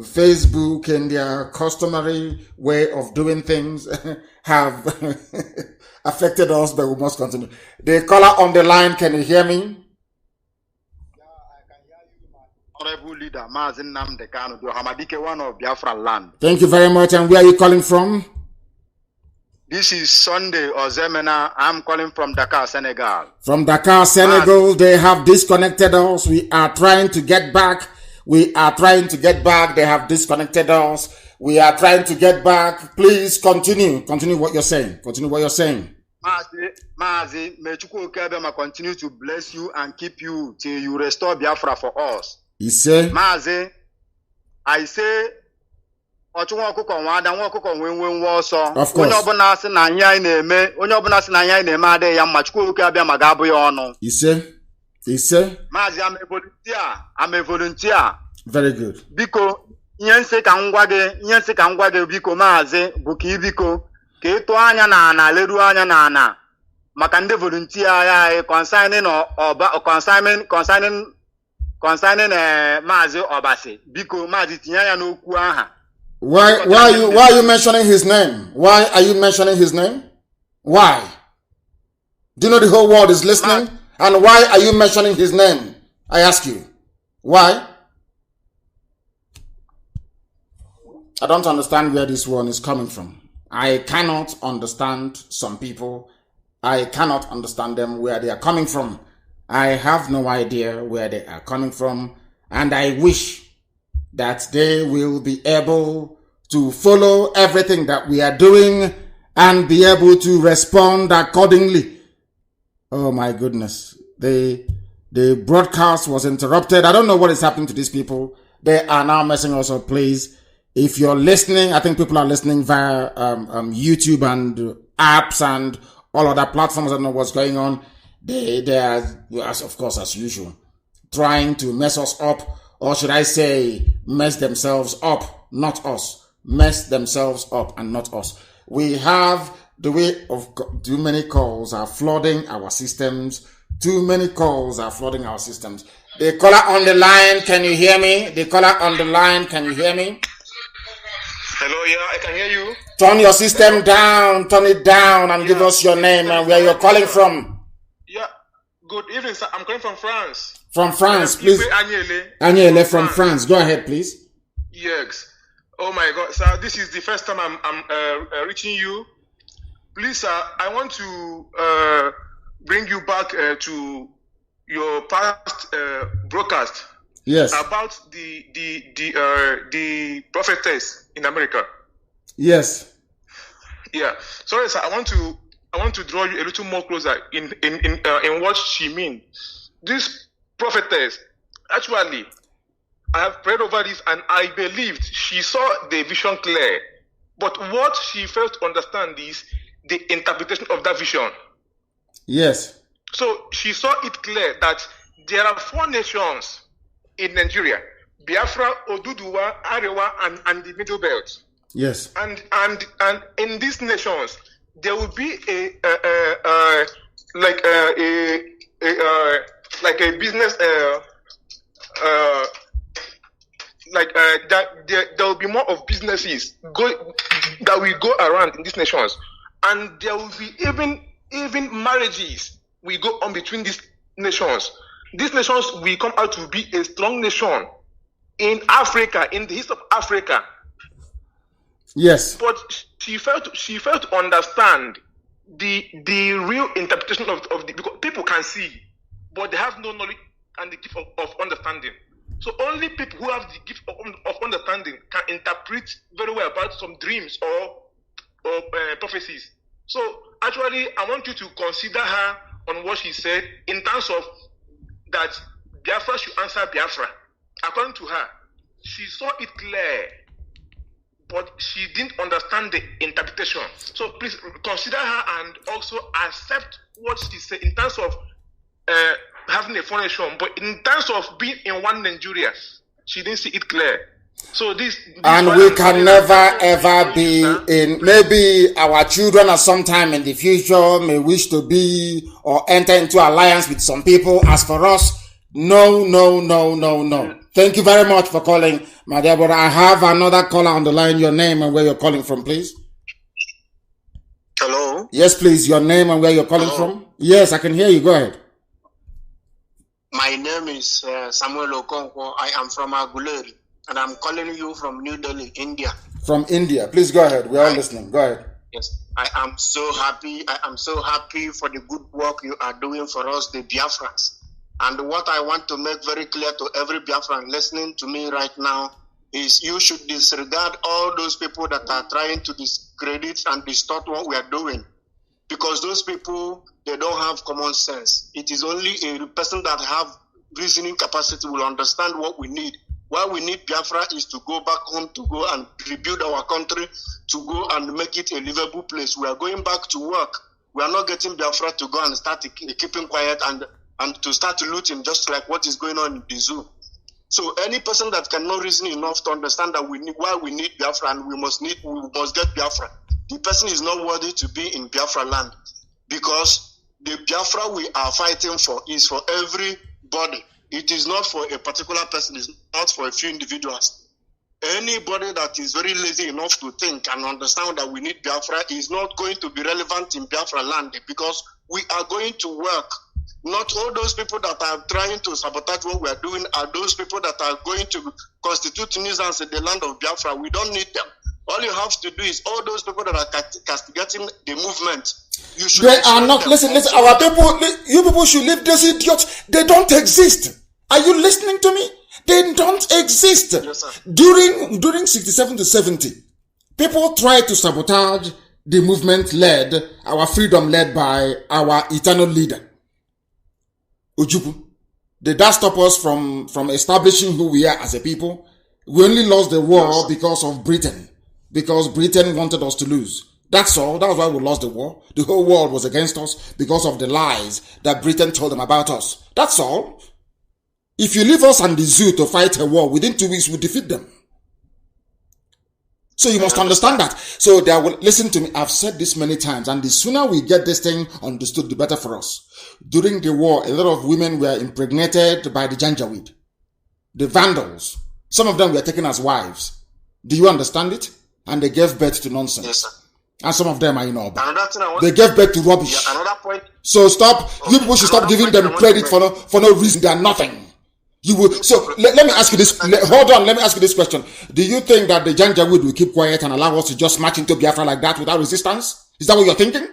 Facebook and their customary way of doing things have affected us, but we must continue. The caller on the line, can you hear me? Honorable Leader Mazi Nnamdi Kanu, the Hamadike one of Biafra land. Thank you very much. And where are you calling from? This is Sunday Ozemena. I'm calling from Dakar, Senegal. From Dakar, Senegal, they have disconnected us. We are trying to get back. They have disconnected us. We are trying to get back. Please continue. Continue what you're saying. Mazi, may Chukwu Okebema continue to bless you and keep you till you restore Biafra for us. He said, Mazi, I say, of course. He said, Mazi, I'm a volunteer. Very good. Biko, Yense Kangwage, Biko Mazi, Buki Biko, Keto Anya Nana, Ledu Anya Nana, Makande volunteer consigning concerning Mazi Obasi. Biko Mazi Tianya no Kuaha. Why are you mentioning his name? Why are you mentioning his name? Why? Do you know the whole world is listening? And why are you mentioning his name? I ask you. Why? I don't understand where this one is coming from. I cannot understand some people. I cannot understand them where they are coming from. I have no idea where they are coming from. And I wish that they will be able to follow everything that we are doing and be able to respond accordingly. Oh my goodness. The broadcast was interrupted. I don't know what is happening to these people. They are now messing us up. Please, if you're listening, I think people are listening via YouTube and apps and all other platforms. I don't know what's going on. They are, of course, as usual, trying to mess us up. Or should I say, mess themselves up, not us. Mess themselves up and not us. We have the way of too many calls are flooding our systems. Too many calls are flooding our systems. The caller on the line, can you hear me? The caller on the line, can you hear me? Hello, yeah, I can hear you. Turn your system down, turn it down and give us your name and where you're calling from. Yeah, good evening, sir. I'm calling from France. From France, please. Agnele from France. Go ahead, please. Yes. Oh my God, sir! This is the first time I'm reaching you. Please, sir, I want to bring you back to your past broadcast. Yes. About the prophetess in America. Yes. Yeah. Sorry, sir. I want to draw you a little more closer in what she means. This prophetess, actually, I have prayed over this and I believed she saw the vision clear. But what she failed to understand is the interpretation of that vision. Yes. So she saw it clear that there are 4 nations in Nigeria: Biafra, Oduduwa, Arewa, and the Middle Belt. Yes. And in these nations, there will be a business there will be more of businesses that will go around in these nations, and there will be even marriages will go on between these nations. These nations will come out to be a strong nation in Africa, in the east of Africa. Yes. But she failed to understand the real interpretation of the, because people can see, but they have no knowledge and the gift of understanding. So only people who have the gift of understanding can interpret very well about some dreams or prophecies. So actually, I want you to consider her on what she said in terms of that Biafra should answer Biafra. According to her, she saw it clear, but she didn't understand the interpretation. So please consider her and also accept what she said in terms of having a foundation, but in terms of being in one Nigeria, she didn't see it clear. So this and we can never ever be in. Maybe our children at some time in the future may wish to be or enter into alliance with some people. As for us, no. Thank you very much for calling, my dear brother. I have another caller on the line. Your name and where you're calling from, please. Hello. Yes, please. Your name and where you're calling from. Yes, I can hear you. Go ahead. My name is Samuel Okonkwo. I am from Aguleri, and I'm calling you from New Delhi, India. From India. Please go ahead. We're all listening. Go ahead. Yes, I am so happy. I am so happy for the good work you are doing for us, the Biafrans. And what I want to make very clear to every Biafran listening to me right now is you should disregard all those people that are trying to discredit and distort what we are doing. Because those people, they don't have common sense. It is only a person that have reasoning capacity will understand what we need. What we need Biafra is to go back home, to go and rebuild our country, to go and make it a livable place. We are going back to work. We are not getting Biafra to go and start keeping quiet and to start looting just like what is going on in the zoo. So any person that cannot reason enough to understand that we need why we need Biafra and we must get Biafra, the person is not worthy to be in Biafra land, because the Biafra we are fighting for is for everybody. It is not for a particular person. It's not for a few individuals. Anybody that is very lazy enough to think and understand that we need Biafra is not going to be relevant in Biafra land, because we are going to work. Not all those people that are trying to sabotage what we are doing are those people that are going to constitute nuisance in the land of Biafra. We don't need them. All you have to do is all those people that are castigating the movement. You should. They are not. Listen. Our people, you people should leave those idiots. They don't exist. Are you listening to me? They don't exist. Yes, sir. During 67 to 70, people tried to sabotage the movement our freedom led by our eternal leader, Ojukwu. Did that stop us from establishing who we are as a people? We only lost the war because of Britain. Because Britain wanted us to lose. That's all. That was why we lost the war. The whole world was against us because of the lies that Britain told them about us. That's all. If you leave us and the zoo to fight a war, within 2 weeks we'll defeat them. So you must understand that. So they will listen to me. I've said this many times, and the sooner we get this thing understood, the better for us. During the war, a lot of women were impregnated by the Janjaweed, the Vandals. Some of them were taken as wives. Do you understand it? And they gave birth to nonsense. Yes, sir. And some of them are in Oba. They gave birth to rubbish. Yeah, another point. So stop. You people should stop giving them credit for no reason. They are nothing. You will. So let me ask you this. Hold on. Let me ask you this question. Do you think that the Janjaweed will keep quiet and allow us to just march into Biafra like that without resistance? Is that what you're thinking?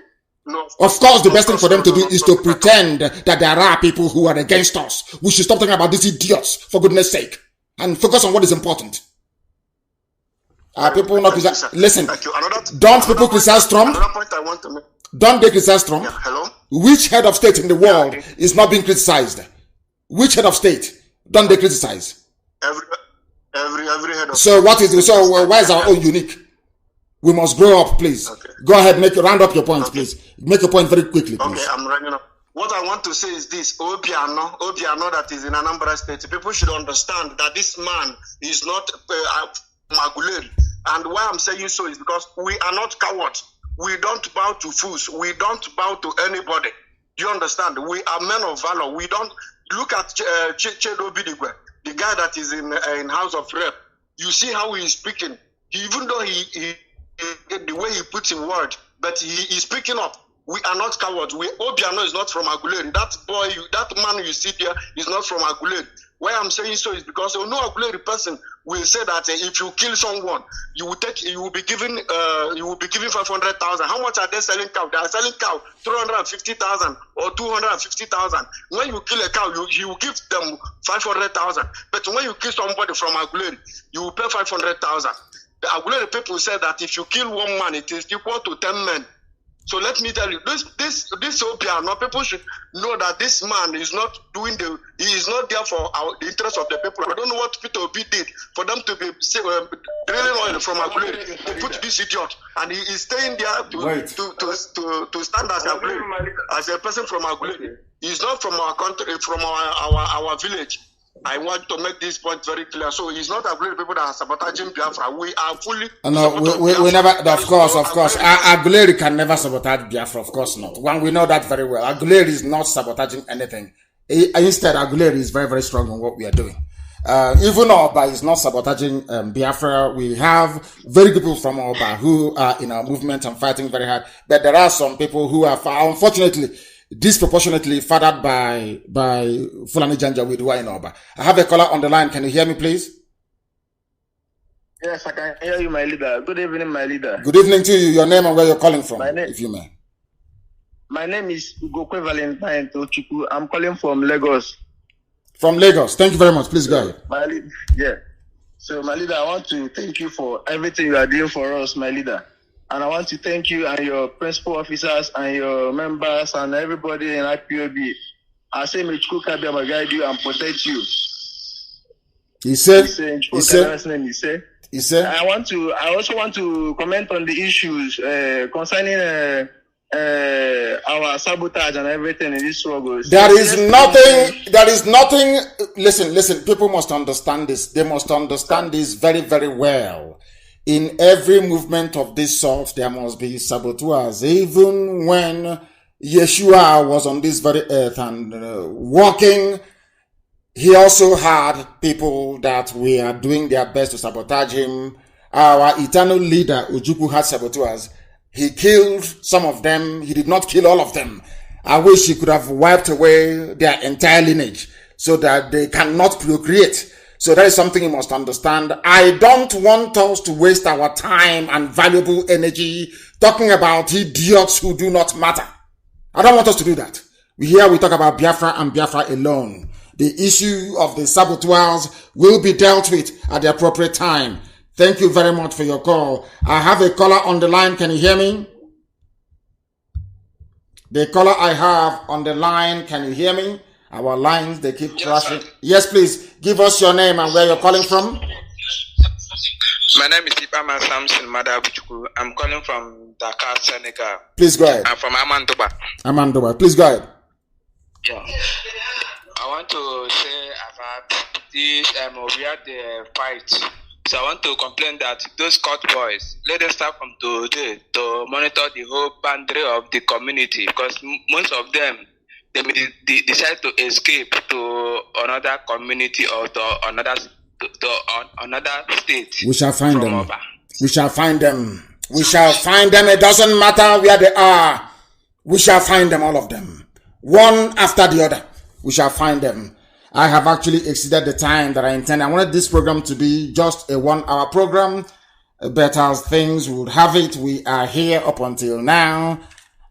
No. Of course, the best thing for them to do is to pretend that there are people who are against us. We should stop talking about these idiots, for goodness sake, and focus on what is important. Are people not criticize? Listen, don't people criticize Trump? Another point I want to make. Don't they criticize Trump? Yeah, hello? Which head of state in the world is not being criticized? Which head of state don't they criticize? Every head of So what is why is our own unique? We must grow up, please. Okay. Go ahead, round up your points, please. Make your point very quickly, please. Okay, I'm running up. What I want to say is this: Obiano that is in Anambra State. People should understand that this man is not Maguleri. And why I'm saying so is because we are not cowards. We don't bow to fools. We don't bow to anybody. You understand? We are men of valor. We don't look at Chedo Bidigwe, the guy that is in House of Rep. You see how he is speaking. Even though he the way he puts in word, but he is picking up. We are not cowards. Obiano is not from Aguleri. That boy, that man you see there is not from Aguleri. Why I'm saying so is because no Aguleri person will say that if you kill someone, you will be given 500,000. How much are they selling cow? They are selling cow 350,000 or 250,000. When you kill a cow, you give them 500,000. But when you kill somebody from Aguleri, you will pay 500,000. The Aguleri people say that if you kill one man, it is equal to 10 men. So let me tell you, this Obiano, people should know that this man is not he is not there for the interest of the people. I don't know what Peter Obi did for them to be drilling oil from Aguleri to put this idiot, and he is staying there to stand as Aguleri, as a person from Aguleri. He's not from our country, from our village. I want to make this point very clear. So it's not Aguleri people that are sabotaging Biafra. We are fully. No, we never. Of course. Aguleri can never sabotage Biafra. Of course not. One, we know that very well. Aguleri is not sabotaging anything. Instead, Aguleri is very, very strong on what we are doing. Even Oba is not sabotaging Biafra. We have very good people from Oba who are in our movement and fighting very hard. But there are some people who are, unfortunately, disproportionately fathered by Fulani Janjaweed who are in Oba. I have a caller on the line. Can you hear me, please? Yes, I can hear you, my leader. Good evening, my leader. Good evening to you. Your name and where you're calling from, if you may. My name is Ugokwe Valentine Tochukwu. I'm calling from Lagos. From Lagos. Thank you very much. Please go ahead. So, my leader, I want to thank you for everything you are doing for us, my leader. And I want to thank you and your principal officers and your members and everybody in IPOB. I say, may Chukwu Kabiyama guide you and protect you. He said. I also want to comment on the issues concerning our sabotage and everything in this struggle. There is nothing. Listen. People must understand this. They must understand this very, very well. In every movement of this sort, there must be saboteurs. Even when Yeshua was on this very earth and walking, he also had people that were doing their best to sabotage him. Our eternal leader, Ojukwu, had saboteurs. He killed some of them. He did not kill all of them. I wish he could have wiped away their entire lineage so that they cannot procreate. So that is something you must understand. I don't want us to waste our time and valuable energy talking about idiots who do not matter. I don't want us to do that. We talk about Biafra and Biafra alone. The issue of the saboteurs will be dealt with at the appropriate time. Thank you very much for your call. I have a caller on the line. Can you hear me? The caller I have on the line, can you hear me? Our lines, they keep crashing. Yes, please. Give us your name and where you're calling from. My name is Ipama Samson Madabuchuku. I'm calling from Dakar, Senegal. Please go ahead. I'm from Amandoba. Amandoba. Please go ahead. Yeah. I want to say about this, we had the fight. So I want to complain that those court boys, let them start from today to monitor the whole boundary of the community, because most of them, they decide to escape to another community or to another state. We shall find them. Over. We shall find them. We shall find them. It doesn't matter where they are. We shall find them, all of them. One after the other. We shall find them. I have actually exceeded the time that I intended. I wanted this program to be just a 1-hour program, but as things would have it, we are here up until now,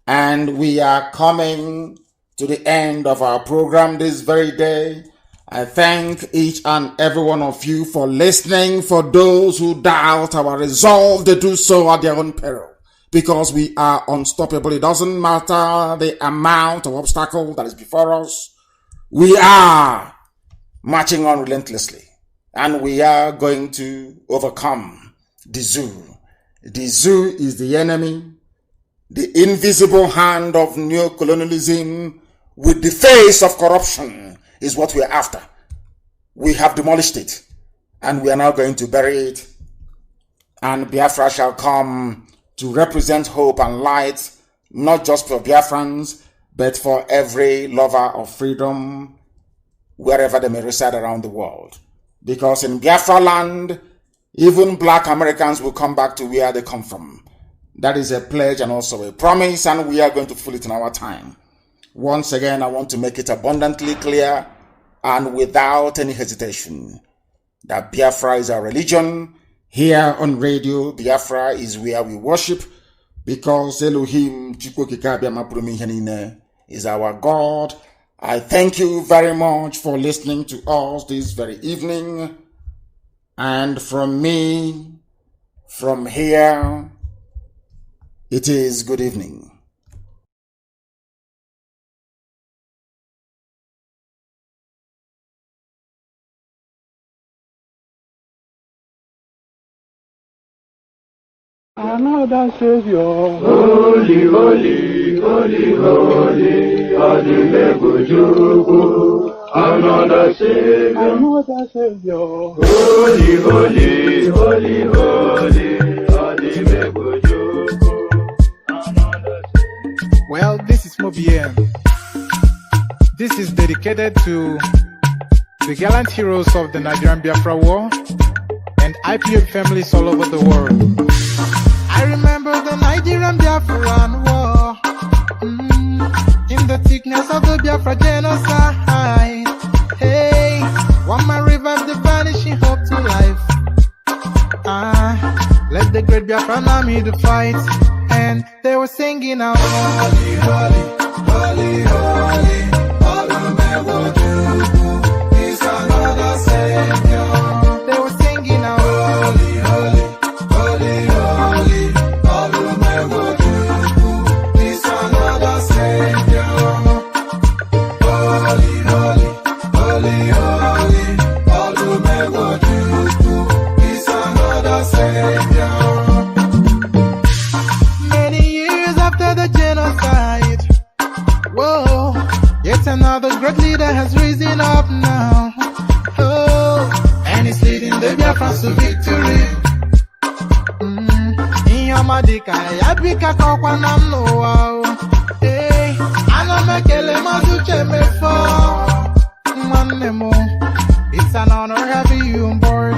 and we are coming to the end of our program this very day. I thank each and every one of you for listening. For those who doubt our resolve, they do so at their own peril, because we are unstoppable. It doesn't matter the amount of obstacle that is before us. We are marching on relentlessly, and we are going to overcome the zoo. The zoo is the enemy, the invisible hand of neocolonialism with the face of corruption is what we are after. We have demolished it, and we are now going to bury it, and Biafra shall come to represent hope and light, not just for Biafrans, but for every lover of freedom, wherever they may reside around the world. Because in Biafra land, even black Americans will come back to where they come from. That is a pledge and also a promise, and we are going to fulfill it in our time. Once again, I want to make it abundantly clear and without any hesitation that Biafra is our religion. Here on Radio Biafra is where we worship, because Elohim is our God. I thank you very much for listening to us this very evening. And from me, from here, it is good evening. Another Savior. Holy, holy, holy, holy, Adimebujuku. Another Savior. Another Savior. Holy, holy, holy, holy, Adimebujuku. Well, this is Mobien. This is dedicated to the gallant heroes of the Nigerian Biafra War and IPOB families all over the world. I remember the Nigerian Biafran War, in the thickness of the Biafra genocide. Hey, one man revived the vanishing hope to life. Let the great Biafran army to fight, and they were singing out, holy, holy, holy, holy, all who never do is another Savior. They were singing out, holy, holy, holy, holy, all who never do is another Savior. Holy, holy, holy, holy, all who never do is another Savior. Many years after the genocide, whoa, yet another great leader has risen up now. Oh, and he's leading the Biafrans to victory. Inyamadika yabika kwa namno. Hey, anamekele mazuche mefo. Manemo, it's an honor having you on board.